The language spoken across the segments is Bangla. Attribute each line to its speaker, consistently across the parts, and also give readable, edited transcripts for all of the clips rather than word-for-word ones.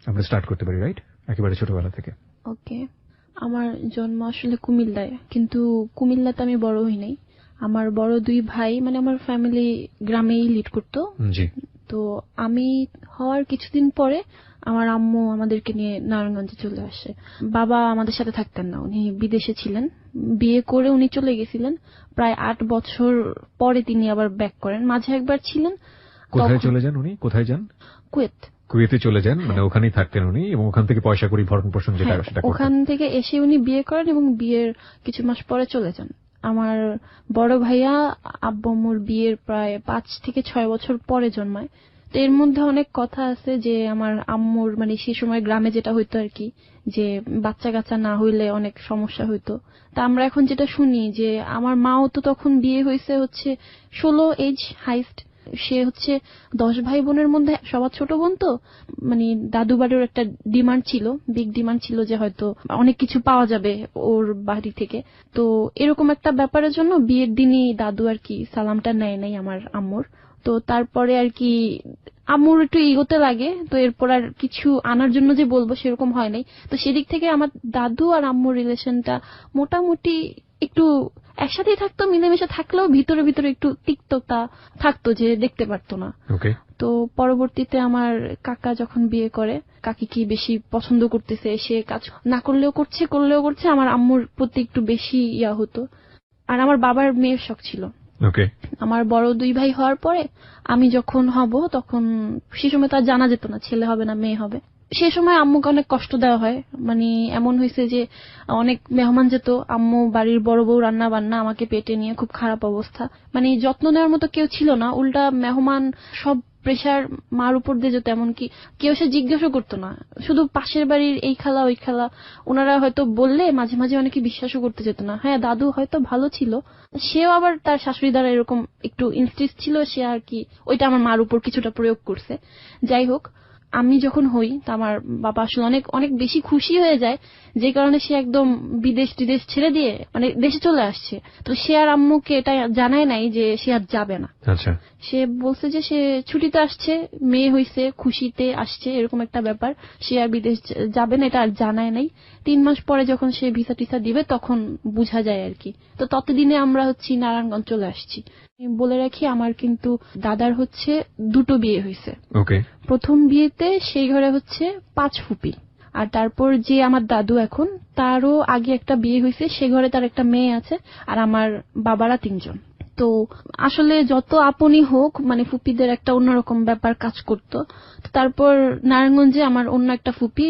Speaker 1: আমরা স্টার্ট করতে পারি, রাইট? একেবারে ছোটবেলা থেকে।
Speaker 2: ওকে, আমার জন্ম আসলে কুমিল্লায়, কিন্তু কুমিল্লাতে আমি বড় হই নাই। আমার বড় দুই ভাই, মানে আমার ফ্যামিলি গ্রামেই লিড করতো।
Speaker 1: জি।
Speaker 2: তো আমি হওয়ার কিছুদিন পরে আমার আম্মু আমাদেরকে নিয়ে নারায়ণগঞ্জে চলে আসে। বাবা আমাদের সাথে থাকতেন না, উনি বিদেশে ছিলেন। বিয়ে করে উনি চলে গেছিলেন, প্রায় 8 বছর পরে তিনি আবার ব্যাক করেন। মাঝে একবার ছিলেন।
Speaker 1: কোথায় চলে যান উনি? কোথায় যান?
Speaker 2: কুয়েত।
Speaker 1: কুয়েতে চলে যান, মানে ওখানেই থাকতেন উনি, এবং ওখান থেকে পয়সা করি ভরণ পোষণ যেটা সেটা করতেন।
Speaker 2: ওখান থেকে এসে উনি বিয়ে করেন এবং বিয়ের কিছু মাস পরে চলে যান। আমার বড় ভাইয়া আব্বু আম্মুর বিয়ের প্রায় 5 থেকে 6 বছর পরে জন্মায়। তো এর মধ্যে অনেক কথা আছে যে আমার আম্মুর, মানে সেই সময় গ্রামে যেটা হইতো আর কি, যে বাচ্চা কাচ্চা না হইলে অনেক সমস্যা হইতো। তা আমরা এখন যেটা শুনি যে আমার মাও তো তখন বিয়ে হয়েছে হচ্ছে 16 এজ হাইস্ট। সে হচ্ছে 10 ভাই বোনের মধ্যে সবার ছোট বোন। তো মানে দাদু বাড়ির একটা ডিমান্ড ছিল, বিগ ডিমান্ড ছিল যে হয়তো অনেক কিছু পাওয়া যাবে ওর বাড়ি থেকে। তো এরকম একটা ব্যাপারের জন্য বিয়ের দিনই দাদু আর কি সালামটা নেয় নাই আমার আম্মুর। তো তারপরে আর কি আম্মুর একটু ইগোতে লাগে, তো এরপর আর কিছু আনার জন্য যে বলবো সেরকম হয় নাই। তো সেদিক থেকে আমার দাদু আর আম্মুর রিলেশনটা মোটামুটি একটু একসাথেই থাকতো, মিলেমিশে থাকলেও ভিতরে ভিতরে একটু তিক্ততা থাকতো যে দেখতে পারতো না। তো পরবর্তীতে আমার কাকা যখন বিয়ে করে, কাকি কি বেশি পছন্দ করতেছে, সে কাজ না করলেও করছে, করলেও করছে, আমার আম্মুর প্রতি একটু বেশি ইয়া হতো। আর আমার বাবার মেয়ের শখ ছিল। আমার বড় দুই ভাই হওয়ার পরে আমি যখন হব, তখন সে সময় তো আর জানা যেত না ছেলে হবে না মেয়ে হবে। সে সময় আম্মুকে অনেক কষ্ট দেওয়া হয়, মানে এমন হয়েছে যে অনেক মেহমান যেত, আম্মু বাড়ির বড় বউ রান্না বান্না, আমাকে পেটে নিয়ে খুব খারাপ অবস্থা, মানে যত্ন নেওয়ার মতো কেউ ছিল না। উল্টা মেহমান সব প্রেশার মার উপর দিয়ে যেত, এমনকি কেউ সে জিজ্ঞাসা করতো না, শুধু পাশের বাড়ির এই খালা ওই খালা, ওনারা হয়তো বললে মাঝে মাঝে অনেকে বিশ্বাসও করতে যেত না। হ্যাঁ, দাদু হয়তো ভালো ছিল, সেও আবার তার শাশুড়ি দ্বারা এরকম একটু ইনস্টিস্ট ছিল, সে আর কি ওইটা আমার মার উপর কিছুটা প্রয়োগ করছে। যাই হোক, আমি যখন হই তা আমার বাবা আসলে অনেক অনেক বেশি খুশি হয়ে যায়, যে কারণে সে একদম বিদেশ টিদেশ ছেড়ে দিয়ে মানে দেশে চলে আসছে। তো সে আর আম্মুকে এটা জানায় নাই যে সে আর যাবে না। সে বলছে যে সে ছুটিতে আসছে, মেয়ে হইছে, খুশিতে আসছে, এরকম একটা ব্যাপার, সে আর বিদেশ যাবে না, এটা আর জানায় নাই। 3 মাস পরে যখন সে ভিসা টিসা দিবে তখন বুঝা যায় আর কি। তো ততদিনে আমরা হচ্ছে নারায়ণগঞ্জ চলে আসছি। বলে রাখি, আমার কিন্তু দাদার হচ্ছে 2টো বিয়ে হয়েছে। প্রথম বিয়েতে সেই ঘরে হচ্ছে 5 ফুপি, আর তারপর যে আমার দাদু এখন, তারও আগে একটা বিয়ে হয়েছে, সে ঘরে তার একটা মেয়ে আছে, আর আমার বাবারা 3 জন। তো আসলে যত আপনি হোক, মানে ফুপিদের একটা অন্যরকম ব্যাপার কাজ করতো। তারপর নারায়ণগঞ্জে আমার অন্য একটা ফুপি,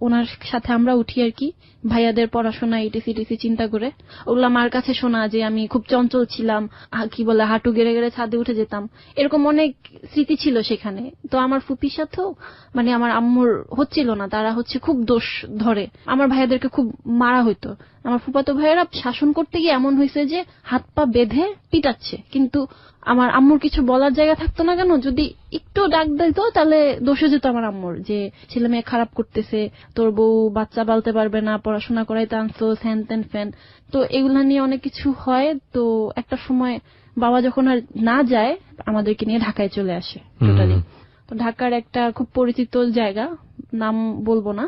Speaker 2: ওনার সাথে আমরা উঠি আর কি, ভাইয়াদের পড়াশোনা ইটিসি টিসি চিন্তা করে। ওগুলা মার কাছে শোনা যে আমি খুব চঞ্চল ছিলাম, কি বলে হাঁটু গেড়ে গেড়ে ছাদে উঠে যেতাম, এরকম অনেক স্মৃতি ছিল সেখানে। তো আমার ফুপির সাথেও মানে আমার আম্মুর হচ্ছিল না, তারা হচ্ছে খুব দোষ ধরে, আমার ভাইয়াদেরকে খুব মারা হইতো। আমার ফুফাতো ভাইয়েরা শাসন করতে গিয়ে এমন হয়েছে যে হাত পা বেঁধে পিটাচ্ছে, কিন্তু আমার আম্মুর কিছু বলার জায়গা থাকতো না। কেন, যদি একটু ডাক দিত তাহলে দোষে যেত আমার আম্মুর, যে ছেলে মেয়ে খারাপ করতেছে, তোর বউ বাচ্চা পালতে পারবে না, পড়াশোনা করাইতে আনছো, হ্যান ত্যান ফ্যান। তো এগুলা নিয়ে অনেক কিছু হয়। তো একটা সময় বাবা যখন আর না যায়, আমাদেরকে নিয়ে ঢাকায় চলে আসে টোটালি। তো ঢাকার একটা খুব পরিচিত জায়গা, নাম বলবো না,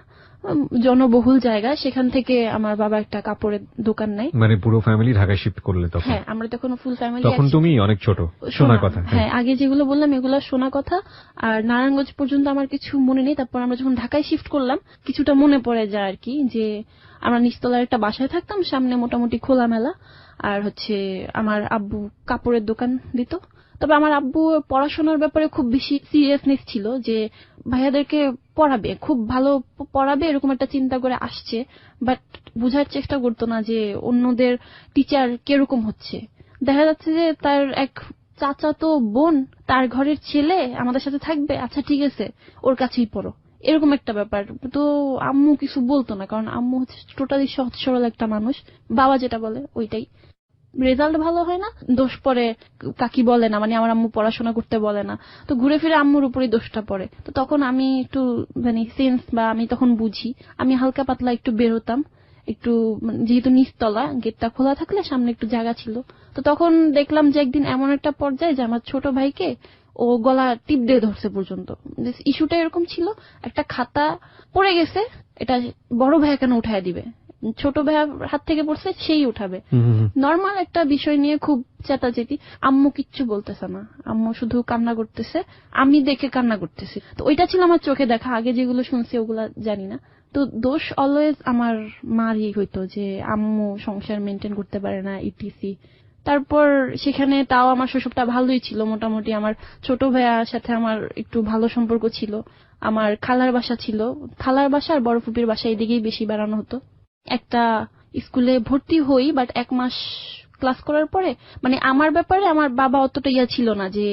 Speaker 2: জনবহুল জায়গা, সেখান থেকে আমার বাবা একটা কাপড়ের দোকান নেয়।
Speaker 1: মানে পুরো ফ্যামিলি ঢাকায় শিফট করলে তখন?
Speaker 2: হ্যাঁ, আমরা তখন ফুল ফ্যামিলি।
Speaker 1: তখন তুমি অনেক ছোট, শোনা কথা।
Speaker 2: হ্যাঁ, আগে যেগুলো বললাম এগুলো শোনা কথা। আর নারায়ণগঞ্জ পর্যন্ত আমার কিছু মনে নেই। তারপর আমরা যখন ঢাকায় শিফট করলাম, কিছুটা মনে পড়ে যায় আর কি, যে আমরা নিচতলার একটা বাসায় থাকতাম, সামনে মোটামুটি খোলামেলা, আর হচ্ছে আমার আব্বু কাপড়ের দোকান দিত। তবে আমার আব্বু পড়াশোনার ব্যাপারে খুব বেশি সিরিয়াসনেস ছিল, যে ভাইয়াদেরকে পড়াবে, খুব ভালো পড়াবে, এরকম একটা চিন্তা করে আসছে। বাট বুঝার চেষ্টা করতো না যে অন্যদের টিচার কিরকম হচ্ছে। দেখা যাচ্ছে যে তার এক চাচাতো বোন, তার ঘরের ছেলে আমাদের সাথে থাকবে, আচ্ছা ঠিক আছে ওর কাছেই পড়ো, এরকম একটা ব্যাপার। তো আম্মু কিছু বলতো না, কারণ আম্মু হচ্ছে টোটালি সহজ সরল একটা মানুষ, বাবা যেটা বলে ওইটাই। রেজাল্ট ভালো হয় না, দোষ পড়ে কাকি বলে না, মানে আমার আম্মু পড়াশোনা করতে বলে না, তো ঘুরে ফিরে আম্মুর উপরই দোষটা পড়ে। তো তখন আমি একটু মানে সেন্স, বা আমি তখন বুঝি, আমি হালকা পাতলা একটু বের হতাম, একটু যেহেতু নিচতলা, গেটটা খোলা থাকলে সামনে একটু জায়গা ছিল। তো তখন দেখলাম যে একদিন এমন একটা পর্যায়ে যে আমার ছোট ভাইকে ও গলা টিপ দিয়ে ধরছে পর্যন্ত। ইস্যুটা এরকম ছিল, একটা খাতা পড়ে গেছে, এটা বড় ভাইয়া কেন উঠায় দিবে, ছোট ভাইয়ার হাত থেকে পড়ছে সেই উঠাবে। নর্মাল একটা বিষয় নিয়ে খুব চেতাচেতি। আম্মু কিচ্ছু বলতেছে না, আম্মু শুধু কান্না করতেছে, আমি দেখে কান্না করতেছি। তো ওইটা ছিল আমার চোখে দেখা, আগে যেগুলো শুনছি ওগুলা জানি না। তো দোষ অলওয়েজ আমার মারই হইতো, যে আম্মু সংসার মেনটেন করতে পারে না ইটিসি। তারপর সেখানে তাও আমার শৈশবটা ভালোই ছিল মোটামুটি। আমার ছোট ভাইয়ার সাথে আমার একটু ভালো সম্পর্ক ছিল, আমার খালার বাসা ছিল, খালার বাসা আর বড় ফুপির বাসা এদিকেই বেশি বেড়ানো হতো। একটা স্কুলে ভর্তি হই, বাট 1 মাস ক্লাস করার পরে মানে আমার ব্যাপারে আমার বাবা অতটা ইয়া ছিল না যে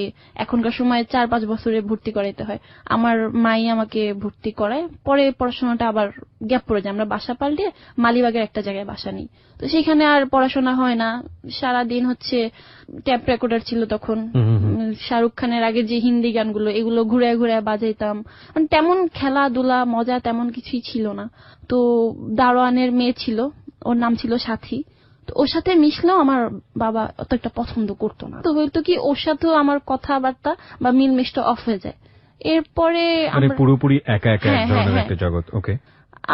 Speaker 2: এখনকার সময় 4-5 বছরে ভর্তি করাইতে হয়। আমার মাই আমাকে ভর্তি করায়, পরে পড়াশোনাটা আবার গ্যাপ পড়ে যায়। আমরা বাসা পাল্টে মালিবাগের একটা জায়গায় বাসা নিই, তো সেখানে আর পড়াশোনা হয় না। সারাদিন হচ্ছে ট্যাপ রেকর্ডার ছিল তখন, শাহরুখ খানের আগে যে হিন্দি গানগুলো এগুলো ঘুরে ঘুরে বাজাইতাম। মানে তেমন খেলাধুলা মজা তেমন কিছুই ছিল না। তো দারোয়ানের মেয়ে ছিল, ওর নাম ছিল সাথী। তো ওর সাথে মিশলেও আমার বাবা অত একটা পছন্দ করতো না। তো হয়তো কি ওর সাথেও আমার কথাবার্তা বা মিলমিশটা অফ হয়ে যায়। এরপরে
Speaker 1: মানে পুরোপুরি একা একা এক ধরনের একটা জগৎ। ওকে,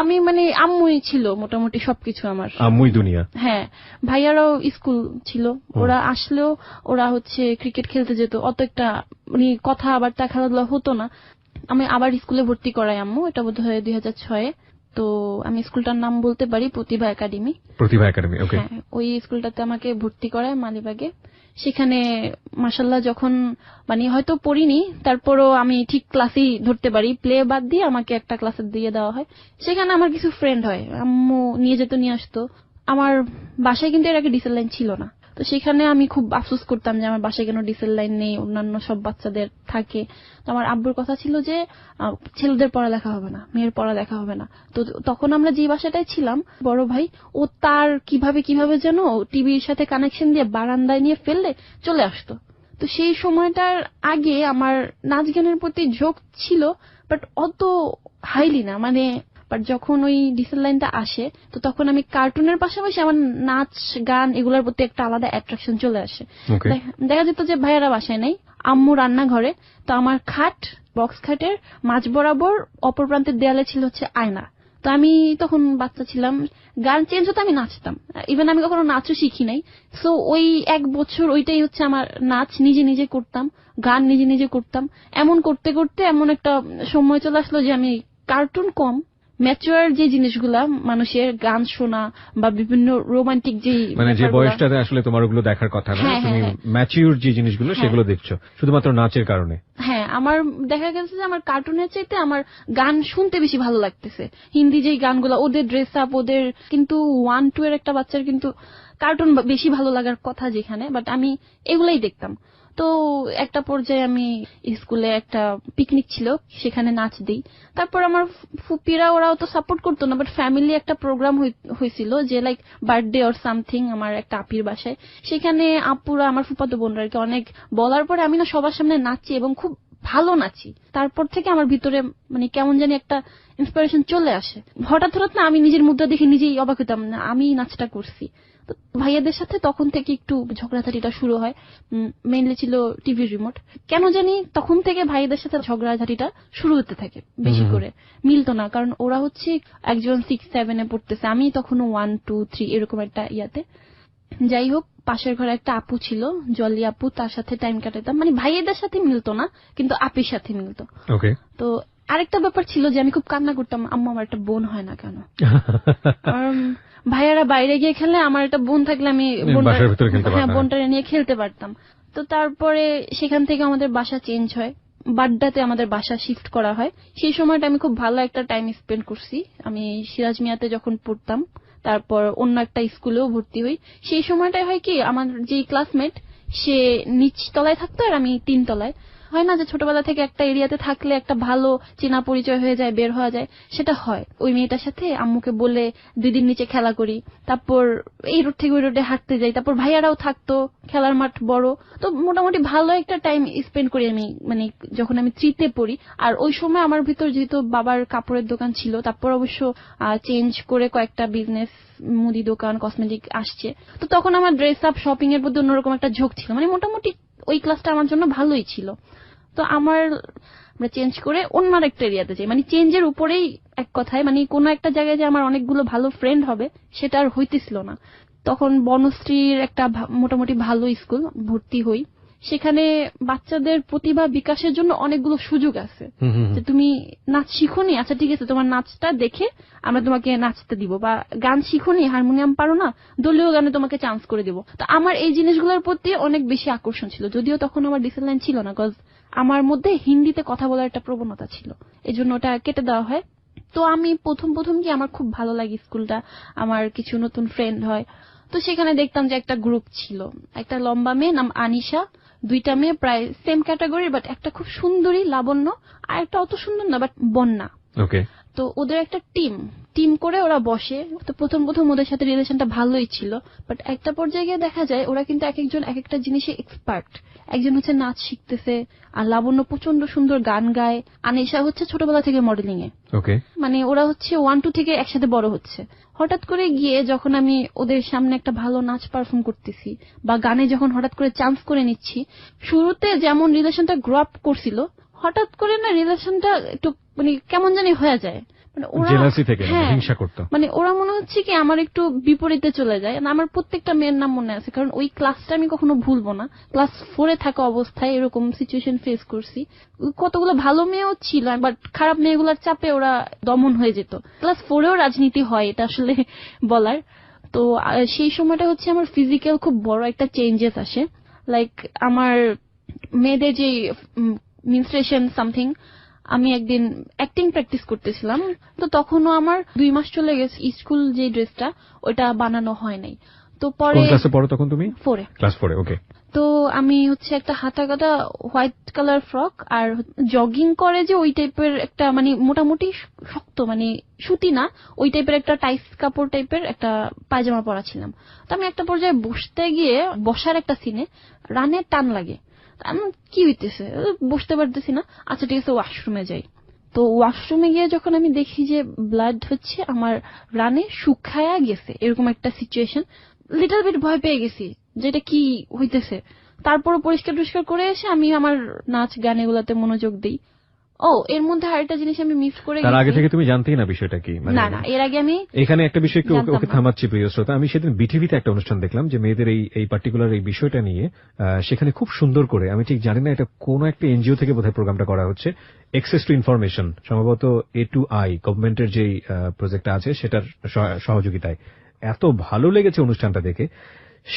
Speaker 2: আমি মানে আম্মুই ছিল মোটামুটি সবকিছু আমার,
Speaker 1: আম্মুই দুনিয়া।
Speaker 2: হ্যাঁ, ভাইয়ারাও স্কুল ছিল, ওরা আসলেও ওরা হচ্ছে ক্রিকেট খেলতে যেত, অত একটা মানে কথাবার্তা খেলাধুলা হতো না। আমি আবার স্কুলে ভর্তি করাই আম্মু, এটা বোধ হয় 2006-এ। তো আমি স্কুলটার নাম বলতে পারি প্রতিভা একাডেমি।
Speaker 1: প্রতিভা একাডেমি, ওকে।
Speaker 2: হ্যাঁ, ওই স্কুলটাতে আমাকে ভর্তি করায় মালিবাগে। সেখানে মাশাআল্লাহ যখন মানে হয়তো পড়িনি, তারপরও আমি ঠিক ক্লাসই ধরতে পারি, প্লে বাদ দিয়ে আমাকে একটা ক্লাসে দিয়ে দেওয়া হয়। সেখানে আমার কিছু ফ্রেন্ড হয়, আম্মু নিয়ে যেত নিয়ে আসতো। আমার বাসায় কিন্তু এর আগে ডিসেল লাইন ছিল না, তো সেখানে আমি খুব আফসোস করতাম যে আমার বাসায় কেন ডিসেল লাইন নেই, অন্যান্য সব বাচ্চাদের থাকে। তো আমার আব্বুর কথা ছিল যে ছেলেদের পড়ালেখা হবে না, মেয়ের পড়ালেখা হবে না। তো তখন আমরা যে বাসাটায় ছিলাম, বড় ভাই ও তার কিভাবে যেন টিভির সাথে কানেকশন দিয়ে বারান্দায় নিয়ে ফেললে চলে আসতো। তো সেই সময়টার আগে আমার নাচ গানের প্রতি ঝোঁক ছিল, বাট অত হাইলি না। মানে বাট যখন ওই ডিসেল লাইনটা আসে, তো তখন আমি কার্টুনের পাশাপাশি আমার নাচ গান এগুলোর প্রতি একটা আলাদা অ্যাট্রাকশন চলে আসে। দেখা যেত যে ভাইয়ারা বাসায় নেই, আম্মু রান্নাঘরে, তো আমার খাট, বক্স খাটের মাঝ বরাবর অপর প্রান্তের দেয়ালে ছিল হচ্ছে আয়না। তো আমি তখন বাচ্চা ছিলাম, গান চেঞ্জ হতো আমি নাচতাম, ইভেন আমি কখনো নাচও শিখি নাই। সো ওই 1 বছর ওইটাই হচ্ছে আমার নাচ, নিজে নিজে করতাম, গান নিজে নিজে করতাম। এমন করতে করতে এমন একটা সময় চলে আসলো যে আমি কার্টুন কম, ম্যাচুয়ার যে জিনিসগুলা মানুষের গান শোনা বা বিভিন্ন রোমান্টিক যে
Speaker 1: মানে যে বয়সটাতে আসলে তোমার ওগুলো দেখার কথা না, তুমি ম্যাচিউর যে জিনিসগুলো সেগুলো দেখছো শুধুমাত্র নাচের কারণে।
Speaker 2: হ্যাঁ, আমার দেখা গেছে যে আমার কার্টুনের চাইতে আমার গান শুনতে বেশি ভালো লাগতেছে। হিন্দি যে গানগুলো, ওদের ড্রেস আপ, ওদের কিন্তু 1-2 এর একটা বাচ্চার কিন্তু কার্টুন বেশি ভালো লাগার কথা যেখানে, বাট আমি এগুলাই দেখতাম। তো একটা পর্যায়ে আমি স্কুলে একটা পিকনিক ছিল, সেখানে নাচ দিই। তারপর আমার ফুপিরা ওরাও তো সাপোর্ট করতো না, বাট ফ্যামিলি একটা প্রোগ্রাম হয়েছিল যে লাইক বার্থডে অর সামথিং আমার একটা আপির বাসায়। সেখানে আপুরা, আমার ফুফাতো বোনরা আর কি, অনেক বলার পরে আমি না সবার সামনে নাচি এবং খুব ভালো নাচি। তারপর থেকে আমার ভিতরে মানে কেমন জানি একটা ইন্সপিরেশন চলে আসে। হঠাৎ না আমি নিজের মুদ্রা দেখে নিজেই অবাক হতাম না আমি নাচটা করছি। তো ভাইয়াদের সাথে তখন থেকে একটু ঝগড়াঝাটিটা শুরু হয়, মেইনলি ছিল টিভি রিমোট। কেন জানি তখন থেকে ভাইয়াদের সাথে ঝগড়াঝাটিটা শুরু হতে থাকে, বেশি করে মিলতো না, কারণ ওরা হচ্ছে একজন 6-7-এ পড়তেছে, আমি তখনও 1-2-3 এরকম একটা ইয়াতে। যাই হোক, পাশের ঘরে একটা আপু ছিল, জলি আপু, তার সাথে টাইম কাটাতাম। মানে ভাইয়াদের সাথে মিলতো না, কিন্তু আপির সাথে মিলতো। তো আরেকটা ব্যাপার ছিল যে আমি খুব কান্না করতাম, আম্মু আমার একটা বোন হয় না কেন। ভাইয়ারা বাইরে গিয়ে খেলে, আমার একটা বোন থাকলে আমি বোনটা নিয়ে খেলতে পারতাম। তো তারপরে সেখান থেকে আমাদের বাসা চেঞ্জ হয়, বাড্ডাতে আমাদের বাসা শিফট করা হয়। সেই সময়টা আমি খুব ভালো একটা টাইম স্পেন্ড করছি। আমি সিরাজ মিয়াতে যখন পড়তাম, তারপর অন্য একটা স্কুলেও ভর্তি হই। সেই সময়টায় হয় কি, আমার যে ক্লাসমেট সে নিচ তলায় থাকতো আর আমি 3 তলায়। হয় না যে ছোটবেলা থেকে একটা এরিয়াতে থাকলে একটা ভালো চেনা পরিচয় হয়ে যায়, বের হওয়া যায়, সেটা হয়। ওই মেয়েটার সাথে আম্মুকে বলে 2 দিন নিচে খেলা করি, তারপর এই রোড থেকে ওই রোডে হাঁটতে যাই, তারপর ভাইয়ারাও থাকতো, খেলার মাঠ বড়। তো মোটামুটি ভালো একটা টাইম স্পেন্ড করি আমি, মানে যখন আমি 3-তে পড়ি। আর ওই সময় আমার ভিতর যেহেতু বাবার কাপড়ের দোকান ছিল, তারপর অবশ্য চেঞ্জ করে কয়েকটা বিজনেস, মুদি দোকান, কসমেটিক আসছে, তো তখন আমার ড্রেস আপ, শপিং এর প্রতি অন্যরকম একটা ঝোঁক ছিল। মানে মোটামুটি ওই ক্লাসটা আমার জন্য ভালোই ছিল। তো আমরা চেঞ্জ করে অন্য একটা এরিয়াতে যাই, মানে চেঞ্জের উপরেই এক কথায়, মানে কোন একটা জায়গায় যে আমার অনেকগুলো ভালো ফ্রেন্ড হবে সেটা আর হইতেছিল না। তখন বনশ্রীর একটা মোটামুটি ভালো স্কুল ভর্তি হই। সেখানে বাচ্চাদের প্রতিভা বিকাশের জন্য অনেকগুলো সুযোগ আছে, যে তুমি নাচ শিখোনি, আচ্ছা ঠিক আছে তোমার নাচটা দেখে আমরা তোমাকে নাচতে দিব, বা গান শিখোনি, হারমোনিয়াম পারো না, দলীয় গানে তোমাকে চান্স করে দিব। তো আমার এই জিনিসগুলোর প্রতি অনেক বেশি আকর্ষণ ছিল, যদিও তখন আমার ডিসিপ্লিন ছিল না, কজ আমার মধ্যে হিন্দিতে কথা বলার একটা প্রবণতা ছিল, এজন্য ওটা কেটে দেওয়া হয়। তো আমি প্রথম কি আমার খুব ভালো লাগে স্কুলটা, আমার কিছু নতুন ফ্রেন্ড হয়। তো সেখানে দেখতাম যে একটা গ্রুপ ছিল, একটা লম্বা মেয়ে নাম আনিশা, দুইটা মেয়ে প্রায় সেম ক্যাটাগরি, বাট একটা খুব সুন্দরী লাবণ্য, আর একটা অত সুন্দর না বাট বন্যা।
Speaker 1: ওকে।
Speaker 2: তো ওদের একটা টিম করে ওরা বসে। তো প্রথম ওদের সাথে রিলেশনটা ভালোই ছিল, বাট একটা পর্যায়ে গিয়ে দেখা যায় ওরা কিন্তু এক একজন এক একটা জিনিসে এক্সপার্ট। একজন হচ্ছে নাচ শিখতেছে, আর লাবণ্য প্রচন্ড সুন্দর গান গায়, আনিশা হচ্ছে ছোটবেলা থেকে মডেলিং এ।
Speaker 1: ওকে।
Speaker 2: মানে ওরা হচ্ছে 1-2 থেকে একসাথে বড় হচ্ছে। হঠাৎ করে গিয়ে যখন আমি ওদের সামনে একটা ভালো নাচ পারফর্ম করতেছি, বা গানে যখন হঠাৎ করে চান্স করে নিচ্ছি, শুরুতে যেমন রিলেশনটা গ্রো আপ করছিল, হঠাৎ করে না রিলেশনটা একটু মানে কেমন জানি হয়ে যায়। মানে ওরা
Speaker 1: জেলাসি থেকে হিংসা করতো,
Speaker 2: মানে ওরা মনে হচ্ছে কি আমার একটু বিপরীতে চলে যায়। আমার প্রত্যেকটা মেয়ের নাম মনে আছে, কারণ ওই ক্লাসটা আমি কখনো ভুলবো না। ক্লাস 4 থাকা অবস্থায় এরকম সিচুয়েশন ফেস করছি। কতগুলো ভালো মেয়েও ছিল, বাট খারাপ মেয়েগুলোর চাপে ওরা দমন হয়ে যেত। ক্লাস 4-এও রাজনীতি হয়, এটা আসলে বলার। তো সেই সময়টা হচ্ছে আমার ফিজিক্যাল খুব বড় একটা চেঞ্জেস আসে। লাইক আমার মেয়েদের যে মেনস্ট্রুয়েশন সামথিং, আমি একদিন অ্যাক্টিং প্র্যাকটিস করতেছিলাম, তো তখনও আমার 2 মাস চলে গেছে, স্কুল যে ড্রেসটা ওটা বানানো হয় নাই। তো পরে
Speaker 1: কোন ক্লাসে পড়ো তখন তুমি?
Speaker 2: 4-এ।
Speaker 1: ক্লাস 4-এ। ওকে।
Speaker 2: তো আমি হচ্ছে একটা হাতা কাটা হোয়াইট কালার ফ্রক আর জগিং করে যে ওই টাইপের একটা, মানে মোটামুটি শক্ত, মানে সুতি না, ওই টাইপের একটা টাইস কাপড় টাইপের একটা পায়জামা পরা ছিলাম। তো আমি একটা পর্যায়ে বসতে গিয়ে, বসার একটা সিনে রানে টান লাগে। আমি কি হইতেছে, বসতে পারতেছি না, আচ্ছা ঠিক আছে ওয়াশরুমে যাই। তো ওয়াশরুমে গিয়ে যখন আমি দেখি যে ব্লাড হচ্ছে আমার রানে শুকায়া গেছে, এরকম একটা সিচুয়েশন, লিটল বিট ভয় পেয়ে গেছি যেটা কি হইতেছে। তারপরও পরিষ্কার করে এসে আমি আমার নাচ গান এগুলাতে মনোযোগ দিই। ও এর মধ্যে আরেকটা জিনিস আমি মিস করে গেছি।
Speaker 1: তার আগে থেকে তুমি জানতেই না বিষয়টা কি?
Speaker 2: না, এর আগে আমি
Speaker 1: এখানে একটা বিষয় একটু ওকে থামাচ্ছি প্রিয় শ্রোতা। আমি সেদিন বিটিভিতে একটা অনুষ্ঠান দেখলাম যে মেয়েদের এই পার্টিকুলার এই বিষয়টা নিয়ে, সেখানে খুব সুন্দর করে, আমি ঠিক জানি না এটা কোন একটা এনজিও থেকে বোধহয় প্রোগ্রামটা করা হচ্ছে, অ্যাক্সেস টু ইনফরমেশন, সম্ভবত A2I গভর্নমেন্টের যে প্রজেক্টটা আছে সেটার সহযোগিতায়। এত ভালো লেগেছে অনুষ্ঠানটা দেখে।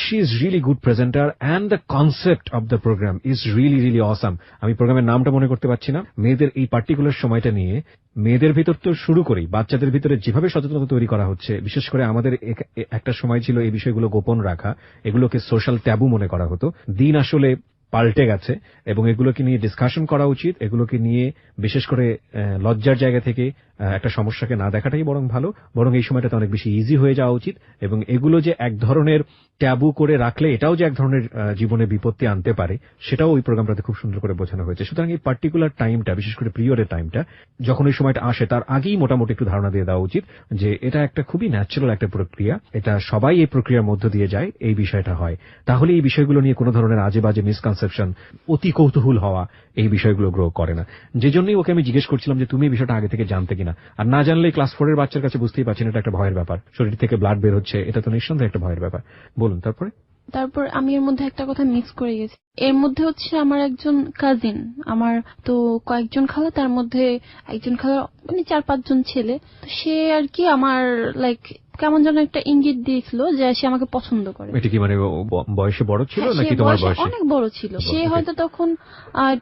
Speaker 1: She is really good presenter and the concept of the program is really awesome. আমি প্রোগ্রামের নামটা মনে করতে পারছি না। মেয়েদের এই পার্টিকুলার সময়টা নিয়ে মেয়েদের ভিতর তো শুরু করেই বাচ্চাদের ভিতরে যেভাবে সচেতনতা তৈরি করা হচ্ছে, বিশেষ করে আমাদের একটা সময় ছিল এই বিষয়গুলো গোপন রাখা, এগুলোকে সোশ্যাল ট্যাবু মনে করা হতো। দিন আসলে পাল্টে গেছে এবং এগুলোকে নিয়ে ডিসকাশন করা উচিত। এগুলোকে নিয়ে বিশেষ করে লজ্জার জায়গা থেকে একটা সমস্যাকে না দেখাটাই বরং ভালো, বরং এই সময়টাতে অনেক বেশি ইজি হয়ে যাওয়া উচিত। এবং এগুলো যে এক ধরনের ট্যাবু করে রাখলে এটাও যে এক ধরনের জীবনে বিপত্তি আনতে পারে, সেটাও ওই প্রোগ্রামটাতে খুব সুন্দর করে বোঝানো হয়েছে। সুতরাং এই পার্টিকুলার টাইমটা, বিশেষ করে পিরিয়ডের টাইমটা, যখন ওই সময়টা আসে তার আগেই মোটামুটি একটু ধারণা দিয়ে দেওয়া উচিত যে এটা একটা খুবই ন্যাচারাল একটা প্রক্রিয়া, এটা সবাই এই প্রক্রিয়ার মধ্য দিয়ে যায়, এই বিষয়টা হয়। তাহলে এই বিষয়গুলো নিয়ে কোনো ধরনের আজে বাজে মিসকনসেপশন, অতি কৌতূহল হওয়া, এই বিষয়গুলো গ্রো করে না। যে জন্যই ওকে আমি জিজ্ঞেস করছিলাম যে তুমি এই বিষয়টা আগে থেকে জানতে কিনা। আর না জানলে ক্লাস 4-এর বাচ্চার কাছে বুঝতেই পারছেন এটা একটা ভয়ের ব্যাপার, শরীর থেকে ব্লাড বের হচ্ছে, এটা তো নিঃসন্দেহে একটা ভয়ের ব্যাপার। বলুন
Speaker 2: তারপর আমি এর মধ্যে একটা কথা মিস করে গেছি। এর মধ্যে হচ্ছে আমার একজন কাজিন, আমার তো কয়েকজন খালা, তার মধ্যে একজন খালা মানে 4-5 জন ছেলে, তো সে আর কি আমার লাইক কেমন যেন একটা ইঙ্গিত দিয়েছিল যে সে আমাকে পছন্দ করে।
Speaker 1: এটা কি মানে বয়সে বড় ছিল নাকি তোমার বয়সে?
Speaker 2: অনেক বড় ছিল, সে হয়তো তখন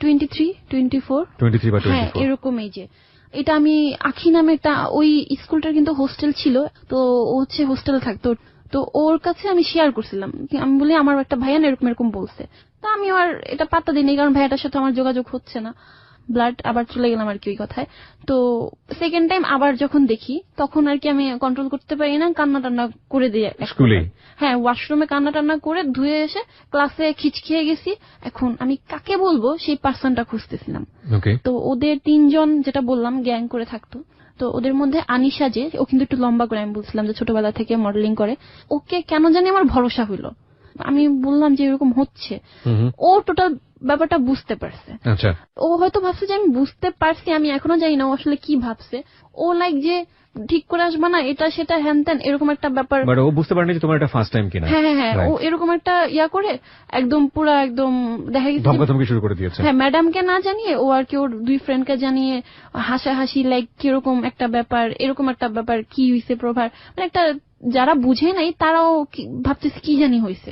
Speaker 2: 23-24 বা 24, হ্যাঁ এরকম। এই যে এটা আমি আখি নামে একটা, ওই স্কুলটার কিন্তু হোস্টেল ছিল, তো ও হচ্ছে হোস্টেলে থাকতো। তো ওর কাছে আমি শেয়ার করছিলাম, আমি বলি আমার একটা ভাইয়া এরকম বলছে। তো আমি আর এটা পাত্তা দিইনি, কারণ ভাইয়াটার সাথে আমার যোগাযোগ হচ্ছে না, ব্লাড আবার চলে গেলাম আর কি ওই কথায়। তো সেকেন্ড টাইম আবার যখন দেখি তখন আর কি আমি কন্ট্রোল করতে পারি না, কান্না টান্না করে দিই স্কুলে। হ্যাঁ, ওয়াশরুমে কান্না টান্না করে ধুয়ে এসে ক্লাসে খিচখিয়ে গেছি। এখন আমি কাকে বলবো সেই পার্সনটা খুঁজতেছিলাম। তো ওদের 3 জন যেটা বললাম গ্যাং করে থাকতো, তো ওদের মধ্যে আনিশা, যে ও কিন্তু একটু লম্বা করে, আমি বলছিলাম যে ছোটবেলা থেকে মডেলিং করে, ওকে কেন জানি আমার ভরসা হইলো। আমি বললাম যে এরকম হচ্ছে, ও টোটাল ব্যাপারটা বুঝতে পারছে।
Speaker 1: আচ্ছা,
Speaker 2: ও হয়তো ভাবছে যে আমি বুঝতে পারছি, আমি এখনো জানি না ও আসলে কি ভাবছে। ও লাইক যে ঠিক করে আসবা না, এটা সেটা হ্যান ত্যান এরকম একটা ব্যাপার।
Speaker 1: বাট ও বুঝতে পারেনি যে তোমার এটা ফার্স্ট টাইম কিনা।
Speaker 2: হ্যাঁ হ্যাঁ হ্যাঁ, ও
Speaker 1: Right.
Speaker 2: এরকম একটা করে একদম পুরা একদম দেখা গেছে যে-
Speaker 1: ধমকাধমকি শুরু করে দিয়েছে।
Speaker 2: হ্যাঁ, ম্যাডামকে না জানিয়ে ও আর কি ওর 2 ফ্রেন্ডকে জানিয়ে হাসাহাসি লাইক কিরকম একটা ব্যাপার, এরকম একটা ব্যাপার, কি হইছে প্রভার, মানে একটা যারা বুঝে নাই তারাও ভাবতেছে কি জানি হইছে,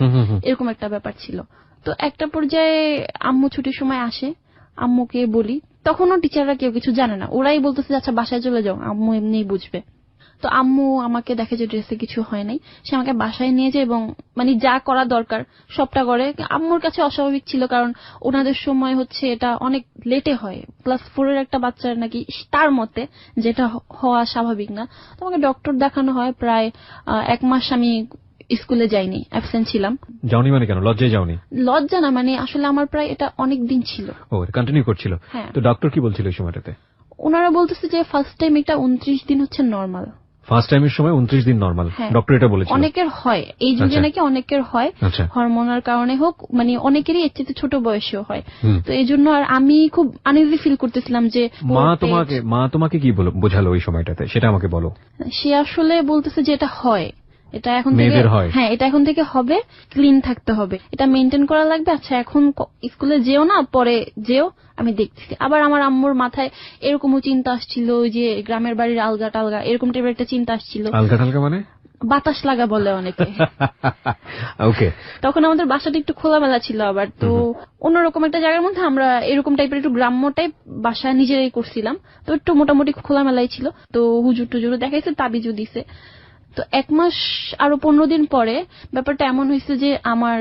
Speaker 2: এরকম একটা ব্যাপার ছিল। তো একটা পর্যায়ে আম্মু ছুটির সময় আসে, আম্মুকে বলি, তখনও টিচাররা কেউ কিছু জানে না, ওরাই বলতেছে আচ্ছা বাসায় চলে যাও, আম্মু এমনিই বুঝবে। তো আম্মু আমাকে দেখে যে ড্রেসে কিছু হয় নাই, সে আমাকে বাসায় নিয়ে যায় এবং মানে যা করা দরকার সবটা করে। আম্মুর কাছে অস্বাভাবিক ছিল, কারণ ওনাদের সময় হচ্ছে এটা অনেক লেটে হয়, ক্লাস 4 এর একটা বাচ্চার নাকি তার মতে যেটা হওয়া স্বাভাবিক না। তো আমাকে ডক্টর দেখানো হয়, প্রায় 1 মাস আমি স্কুলে যাইনি, অ্যাবসেন্ট ছিলাম।
Speaker 1: যাওনি মানে কেন? লজ্জায় যাওনি?
Speaker 2: লজ্জা না, মানে আসলে আমার প্রায় এটা অনেক দিন ছিল।
Speaker 1: ও, কন্টিনিউ করছিল।
Speaker 2: হ্যাঁ।
Speaker 1: তো ডক্টর কি বলছিল এই সময়টাতে?
Speaker 2: ওনারা বলতেছে যে ফার্স্ট টাইম এটা 29 দিন হচ্ছে নরমাল।
Speaker 1: ফার্স্ট টাইমের সময় 29 দিন নরমাল, ডক্টর এটা বলেছিল।
Speaker 2: অনেকের হয় এই যুগে, নাকি অনেকের হয় হরমোনাল কারণে হোক, মানে অনেকেরই এর চেয়ে ছোট বয়সেও হয়। তো এই জন্য আর আমি খুব আনইজি ফিল করতেছিলাম যে
Speaker 1: মা তোমাকে কি বোঝালো ওই সময়টাতে, সেটা আমাকে বলো।
Speaker 2: সে আসলে বলতেছে যে এটা হয়, এটা এখন থেকে
Speaker 1: মেয়েদের হয়।
Speaker 2: হ্যাঁ, এটা এখন থেকে হবে, ক্লিন থাকতে হবে, এটা মেনটেন করা লাগবে। আচ্ছা এখন স্কুলে যেও না, পরে যেও, আমি দেখতেছি। আবার আমার আম্মুর মাথায় এরকমও চিন্তা আসছিল যে গ্রামের বাড়ির আলগা টালগা, এরকম টাইপের একটা চিন্তা আসছিল।
Speaker 1: আলগা টালগা মানে?
Speaker 2: বাতাস লাগা বলে অনেকে।
Speaker 1: ওকে।
Speaker 2: তখন আমাদের বাসাটা একটু খোলামেলা ছিল, আবার তো অন্যরকম একটা জায়গার মধ্যে আমরা এরকম টাইপের একটু গ্রাম্য টাইপ বাসা নিজেরাই করছিলাম, তো একটু মোটামুটি খোলামেলাই ছিল। তো হুজুর টুজুরও দেখাইছে, তাবিজও দিছে। তো 1 মাস আরো 15 দিন পরে ব্যাপারটা এমন হয়েছে যে আমার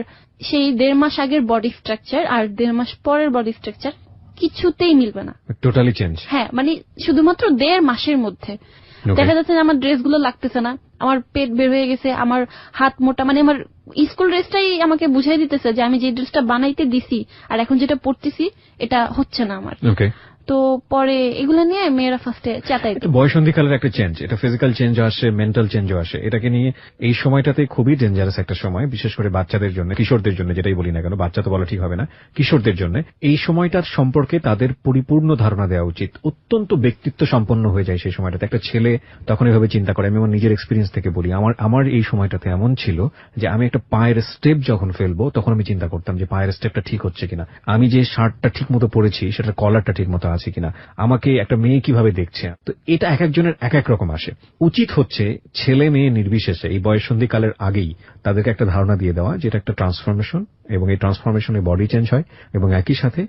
Speaker 2: সেই 1.5 মাস আগের বডি স্ট্রাকচার আর 1.5 মাস পরের বডি স্ট্রাকচার কিছুতেই মিলবে না,
Speaker 1: টোটালি চেঞ্জ।
Speaker 2: হ্যাঁ, মানে শুধুমাত্র 1.5 মাসের মধ্যে দেখা যাচ্ছে যে আমার ড্রেসগুলো লাগতেছে না, আমার পেট বের হয়ে গেছে, আমার হাত মোটা, মানে আমার স্কুল ড্রেসটাই আমাকে বুঝাই দিতেছে যে আমি যে ড্রেসটা বানাইতে দিছি আর এখন যেটা পরতেছি এটা হচ্ছে না আমার।
Speaker 1: ওকে।
Speaker 2: তো পরে এগুলো নিয়ে মেয়েরা ফার্স্টে চেতাইত।
Speaker 1: বয়সন্ধিকালের একটা চেঞ্জ, এটা ফিজিক্যাল চেঞ্জ আসে, মেন্টাল চেঞ্জও আসে। এটাকে নিয়ে এই সময়টাতে খুবই ডেঞ্জারাস একটা সময়, বিশেষ করে বাচ্চাদের জন্য, কিশোরদের জন্য, যেটাই বলি না কেন, বাচ্চা তো বলা ঠিক হবে না, কিশোরদের জন্য এই সময়টার সম্পর্কে তাদের পরিপূর্ণ ধারণা দেওয়া উচিত। অত্যন্ত ব্যক্তিত্ব সম্পন্ন হয়ে যায় সেই সময়টাতে একটা ছেলে, তখন এভাবে চিন্তা করে। আমি আমার নিজের এক্সপিরিয়েন্স থেকে বলি, আমার এই সময়টাতে এমন ছিল যে আমি একটা পায়ের স্টেপ যখন ফেলবো তখন আমি চিন্তা করতাম যে পায়ের স্টেপটা ঠিক হচ্ছে কিনা, আমি যে শার্টটা ঠিক মতো পরেছি সেটার কলারটা ঠিক মতো আছে কিনা, আমাকে একটা মেয়ে কিভাবে দেখছে। তো এটা এক একজনের এক এক রকম আসে। উচিত হচ্ছে ছেলে মেয়ে নির্বিশেষে এই বয়ঃসন্ধিকালের আগেই তাদেরকে একটা ধারণা দিয়ে দেওয়া যেটা একটা ট্রান্সফরমেশন, এবং এই ট্রান্সফরমেশনে বডি চেঞ্জ হয় এবং একই সাথে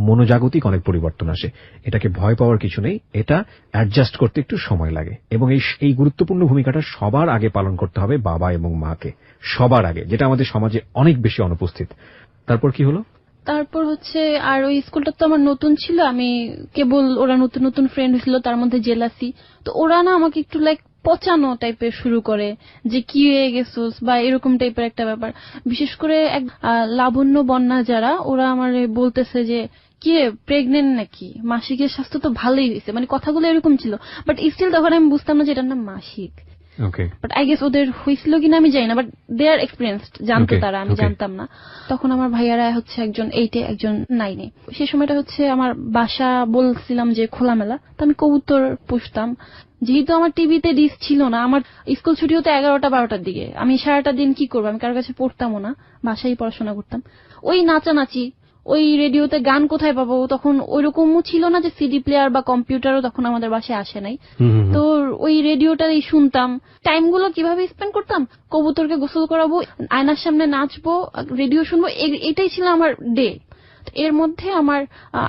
Speaker 1: মনোজাগতিক অনেক পরিবর্তন আসে। এটাকে ভয় পাওয়ার কিছু নেই, এটা অ্যাডজাস্ট করতে একটু সময় লাগে। এবং এই গুরুত্বপূর্ণ ভূমিকাটা সবার আগে পালন করতে হবে বাবা এবং মাকে, সবার আগে, যেটা আমাদের সমাজে অনেক বেশি অনুপস্থিত। তারপর কি হলো?
Speaker 2: তারপর হচ্ছে আর ওই স্কুলটা তো আমার নতুন ছিল, আমি কেবল ওরা নতুন নতুন ফ্রেন্ড হয়েছিল, তার মধ্যে জেলাসি। তো ওরা না আমাকে একটু লাইক পচানো টাইপের শুরু করে যে কি হয়ে গেছোস বা এরকম টাইপের একটা ব্যাপার। বিশেষ করে এক লাবণ্য বন্যা যারা, ওরা আমার বলতেছে যে কি রে প্রেগনেন্ট নাকি, মাসিকের স্বাস্থ্য তো ভালোই হয়েছে, মানে কথাগুলো এরকম ছিল। বাট স্টিল তখন আমি বুঝতাম না যে এটার নাম মাসিক। বাট আই গেস ওদের হয়েছিল কিনা আমি জানি না, বাট দে আর এক্সপিরিয়েন্সড, জানতো তারা, আমি জানতাম না। তখন আমার ভাইয়ারা হচ্ছে একজন 8-এ একজন 9-এ। সেই সময়টা হচ্ছে আমার বাসা বলছিলাম যে খোলামেলা, তো আমি কবুতর পুষতাম। যেহেতু আমার টিভিতে ডিশ ছিল না, আমার স্কুল ছুটি হতো 11টা-12টার দিকে, আমি সারাটা দিন কি করবো, আমি কারোর কাছে পড়তামও না, বাসায় পড়াশোনা করতাম। ওই নাচানাচি, ওই রেডিওতে গান কোথায় পাবো, তখন ওইরকমও ছিল না যে সিডি প্লেয়ার বা কম্পিউটারও তখন আমাদের বাসায় আসে নাই। তো ওই রেডিওটাই শুনতাম। টাইমগুলো কিভাবে স্পেন্ড করতাম, কবুতরকে গোসল করাবো, আয়নার সামনে নাচবো, রেডিও শুনবো, এটাই ছিল আমার ডে। এর মধ্যে আমার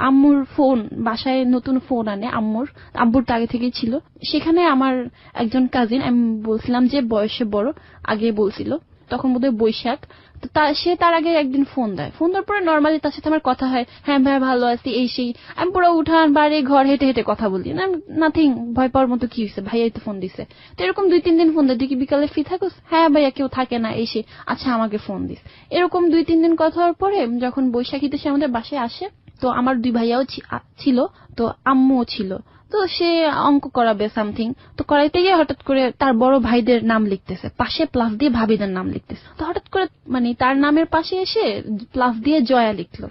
Speaker 2: আম্মুর ফোন, বাসায় নতুন ফোন আনে আব্বুর তো আগে থেকেই ছিল। সেখানে আমার একজন কাজিন, আমি বলছিলাম যে বয়সে বড়, আগে বলছিল, তখন বোধহয় বৈশাখ, তো সে তার আগে একদিন ফোন দেয়। ফোন দেওয়ার পরে নর্মালি তার সাথে আমার কথা হয়, হ্যাঁ ভাই ভালো আছি, এই সেই। আমি পুরো উঠান বাড়ি ঘর হেঁটে হেঁটে কথা বলি না, নাথিং, ভয় পাওয়ার মতো কি হয়েছে, ভাইয়াই তো ফোন দিছে। তো এরকম 2-3 দিন ফোন দেয়, তুই কি বিকালে ফ্রি থাকোস, হ্যাঁ ভাইয়া কেউ থাকে না, এই সেই, আচ্ছা আমাকে ফোন দিস। এরকম 2-3 দিন কথা হওয়ার পরে যখন বৈশাখীতে সে আমাদের বাসায় আসে, তো আমার 2 ভাইয়াও ছিল, তো আম্মুও ছিল। তো সে অঙ্ক করাবে সামথিং, তো করাইতে গিয়ে হঠাৎ করে তার বড় ভাইদের নাম লিখতেছে, পাশে প্লাস দিয়ে ভাবিদের নাম লিখতেছে। তো হঠাৎ করে মানে তার নামের পাশে এসে প্লাস দিয়ে জয়া লিখলো।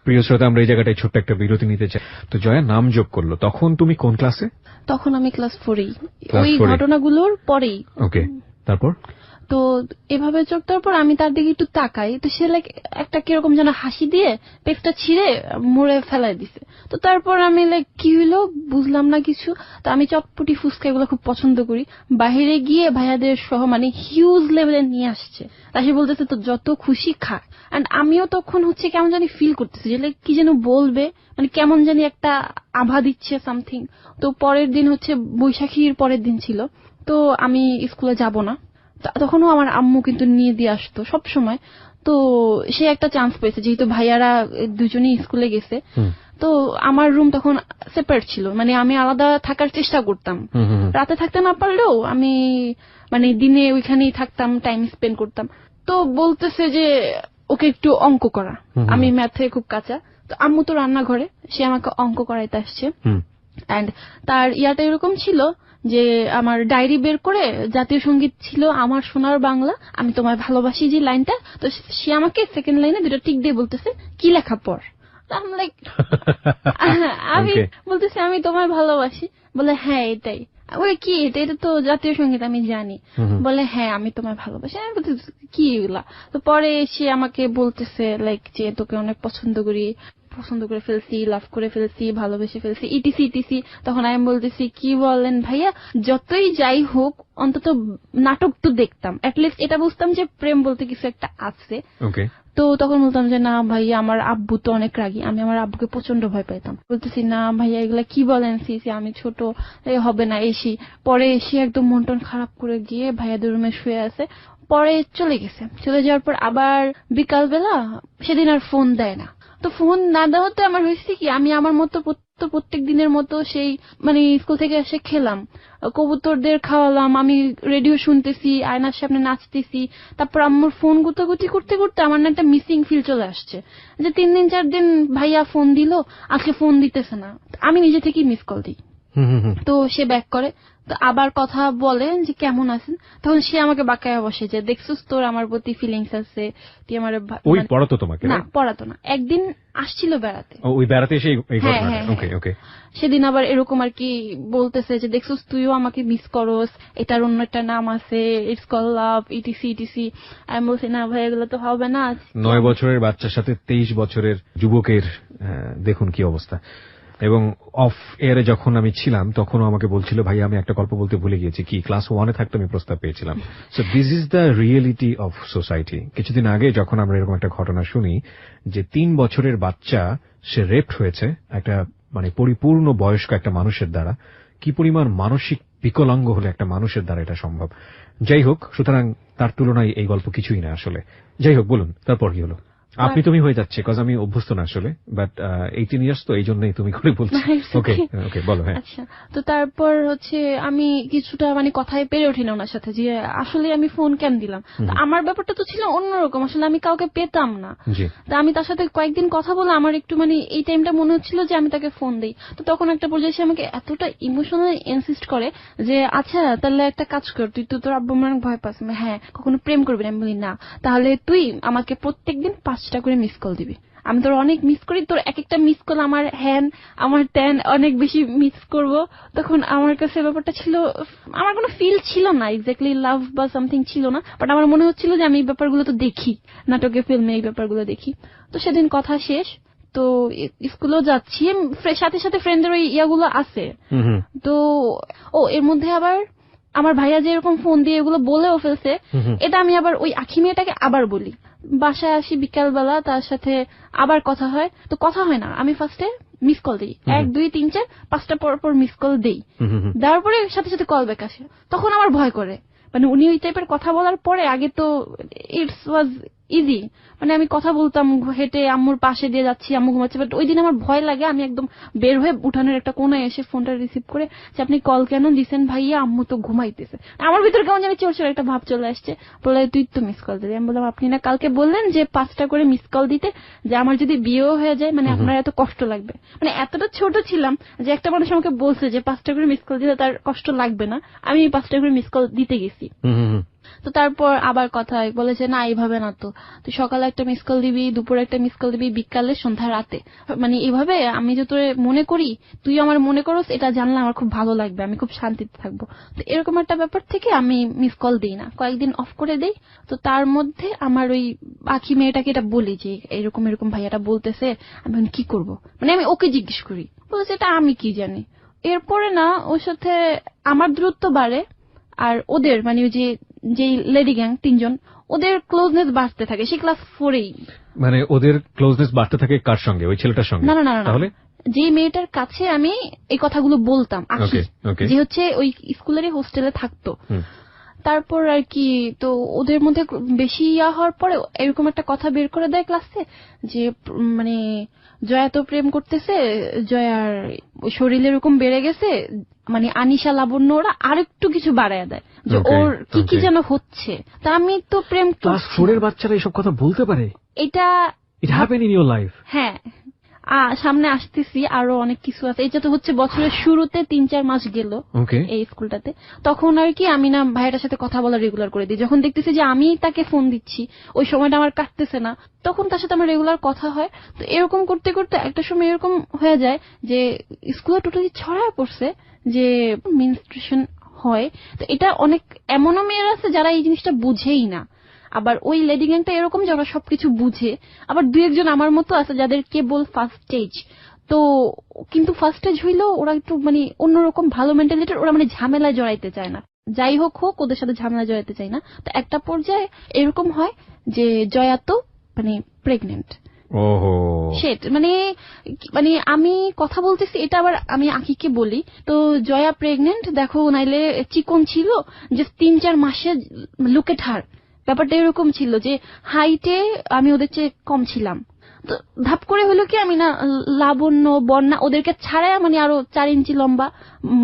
Speaker 1: প্রিয় শ্রোতা, আমরা এই জায়গাটায় ছোট্ট একটা বিরতি নিতে চাই। তো জয়া নাম যোগ করলো, তখন তুমি কোন ক্লাসে?
Speaker 2: তখন আমি ক্লাস 4-এই,
Speaker 1: Class
Speaker 2: ওই
Speaker 1: 4-এ।
Speaker 2: ঘটনাগুলোর পরেই।
Speaker 1: ওকে, তারপর?
Speaker 2: তো এভাবে চোখ দেওয়ার পর আমি তার দিকে একটু তাকাই, তো সে লাইক একটা কিরকম যেন হাসি দিয়ে পেপটা ছিঁড়ে মুড়ে ফেলাই দিছে। তো তারপর আমি লাইক কি হইলো বুঝলাম না কিছু। তো আমি চটপটি ফুচকা এগুলো খুব পছন্দ করি, বাইরে গিয়ে ভাইয়াদের সহ মানে হিউজ লেভেলে নিয়ে আসছে। তা সে বলতেছে তো যত খুশি খা। এন্ড আমিও তখন হচ্ছে কেমন জানি ফিল করতেছি যে লাইক কি যেন বলবে, মানে কেমন জানি একটা আভা দিচ্ছে সামথিং। তো পরের দিন হচ্ছে বৈশাখীর পরের দিন ছিল, তো আমি স্কুলে যাব না। তখনও আমার আম্মু কিন্তু নিয়ে দিয়ে আসতো সব সময়। তো সে একটা চান্স পেয়েছে, যেহেতু ভাইয়ারা দুজনেই স্কুলে গেছে। তো আমার রুম তখন সেপারেট ছিল, মানে আমি আলাদা থাকার চেষ্টা করতাম। রাতে থাকতে না পারলেও আমি মানে দিনে ওইখানেই থাকতাম, টাইম স্পেন্ড করতাম। তো বলতেছে যে ওকে একটু অঙ্ক করা, আমি ম্যাথে খুব কাঁচা। তো আম্মু তো রান্নাঘরে, সে আমাকে অঙ্ক করাইতে আসছে। এন্ড তার ইয়াটা এরকম ছিল যে আমার ডায়েরি বের করে জাতীয় সঙ্গীত ছিল আমার সোনার বাংলা, আমি তোমায় ভালোবাসি যে লাইনটা, তো সে আমাকে সেকেন্ড লাইনে দুটো টিক দিয়ে বলতেছে কি লেখা পড়। আমি বলতেছি আমি তোমায় ভালোবাসি। বলে হ্যাঁ এটাই। ওই কি এটা, এটা তো জাতীয় সঙ্গীত আমি জানি। বলে হ্যাঁ আমি তোমায় ভালোবাসি। আমি বলতেছি কি এগুলা। তো পরে সে আমাকে বলতেছে লাইক যে তোকে অনেক পছন্দ করে ফেলছি, লাভ করে ফেলছি, ভালোবেসে ফেলছি, ইটিসি ইটিসি। তখন আমি বলতেছি কি বলেন ভাইয়া, যতই যাই হোক অন্তত নাটক তো দেখতাম, অ্যাটলিস্ট এটা বুঝতাম যে প্রেম বলতে কিছু একটা আছে। তো তখন বলতাম যে না ভাইয়া আমার আব্বু তো অনেক রাগী, আমি আমার আব্বুকে প্রচন্ড ভয় পাইতাম। বলতেছি না ভাইয়া এগুলা কি বলেন, সিসি আমি ছোট, হবে না এসি। পরে এসে একদম মন টন খারাপ করে গিয়ে ভাইয়াদের রুমে শুয়ে আছে। পরে চলে গেছে। চলে যাওয়ার পর আবার বিকালবেলা সেদিন আর ফোন দেয় না। তো ফোন না দেওয়াতে আমার হয়েছে কি, আমি আমার মতো প্রত্যেক দিনের মতো সেই মানে স্কুল থেকে এসে খেলাম, কবুতরদের খাওয়ালাম, আমি রেডিও শুনতেছি, আয়নার সামনে নাচতেছি। তারপর আম্মুর ফোন গুতাগুতি করতে করতে আমার না একটা মিসিং ফিল চলে আসছে, যে 3 দিন 4 দিন ভাইয়া ফোন দিল, আজকে ফোন দিতেছে না। আমি নিজে থেকেই মিস কল দিই। তো সে ব্যাক করে, তো আবার কথা বলে যে কেমন আছেন। তখন সে আমাকে বাঁকায় বসে যে দেখছিস তোর আমার প্রতি ফিলিংস আছে, তুই আমার
Speaker 1: ওই পড়াতো তোমাকে?
Speaker 2: না পড়াতো না, একদিন আসছিল বেড়াতে।
Speaker 1: ওই বেড়াতে এসে এই ঘটনাটা? ওকে ওকে।
Speaker 2: সেদিন আবার এরকম আর কি বলতেছে যে দেখছিস তুইও আমাকে মিস করস, এটার অন্য একটা নাম আছে, it's call love, etc etc. আমি বলছি না ভাই এগুলো তো হবে না।
Speaker 1: 9 বছরের বাচ্চার সাথে 23 বছরের যুবকের দেখুন কি অবস্থা। এবং অফ এয়ারে যখন আমি ছিলাম তখনও আমাকে বলছিল ভাই আমি একটা গল্প বলতে ভুলে গিয়েছি, কি ক্লাস 1-এ থাকতে আমি প্রস্তাব পেয়েছিলাম। So this is the reality of society. কিছুদিন আগে যখন আমরা এরকম একটা ঘটনা শুনি যে 3 বছরের বাচ্চা সে রেপড হয়েছে একটা মানে পরিপূর্ণ বয়স্ক একটা মানুষের দ্বারা, কি পরিমাণ মানসিক বিকলাঙ্গ হলে একটা মানুষের দ্বারা এটা সম্ভব। যাই হোক, সুতরাং তার তুলনায় এই গল্প কিছুই না আসলে। যাই হোক, বলুন তারপর কি হলো? আপনি তুমি হয়ে যাচ্ছে কজ আমি অভ্যস্ত না আসলে, বাট 18 ইয়ার্স তো এই জন্যই তুমি করে বলছি। ওকে ওকে বলো। হ্যাঁ
Speaker 2: আচ্ছা, তো তারপর হচ্ছে আমি কিছুটা মানে কথায় পেরে উঠি না ওনার সাথে যে আসলে আমি ফোন কেন দিলাম। আমার ব্যাপারটা তো ছিল অন্যরকম, আসলে আমি কাউকে পেতাম না। তো আমি তার সাথে কয়েকদিন কথা বলে আমার একটু মানে এই টাইমটা মনে হচ্ছিল যে আমি তাকে ফোন দিই। তো তখন একটা পর্যায়ে সে আমাকে এতটা ইমোশনালি ইনসিস্ট করে যে আচ্ছা তাহলে একটা কাজ কর, তুই তো তোর আব্বু আমার ভয় পাস। হ্যাঁ কখনো প্রেম করবি না। আমি বলি না, তাহলে তুই আমাকে প্রত্যেকদিন 5টা করে মিস কল দিবি, আমি তোর অনেক মিস করি, তোর এক একটা মিস কল আমার হ্যান আমার ট্যান অনেক বেশি মিস করব। তখন আমার কাছে ব্যাপারটা ছিল, আমার কোনো ফিল ছিল না এক্স্যাক্টলি লাভ বা সামথিং ছিল না, বাট আমার মনে হচ্ছিল যে আমি এই ব্যাপারগুলো তো দেখি, নাটকে ফিল্মে এই ব্যাপারগুলো দেখি। তো সেদিন কথা শেষ, তো স্কুলেও যাচ্ছি, সাথে সাথে ফ্রেন্ডদের ওই ইয়াগুলো আছে। তো এর মধ্যে আবার আমার ভাইয়া যে এরকম ফোন দিয়ে এগুলো বলেও ফেলছে, এটা আমি আবার ওই আখি মেয়েটাকে আবার বলি। বাসায় আসি বিকালবেলা, তার সাথে আবার কথা হয়। তো কথা হয় না, আমি ফার্স্টে মিস কল দিই, 1 2 3 4 5টা পর মিস কল দিই। দেওয়ার পরে সাথে সাথে কল ব্যাক আসে। তখন আমার ভয় করে, মানে উনি ওই টাইপের কথা বলার পরে আগে তো ইটস ওয়াজ ইজি, মানে আমি কথা বলতাম হেঁটে আম্মুর পাশে দিয়ে যাচ্ছি, আম্মু ঘুমাচ্ছে। বাট ওই দিন আমার ভয় লাগে, আমি একদম বের হয়ে উঠানের একটা কোণায় এসে ফোনটা রিসিভ করে যে আপনি কল কেন দিছেন ভাইয়া, আম্মু তো ঘুমাইতেছে। আমার ভিতরে কেমন জানি চোর চোর একটা ভাব চলে আসছে। বলে তুই তো মিস কল দিলি। আমি বললাম আপনি না কালকে বললেন যে 5টা করে মিস কল দিতে, যে আমার যদি বিয়েও হয়ে যায় মানে আপনার এত কষ্ট লাগবে। মানে এতটা ছোট ছিলাম যে একটা মানুষ আমাকে বলছে যে 5টা করে মিস কল দিলে তার কষ্ট লাগবে না, আমি 5টা করে মিস কল দিতে গেছি। তো তারপর আবার কথা হয়, বলেছে না এইভাবে না, তো তুই সকালে একটা মিস কল দিবি, দুপুরে একটা মিস কল দিবি, বিকালে, সন্ধ্যা, রাতে, মানে এইভাবে আমি যে তোরে মনে করি তুই আমার মনে করস, এটা জানলে আমার খুব ভালো লাগবে, আমি খুব শান্তিতে থাকবো। তো এরকম একটা ব্যাপার থেকে আমি মিস কল দিই না, কয়েকদিন অফ করে দেই। তো তার মধ্যে আমার ওই পাখি মেয়েটাকে এটা বলি যে এরকম এরকম ভাইয়াটা বলতেছে, আমি এখন কি করব, মানে আমি ওকে জিজ্ঞেস করি, বলছে এটা আমি কি জানি। এরপরে না ওর সাথে আমার দূরত্ব বাড়ে, আর ওদের মানে ওই যে লেডি গ্যাং তিনজন, ওদের ক্লোজনেস বাড়তে থাকে সেই ক্লাস 4-এই।
Speaker 1: মানে ওদের ক্লোজনেস বাড়তে থাকে কার সঙ্গে? ওই ছেলেটার সঙ্গে?
Speaker 2: না না না না,
Speaker 1: তাহলে
Speaker 2: যে মেয়েটার কাছে আমি এই কথাগুলো বলতাম, আখি, যে হচ্ছে ওই স্কুলেরই হোস্টেলে থাকতো। তারপর আর কি, তো ওদের মধ্যে বেশি ইয়া হওয়ার পরে এরকম একটা কথা বের করে দেয় ক্লাসে যে মানে জয়া তো প্রেম করতেছে, জয়ার শরীরে এরকম বেড়ে গেছে, মানে আনিশা, লাবণ্য ওরা আরেকটু কিছু বাড়ায় দেয় যে ওর কি কি যেন হচ্ছে। তা আমি তো প্রেম
Speaker 1: ক্লাস 4 এর বাচ্চারা এইসব কথা বলতে পারে?
Speaker 2: এটা
Speaker 1: it happen in your life?
Speaker 2: হ্যাঁ, সামনে আসতেছি, আরো অনেক কিছু আছে। এটা তো হচ্ছে বছরের শুরুতে 3-4 মাস গেল এই স্কুলটাতে। তখন আর কি আমি না ভাইটার সাথে কথা বলা রেগুলার করে দিই। যখন দেখতেছি যে আমি তাকে ফোন দিচ্ছি, ওই সময়টা আমার কাটতেছে না, তখন তার সাথে আমার রেগুলার কথা হয়। তো এরকম করতে করতে একটা সময় এরকম হয়ে যায় যে স্কুলে টোটালি ছড়ায় পড়ছে যে মেনস্ট্রুয়েশন হয়। তো এটা অনেক এমনও মেয়ের আছে যারা এই জিনিসটা বুঝেই না। আবার ওই লেডি গ্যাংটা এরকম যে ওরা সবকিছু বুঝে। আবার 2-1 জন আমার মতো আছে যাদের কেবল ফার্স্ট স্টেজ। তো কিন্তু ফার্স্ট স্টেজ হইলেও ওরা একটু মানে অন্যরকম ভালো মেন্টালিটির, ওরা মানে ঝামেলায় জড়াইতে চায় না। যাই হোক হোক, ওদের সাথে ঝামেলায় জড়াইতে চায় না। তো একটা পর্যায়ে এরকম হয় যে জয়া তো মানে প্রেগনেন্ট।
Speaker 1: ওহো,
Speaker 2: সেট মানে মানে আমি কথা বলতেছি, এটা আবার আমি আখিকে বলি, তো জয়া প্রেগনেন্ট দেখো, নাইলে চিকন ছিল যে 3-4 মাসে লুকেট হার। ব্যাপারটা এরকম ছিল যে হাইটে আমি ওদের চেয়ে কম ছিলাম। তো ধাপ করে হলো কি, আমি না লাবণ্য, বন্যা ওদেরকে ছাড়াই মানে আরো 4 ইঞ্চি লম্বা,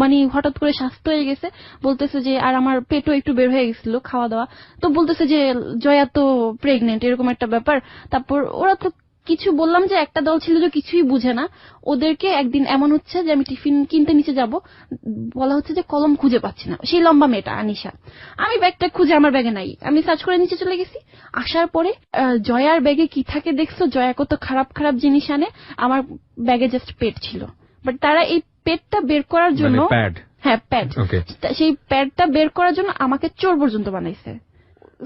Speaker 2: মানে হঠাৎ করে স্বাস্থ্য হয়ে গেছে। বলতেছে যে, আর আমার পেটও একটু বের হয়ে গেছিল খাওয়া দাওয়া। তো বলতেছে যে জয়া তো প্রেগনেন্ট, এরকম একটা ব্যাপার। তারপর ওরা তো কিছু বললাম যে একটা দল ছিল যে কিছুই বুঝে না। ওদেরকে একদিন এমন হচ্ছে যে আমি টিফিন কিনতে নিচে যাব, বলা হচ্ছে যে কলম খুঁজে পাচ্ছি না, সেই লম্বা মেয়েটা আনিশা। আমি ব্যাগটা খুঁজে, আমার ব্যাগে নাই, আমি সার্চ করে নিচে চলে গেছি। আসার পরে জয়ার ব্যাগে কি থাকে দেখছো? জয়া কত খারাপ খারাপ জিনিস আনে, আমার ব্যাগে জাস্ট পেট ছিল। বাট তারা এই পেটটা বের করার জন্য, হ্যাঁ প্যাড, সেই প্যাডটা বের করার জন্য আমাকে চোর পর্যন্ত বানাইছে।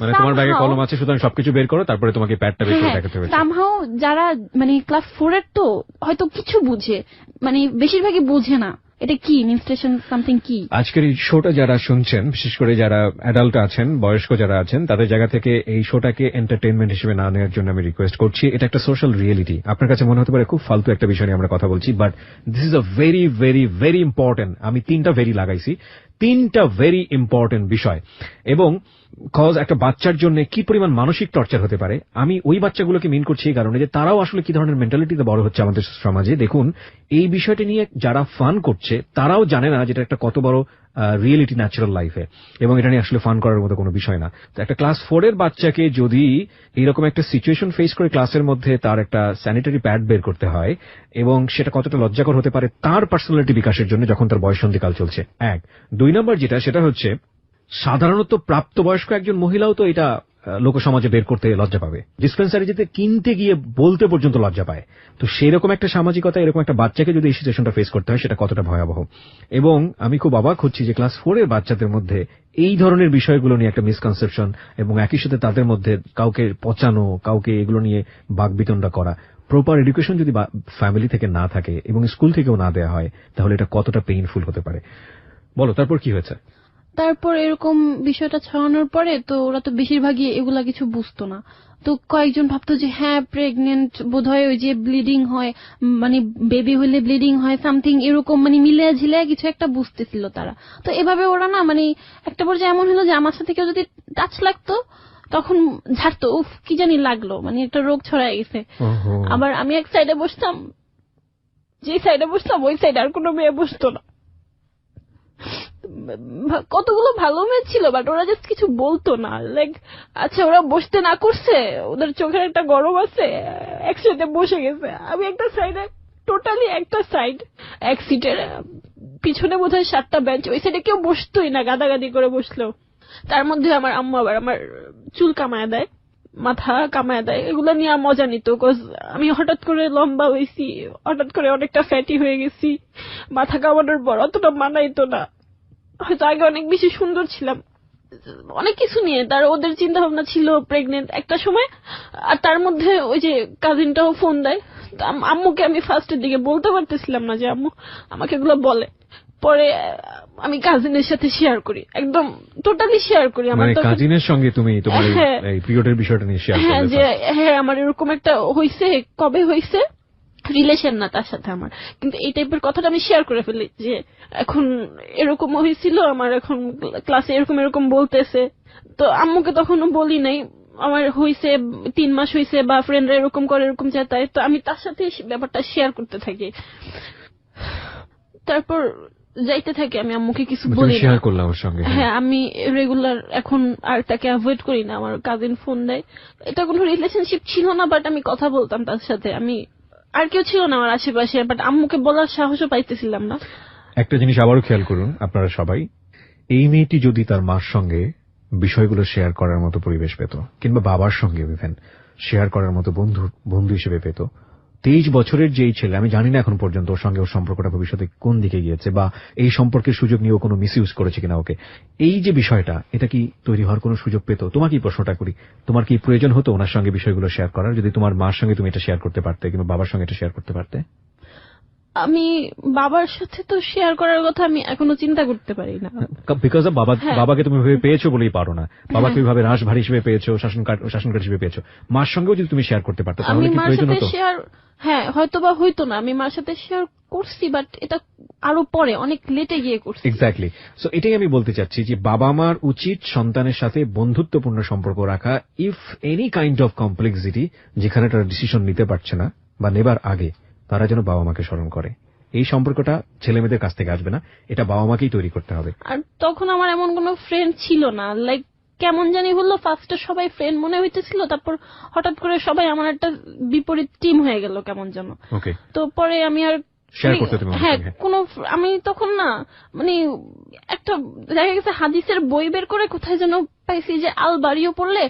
Speaker 1: মানে তোমার ব্যাগে কলম আছে, সুতরাং সবকিছু বের করো, তারপরে তোমাকে প্যাডটা বের করে দেখাতে হবে।
Speaker 2: সামহাও যারা মানে ক্লাস 4 এর তো হয়তো কিছু বুঝে, মানে বেশিরভাগই বুঝে না এটা কি মেনস্ট্রুয়েশন সামথিং কি।
Speaker 1: আজকের এই শোটা যারা শুনছেন, বিশেষ করে যারা অ্যাডাল্ট আছেন, বয়স্ক যারা আছেন, তাদের জায়গা থেকে এই শোটাকে এন্টারটেইনমেন্ট হিসেবে না নেওয়ার জন্য আমি রিকোয়েস্ট করছি। এটা একটা সোশ্যাল রিয়েলিটি। আপনার কাছে মনে হতে পারে খুব ফালতু একটা বিষয় নিয়ে আমরা কথা বলছি, but this is a very very very important. আমি 3টা ভেরি লাগাইছি, 3টা ভেরি ইম্পর্টেন্ট বিষয়। এবং কজ একটা বাচ্চার জন্য কি পরিমাণ মানসিক টর্চার হতে পারে, আমি ওই বাচ্চাগুলোকে মিন করছি এই কারণে যে তারাও আসলে কি ধরনের মেন্টালিটিতে বড় হচ্ছে আমাদের সমাজে। দেখুন, এই বিষয়টা নিয়ে যারা ফান করছে তারাও জানে না যেটা একটা কত বড় রিয়েলিটি ন্যাচারাল লাইফে, এবং এটা নিয়ে আসলে ফান করার মতো কোনো বিষয় না। তো একটা ক্লাস 4 এর বাচ্চাকে যদি এইরকম একটা সিচুয়েশন ফেস করে ক্লাসের মধ্যে তার একটা স্যানিটারি প্যাড বের করতে হয়, এবং সেটা কতটা লজ্জাকর হতে পারে তার পার্সোনালিটি বিকাশের জন্য যখন তার বয়ঃসন্ধিকাল চলছে। 1, 2 নম্বর যেটা, সেটা হচ্ছে সাধারণত প্রাপ্তবয়স্ক একজন মহিলাও তো এটা লোকসমাজে বের করতে লজ্জা পাবে, ডিসপেন্সারি যেতে কিনতে গিয়ে বলতে পর্যন্ত লজ্জা পায়। তো সেরকম একটা সামাজিকতা এরকম একটা বাচ্চাকে যদি এই সিচুয়েশনটা ফেস করতে হয়, সেটা কতটা ভয়াবহ। এবং আমি খুব অবাক হচ্ছি যে ক্লাস 4 এর বাচ্চাদের মধ্যে এই ধরনের বিষয়গুলো নিয়ে একটা মিসকনসেপশন, এবং একই সাথে তাদের মধ্যে কাউকে পচানো, কাউকে এগুলো নিয়ে বাকবিতণ্ডা করা। প্রপার এডুকেশন যদি ফ্যামিলি থেকে না থাকে এবং স্কুল থেকেও না দেওয়া হয়, তাহলে এটা কতটা পেইনফুল হতে পারে। বলো, তারপর কি হয়েছে?
Speaker 2: তারপর এরকম বিষয়টা ছড়ানোর পরে তো ওরা তো বেশিরভাগই এগুলা কিছু বুঝতো না। তো কয়েকজন ভাবতো যে হ্যাঁ প্রেগনেন্ট, বোধহয় ওই যে ব্লিডিং হয়, মানে বেবি হইলে ব্লিডিং হয় সামথিং, এরকম মানে মিলে ঝিলে কিছু একটা বুঝতেছিল তারা। তো এভাবে ওরা না মানে একটা পর্যায়ে এমন হলো যে আমার সাথে কেউ যদি টাচ লাগতো তখন ঝাড়তো, উফ কি জানি লাগলো, মানে একটা রোগ ছড়ায় গেছে। আবার আমি এক সাইডে বসতাম, যে সাইডে বসতাম ওই সাইডে আর কোনো মেয়ে বসতো না। কতগুলো ভালো মেয়ে ছিল, বাট ওরা জাস্ট কিছু বলতো না। লাইক আচ্ছা ওরা বসতে না করছে, ওদের চোখের একটা গরম আছে, একসাথে বসে গেছে। আমি একটা সাইডে, টোটালি একটা সাইড, এক সিটের পিছনে বোধহয় 7টা বেঞ্চ, ওই সাইডে কেউ বসতোই না, গাদাগাদি করে বসলো।
Speaker 3: তার মধ্যে আমার আম্মু আবার আমার চুল কামায় দেয়, মাথা কামায় দেয়, এগুলো নিয়ে মজা নিত। কজ আমি হঠাৎ করে লম্বা হয়েছি, হঠাৎ করে অনেকটা ফ্যাটি হয়ে গেছি, মাথা কামানোর পর অতটা মানাইতো না, হয়তো আগে অনেক বেশি সুন্দর ছিলাম, অনেক কিছু নিয়ে তার ওদের চিন্তা ভাবনা ছিল প্রেগনেন্ট একটা সময়। আর তার মধ্যে ওই যে কাজিনটাও ফোন দেয়, আম্মুকে আমি ফার্স্টের দিকে বলতে পারতেছিলাম না যে আম্মু আমাকে এগুলো বলে, পরে আমি কাজিনের সাথে শেয়ার করি, একদম টোটালি শেয়ার করি। আমার
Speaker 1: মানে কাজিনের সঙ্গে তুমি তোমার এই পিরিয়ডের বিষয়টা নিয়ে শেয়ার করলে?
Speaker 3: হ্যাঁ, যে হ্যাঁ আমার এরকম একটা হইছে, কবে হইছে, রিলেশন না তার সাথে আমার, কিন্তু এই টাইপের কথাটা আমি শেয়ার করে ফেলি যে এখন এরকম হয়েছিল, আমার এখন ক্লাসে এরকম এরকম বলতেছে। তো আম্মুকে তখনও বলি নাই আমার হইছে 3 মাস হইছে, বা ফ্রেন্ডরা এরকম করে এরকম চায়, তো আমি তার সাথে ব্যাপারটা শেয়ার করতে থাকি। তারপর যাইতে থাকি, আমি আম্মুকে কিছু বলি না।
Speaker 1: শেয়ার করলাম ওর সঙ্গে?
Speaker 3: হ্যাঁ, আমি রেগুলার এখন আর তাকে অ্যাভয়েড করি না। আমার কাজিন ফোন দেয়, এটা কোনো রিলেশনশিপ ছিল না, বাট আমি কথা বলতাম তার সাথে, আমি আর কেউ ছিল না আমার আশেপাশে, বাট আম্মুকে বলার সাহসও পাইতেছিলাম না।
Speaker 1: একটা জিনিস আবারও খেয়াল করুন আপনারা সবাই, এই মেয়েটি যদি তার মার সঙ্গে বিষয়গুলো শেয়ার করার মতো পরিবেশ পেত, কিংবা বাবার সঙ্গে ইভেন শেয়ার করার মতো বন্ধু হিসেবে পেত, 23 বছরের যে ছেলে, আমি জানি না এখন পর্যন্ত ওর সঙ্গে ওর সম্পর্কটা ভবিষ্যতে কোন দিকে গিয়েছে, বা এই সম্পর্কের সুযোগ নিয়ে ও কোনো মিসইউজ করেছে কিনা ওকে, এই যে বিষয়টা, এটা কি তৈরি হওয়ার কোনো সুযোগ পেত? তোমাকে এই প্রশ্নটা করি, তোমার কি প্রয়োজন হতো ওনার সঙ্গে বিষয়গুলো শেয়ার করার, যদি তোমার মার সঙ্গে তুমি এটা শেয়ার করতে পারতে কিংবা বাবার সঙ্গে এটা শেয়ার করতে পারতে?
Speaker 3: আমি বাবার সাথে তো শেয়ার করার কথা আমি এখনো চিন্তা করতে পারি না,
Speaker 1: বিকজ বাবাকে তুমি ভেবে পেয়েছো বলেই পারো না। বাবাকে ওইভাবে রাশভারী হিসেবে পেয়েছো, শাসনকার হিসেবে পেয়েছো। মার সঙ্গেও যদি তুমি শেয়ার করতে পারতে তাহলে কি প্রয়োজন হতো?
Speaker 3: হ্যাঁ, হয়তো বা হইতো না। আমি মার সাথে শেয়ার করছি, বাট এটা আরো পরে, অনেক লেটে গিয়ে করছি।
Speaker 1: এক্স্যাক্টলি। সো এটাই আমি বলতে চাচ্ছি যে বাবা মার উচিত সন্তানের সাথে বন্ধুত্বপূর্ণ সম্পর্ক রাখা, if any kind of complexity যেখানে তারা ডিসিশন নিতে পারছে না বা নেবার আগে, তারা যেন বাবা মাকে স্মরণ করে। এই সম্পর্কটা ছেলে মেয়েদের কাছ থেকে আসবে না, এটা বাবা মাকেই তৈরি করতে হবে।
Speaker 3: আর তখন আমার এমন কোনো ফ্রেন্ড ছিল না, লাইক কেমন জানি হলো, ফার্স্টে সবাই ফ্রেন্ড মনে হইতেছিল, তারপর হঠাৎ করে সবাই আমার একটা বিপরীত টিম হয়ে গেল কেমন যেন।
Speaker 1: ওকে।
Speaker 3: তো পরে আমি আর
Speaker 1: শেয়ার করতে তুমি?
Speaker 3: হ্যাঁ, আমি তখন না, মানে একটা দেখা গেছে হাদিসের বই বের করে কোথায় যেন পাইছি যে আল বাড়িও পড়লে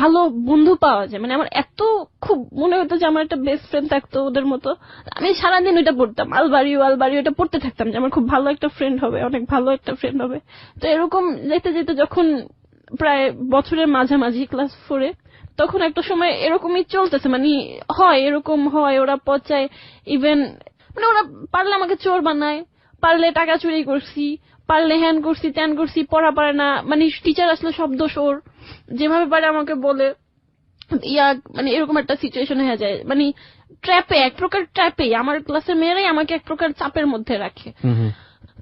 Speaker 3: ভালো বন্ধু পাওয়া যায়। মানে আমার এত খুব মনে হতো যে আমার একটা বেস্ট ফ্রেন্ড থাকতো ওদের মতো। আমি সারাদিন ওইটা পড়তাম, আল বাড়িও এটা পড়তে থাকতাম যে আমার খুব ভালো একটা ফ্রেন্ড হবে, অনেক ভালো একটা ফ্রেন্ড হবে। তো এরকম যেতে যেতে যখন প্রায় বছরের মাঝামাঝি ক্লাস 4-এ, তখন একটা সময় এরকমই চলতেছে, মানে এরকম হয়, ওরা পচায়, ইভেন মানে ওরা পারলে আমাকে চোর বানায়, পারলে টাকা চুরি করছি, পারলে হ্যান করছি ত্যান করছি, পড়া পারে না, মানে টিচার আসলে সব দোষ ওর, যেভাবে পারে আমাকে বলে মানে এরকম একটা সিচুয়েশন হয়ে যায়। মানে এক প্রকার ট্র্যাপে আমার ক্লাসের মেয়েরাই আমাকে এক প্রকার চাপের মধ্যে রাখে।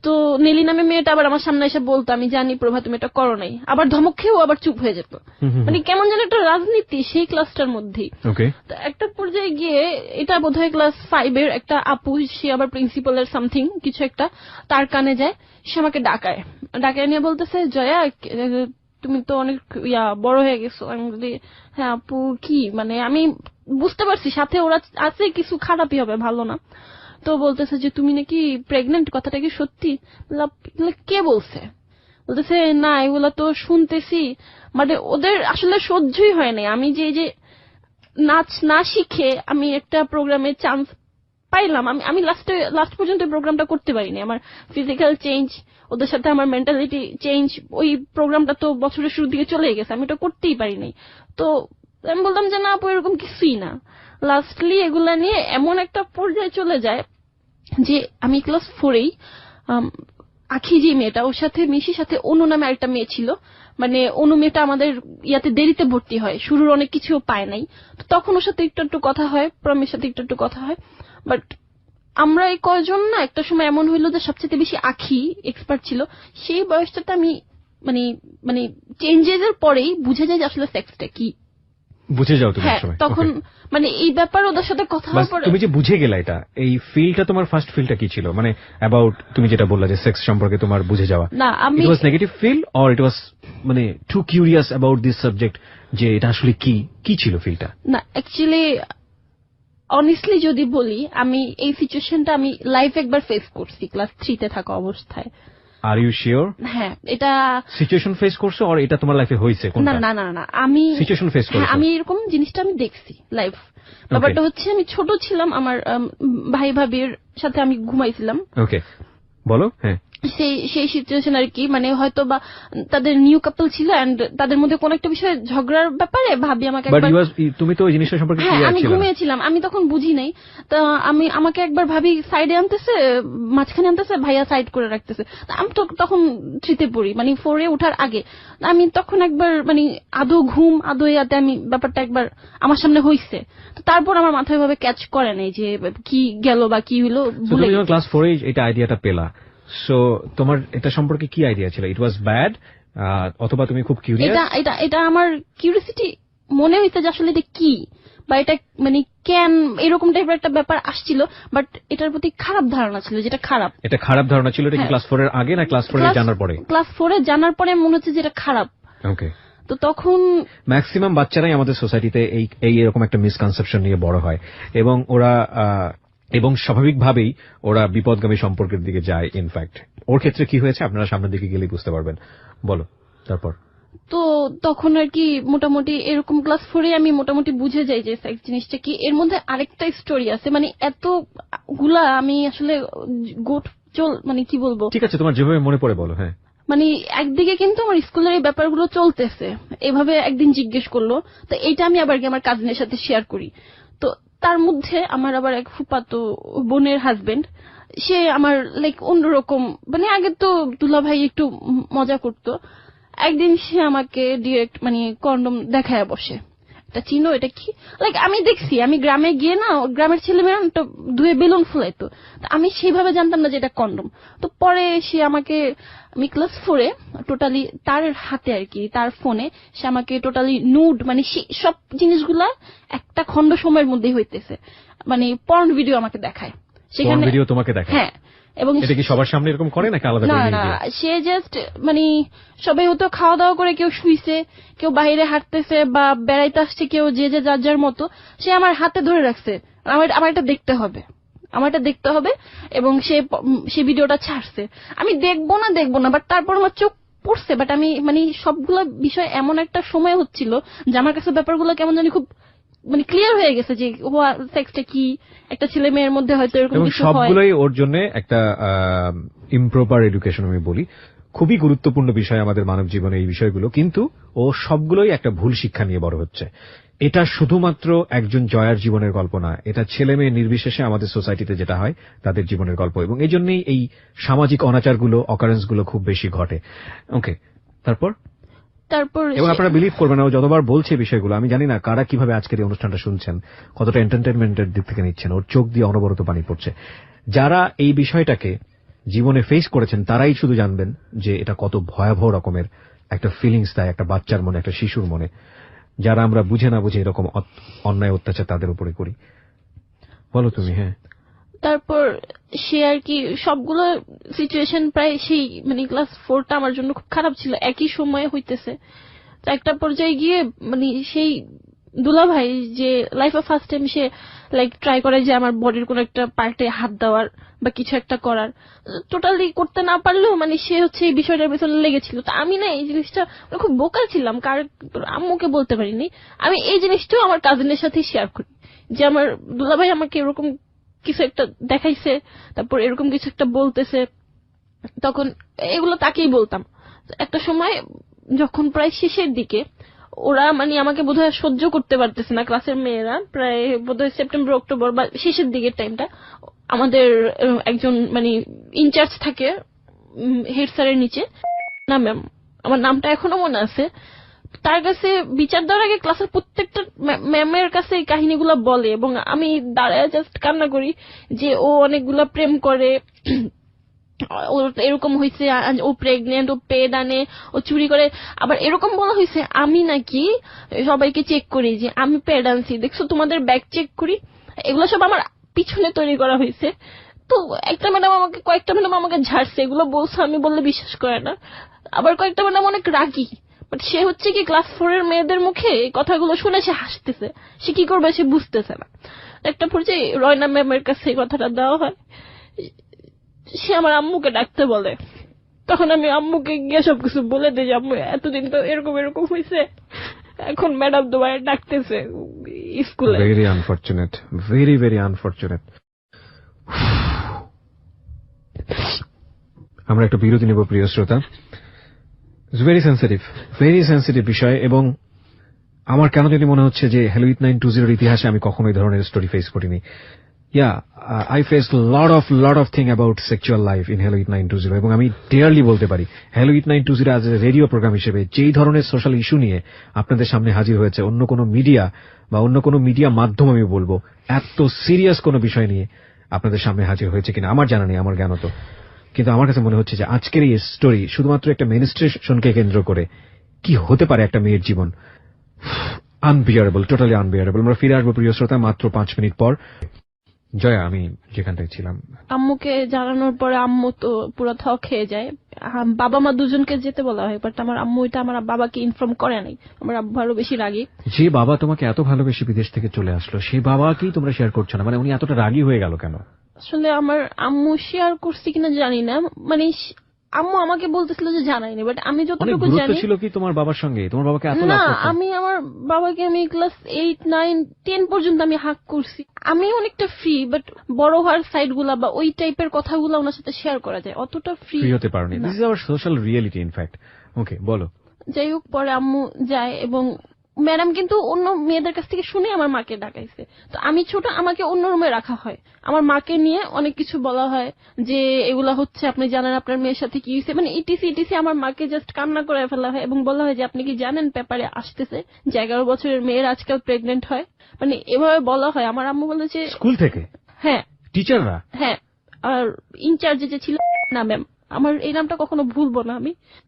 Speaker 3: তো নেলি নামে মেয়েটা আবার আমার সামনে এসে বলতো, আমি জানি প্রভা তুমি এটা করো নাই, আবার ধমক খেয়েও আবার চুপ হয়ে যেত। মানে কেমন যেন একটা রাজনীতি সেই ক্লাসটার মধ্যেই। একটা পর্যায়ে গিয়ে, এটা বোধহয় ক্লাস 5-এর একটা আপু, সে আবার প্রিন্সিপালের সামথিং কিছু একটা তার কানে যায়, সে আমাকে ডাকায় নিয়ে বলতেছে, জয়া তুমি তো অনেক বড় হয়ে গেছো। আমি বলি, হ্যাঁ আপু কি, মানে আমি বুঝতে পারছি সাথে ওরা আছে, কিছু খারাপই হবে, ভালো না। তো বলতেছে যে তুমি নাকি প্রেগনেন্ট, কথাটা কি সত্যি? কে বলছে? বলতেছে না এগুলা তো শুনতেছি। মানে ওদের আসলে সহ্যই হয় নাই আমি যে নাচ না শিখে আমি একটা প্রোগ্রামে চান্স পাইলাম। আমি লাস্ট পর্যন্ত প্রোগ্রামটা করতে পারিনি। আমার ফিজিক্যাল চেঞ্জ, ওদের সাথে আমার মেন্টালিটি চেঞ্জ, ওই প্রোগ্রামটা তো বছরের শুরুর দিকে চলে গেছে, আমি এটা করতেই পারিনি। তো আমি বললাম যে না আপু এরকম কিছুই না। লাস্টলি এগুলা নিয়ে এমন একটা পর্যায়ে চলে যায় যে আমি ক্লাস 4-এই আখি যে মেয়েটা, ওর সাথে মিশির সাথে অনু নামে আরেকটা মেয়ে ছিল। মানে অনু মেয়েটা আমাদের ইয়াতে দেরিতে ভর্তি হয়, শুরুর অনেক কিছু পায় নাই। তো তখন ওর সাথে একটু একটু কথা হয়, প্রমের সাথে একটু একটু কথা হয়। বাট আমরা এই কয়জন না, একটা সময় এমন হইলো যে সবচেয়ে বেশি আখি এক্সপার্ট ছিল। সেই বয়সটাতে আমি মানে চেঞ্জেস এর পরেই বুঝে যাই যে আসলে সেক্সটা কি,
Speaker 1: বুঝে যাও তুমি?
Speaker 3: হ্যাঁ, তখন মানে এই ব্যাপার ওদের সাথে কথা হওয়ার পরে
Speaker 1: তুমি যে বুঝে গেলা, এটা এই ফিলটা তোমার ফার্স্ট ফিলটা কি ছিল? মানে অ্যাবাউট তুমি যেটা বললা যে সেক্স সম্পর্কে তোমার বুঝে যাওয়া,
Speaker 3: না আমি
Speaker 1: it was negative feel or it was মানে too curious about this subject, যে এটা আসলে কি ছিল ফিলটা?
Speaker 3: না অ্যাকচুয়ালি অনেস্টলি যদি বলি, আমি এই সিচুয়েশনটা আমি লাইফ একবার ফেস করছি ক্লাস 3-তে থাকা অবস্থায়।
Speaker 1: Are you sure?
Speaker 2: হ্যাঁ, এটা
Speaker 1: সিচুয়েশন ফেস করছো আর এটা তোমার লাইফে হয়েছে
Speaker 2: না
Speaker 1: কোনটা?
Speaker 2: না না না আমি
Speaker 1: সিচুয়েশন ফেস
Speaker 2: হ্যাঁ,
Speaker 1: করছো?
Speaker 2: আমি এরকম জিনিসটা আমি দেখছি লাইভ। ব্যাপারটা হচ্ছে আমি ছোট ছিলাম, আমার ভাই ভাবির সাথে আমি ঘুমাইছিলাম।
Speaker 1: ওকে, বলো। হ্যাঁ,
Speaker 2: সেই সিচুয়েশন আর কি, মানে হয়তো বা তাদের নিউ কাপল ছিল এন্ড তাদের মধ্যে কোন একটা বিষয়ে ঝগড়ার ব্যাপারে ভাবি আমাকে একবার,
Speaker 1: তুমি তো ওই জিনিসটা সম্পর্কে
Speaker 2: হ্যাঁ
Speaker 1: ক্লিয়ার
Speaker 2: আমি
Speaker 1: ছিলা না।
Speaker 2: ঘুমিয়েছিলাম, আমি তখন বুঝি নাই। তো আমাকে একবার ভাবি সাইডে আনতেছে, মাঝখানে আনতেছে, ভাইয়া সাইড করে রাখতেছে। আমি তো তখন 3-তে পড়ি, মানে 4-এ ওঠার আগে। আমি তখন একবার মানে আদৌ ঘুম আদৌ ইয়াতে আমি ব্যাপারটা একবার আমার সামনে হইছে। তো তারপর আমার মাথায় ভাবে ক্যাচ করে নাই যে কি গেল বা কি হইলো, ভুলে
Speaker 1: তুমি যখন ক্লাস 4-এ এটা আইডিয়াটা পেলা, সো তোমার এটা সম্পর্কে কি আইডিয়া ছিল? ইট ওয়াজ ব্যাড অথবা তুমি খুব কিউরিয়াস?
Speaker 2: এটা আমার কিউরিয়াসিটি মনে হইছে যে আসলে এটা কি, বা এটা মানে কেন এরকম টাইপের একটা ব্যাপার আসছিল, বাট এটার প্রতি খারাপ ধারণা ছিল, যেটা খারাপ।
Speaker 1: এটা খারাপ ধারণা ছিল? এটা কি ক্লাস 4-এর আগে না ক্লাস 4-এ জানার পরে?
Speaker 2: ক্লাস 4-এ জানার পরে মনে হচ্ছে যে এটা খারাপ।
Speaker 1: ওকে।
Speaker 2: তো তখন
Speaker 1: ম্যাক্সিমাম বাচ্চারাই আমাদের সোসাইটিতে এই এরকম একটা মিসকনসেপশন নিয়ে বড় হয় এবং ওরা এবং স্বাভাবিকভাবেই ওরা বিপদগামী সম্পর্কের দিকে যায়। ইনফ্যাক্ট ওর ক্ষেত্রে কি হয়েছে আপনারা সামনের দিকে গেলেই বুঝতে পারবেন। বলো তারপর।
Speaker 2: তো তখন আর কি মোটামুটি এরকম ক্লাস 4-এ আমি মোটামুটি বুঝে যাই যে সেক্স জিনিসটা কি। এর মধ্যে আরেকটা স্টোরি আছে, মানে এতগুলা আমি আসলে মানে কি বলবো।
Speaker 1: ঠিক আছে, তোমার যেভাবে মনে পড়ে বলো। হ্যাঁ,
Speaker 2: মানে একদিকে কিন্তু আমার স্কুলের এই ব্যাপারগুলো চলতেছে, এভাবে একদিন জিজ্ঞেস করলো, তো এইটা আমি আবার আমার কাজিনের সাথে শেয়ার করি। তো তার মধ্যে আমার আবার এক ফুফাতো বোনের হাজবেন্ড, সে আমার লাইক অন্যরকম, মানে আগে তো দুলা ভাই একটু মজা করতো, একদিন সে আমাকে ডিরেক্ট মানে কন্ডম দেখায় বসে। এটা চিনো, এটা কি? লাইক আমি দেখছি, আমি গ্রামে গিয়ে না, গ্রামের ছেলেমেয়েরা তো ধুয়ে বেলুন ফুলাইতো, আমি সেইভাবে জানতাম না যে এটা কন্ডম। তো পরে সে আমাকে, আমি ক্লাস 4-এ টোটালি তার হাতে আর কি, তার ফোনে সে আমাকে টোটালি নুড, মানে সব জিনিসগুলা একটা খন্ড সময়ের মধ্যেই হইতেছে, মানে পর্ন ভিডিও আমাকে দেখায়
Speaker 1: সেখানে। ভিডিও তোমাকে দেখায়?
Speaker 2: হ্যাঁ। এবং
Speaker 1: এটা কি সবার সামনে এরকম করে নাকি আলাদা করে?
Speaker 2: না, সে জাস্ট মানে সবাই হয়তো খাওয়া দাওয়া করে কেউ শুইছে, কেউ বাইরে হাঁটতেছে বা বেড়াইতে আসছে, কেউ যে যার যার মতো, সে আমার হাতে ধরে রাখছে, আমার এটা দেখতে হবে এবং সে ভিডিওটা ছাড়ছে। আমি দেখবো না, বাট তারপর আমার চোখ পড়ছে, বাট আমি মানে সবগুলো বিষয় এমন একটা সময় হচ্ছিল যে আমার কাছে ব্যাপারগুলো কেমন জানি খুব মানে ক্লিয়ার হয়ে গেছে যে সেক্সটা কি, একটা ছেলে মেয়ের মধ্যে হয়তো এরকম কিছু হয়।
Speaker 1: সবগুলোই ওর জন্য একটা ইমপ্রপার এডুকেশন আমি বলি। খুবই গুরুত্বপূর্ণ বিষয় আমাদের মানব জীবনে এই বিষয়গুলো, কিন্তু ও সবগুলোই একটা ভুল শিক্ষা নিয়ে বড় হচ্ছে। এটা শুধুমাত্র একজন জয়ার জীবনের গল্প না, এটা ছেলে মেয়ে নির্বিশেষে আমাদের সোসাইটিতে যেটা হয় তাদের জীবনের গল্প, এবং এই জন্যই এই সামাজিক অনাচারগুলো, অকারেন্সগুলো খুব বেশি ঘটে। ওকে, তারপর এবং আপনারা বিলিভ করবেন না, ও যতবার বলছে বিষয়গুলো, আমি জানি না কারা কিভাবে আজকের এই অনুষ্ঠানটা শুনছেন, কতটা এন্টারটেনমেন্টের দিক থেকে নিচ্ছেন, ওর চোখ দিয়ে অনবরত পানি পড়ছে। যারা এই বিষয়টাকে জীবনে ফেস করেছেন তারাই শুধু জানবেন যে এটা কত ভয়াবহ রকমের একটা ফিলিংস দেয় একটা বাচ্চার মনে, একটা শিশুর মনে, যারা আমরা বুঝে না বুঝে এরকম অন্যায় অত্যাচার তাদের উপরে করি। বলো তুমি। হ্যাঁ,
Speaker 2: তারপর সে আর কি সবগুলো সিচুয়েশন প্রায় সেই মানে ক্লাস 4টা আমার জন্য খুব খারাপ ছিল, একই সময়ে হইতেছে। তো একটা পর্যায়ে গিয়ে মানে সেই দুলা ভাই যে লাইফে ফার্স্ট টাইম সে লাইক ট্রাই করে যে আমার বডির কোন একটা পার্টে হাত দেওয়ার বা কিছু একটা করার, টোটালি করতে না পারলেও মানে সে হচ্ছে এই বিষয়টার পেছনে লেগেছিল। তো আমি না এই জিনিসটা খুব বোকা ছিলাম, কার আম্মুকে বলতে পারিনি। আমি এই জিনিসটাও আমার কাজিনের সাথে শেয়ার করি যে আমার দুলা ভাই আমাকে এরকম কিছু একটা দেখাইছে, তারপর এরকম কিছু একটা বলতেছে, তখন এগুলো তাকেই বলতাম। একটা সময় যখন প্রায় শেষের দিকে ওরা মানে আমাকে বোধহয় সহ্য করতে পারতেছে না, ক্লাসের মেয়েরা, প্রায় বোধহয় সেপ্টেম্বর অক্টোবর বা শেষের দিকের টাইমটা, আমাদের একজন মানে ইনচার্জ থাকে হেড স্যারের নিচে, না ম্যাম, আমার নামটা এখনো মনে আছে, তার কাছে বিচার দেওয়ার আগে ক্লাসের প্রত্যেকটা ম্যামের কাছে এই কাহিনীগুলো বলে, এবং আমি দাঁড়ায় জাস্ট কান্না করি যে ও অনেকগুলা প্রেম করে, ও এরকম হয়েছে, ও প্রেগনেন্ট, ও পেড আনে, ও চুরি করে। আবার এরকম বলা হয়েছে আমি নাকি সবাইকে চেক করি যে আমি পেড আনছি, দেখছো তোমাদের ব্যাগ চেক করি। এগুলো সব আমার পিছনে তৈরি করা হয়েছে। তো কয়েকটা ম্যাডাম আমাকে ঝাড়ছে, এগুলো বলছে, আমি বললে বিশ্বাস করে না। আবার কয়েকটা ম্যাডাম অনেক রাগী, বাট সে হচ্ছে কি ক্লাস 4-এর মেয়েদের মুখে এই কথাগুলো শুনে সে হাসতেছে, সে কি করবে সে বুঝতেছে না। একটা পর্যায়ে রয়না ম্যামের কাছে এই কথাটা দেওয়া হয়, সে আমার আম্মুকে ডাকতে বলে,
Speaker 3: তখন আমি আম্মুকে গিয়ে সবকিছু বলে দিই যে আম্মু এতদিন তো এরকম এরকম হয়েছে, এখন ম্যাডাম তোমার ডাকতেছে স্কুলে।
Speaker 1: Very unfortunate, very very unfortunate. আমরা একটা বিরতি নেব প্রিয় শ্রোতা। ভেরি সেন্সিটিভ বিষয়, এবং আমার কেন যদি মনে হচ্ছে যে হ্যালো উইথ 920 ইতিহাসে আমি কখনো এই ধরনের স্টোরি ফেস করিনি। I faced lot of thing about sexual life in Hello With 920, এবং আমি ডেয়ারলি বলতে পারি Hello With 920 আজ রেডিও প্রোগ্রাম হিসেবে যেই ধরনের সোশ্যাল ইস্যু নিয়ে আপনাদের সামনে হাজির হয়েছে, অন্য কোনো মিডিয়া বা অন্য কোনো মিডিয়া মাধ্যম আমি বলবো এত সিরিয়াস কোনো বিষয় নিয়ে আপনাদের সামনে হাজির হয়েছে কিনা আমার জানা নেই, আমার জ্ঞানত। কিন্তু আমার কাছে মনে হচ্ছে যে আজকের এই স্টোরি শুধুমাত্র একটা মেনিস্ট্রেশনকে কেন্দ্র করে কি হতে পারে একটা মেয়ের জীবন, আনবিয়ারেবল, টোটালি আনবিয়ারেবল। আমরা ফিরে আসবো প্রিয় শ্রোতা মাত্র 5 মিনিট পর। জয়া, আমি যেখানটায় ছিলাম,
Speaker 3: আম্মুকে জানানোর পরে আম্মু তো পুরো থক খেয়ে যায়। বাবা মা দুজনকে যেতে বলা হয়, বাট আমার আম্মু এটা আমার বাবাকে ইনফর্ম করে নাই। আমার আব্বু আরো বেশি রাগী।
Speaker 1: যে বাবা তোমাকে এত ভালোবেসে বিদেশ থেকে চলে আসলো সেই বাবাকেই তোমরা শেয়ার করছো না, মানে উনি এতটা রাগী হয়ে গেল কেন?
Speaker 3: আসলে আমার আম্মু শেয়ার করছি কিনা জানি না, মানে আম্মু আমাকে বলতেছিল যে জানাইনি, বাট আমি
Speaker 1: অনেক
Speaker 3: যতটুকু
Speaker 1: গুরুত্ব
Speaker 3: জানি
Speaker 1: ছিল কি তোমার বাবার সঙ্গে? তোমার বাবাকে এত
Speaker 3: না,
Speaker 1: লাভ করতো?
Speaker 3: আমি আমার বাবাকে আমি ক্লাস 8, 9, 10 পর্যন্ত আমি হাক করছি। আমি অনেকটা ফ্রি, বাট বড় হওয়ার সাইড গুলা বা ওই টাইপের কথাগুলো ওনার সাথে শেয়ার করা যায়, অতটা ফ্রি
Speaker 1: হতে পারোনি। This is our social reality in fact. Okay, বলো।
Speaker 3: যাই হোক, পরে আম্মু যায় এবং ম্যাডাম কিন্তু অন্য মেয়েদের কাছ থেকে শুনে আমার মাকে ডাকাইছে। তো আমি ছোট, আমাকে অন্য রুমে রাখা হয়, আমার মাকে নিয়ে অনেক কিছু বলা হয় যে এগুলা হচ্ছে, আপনি জানেন আপনার মেয়ের সাথে কি হয়েছে, মানে ইটিসি আমার মাকে জাস্ট কান্না করে ফেলা হয় এবং বলা হয় যে আপনি কি জানেন পেপারে আসতেছে যে 11 বছরের মেয়ের আজকাল প্রেগনেন্ট হয়, মানে এভাবে বলা হয়। আমার আম্মু বলেছে
Speaker 1: স্কুল থেকে?
Speaker 3: হ্যাঁ,
Speaker 1: টিচাররা?
Speaker 3: হ্যাঁ, আর ইনচার্জে যে ছিল না ম্যাম, আমার এই নামটা কখনো ভুলবো না।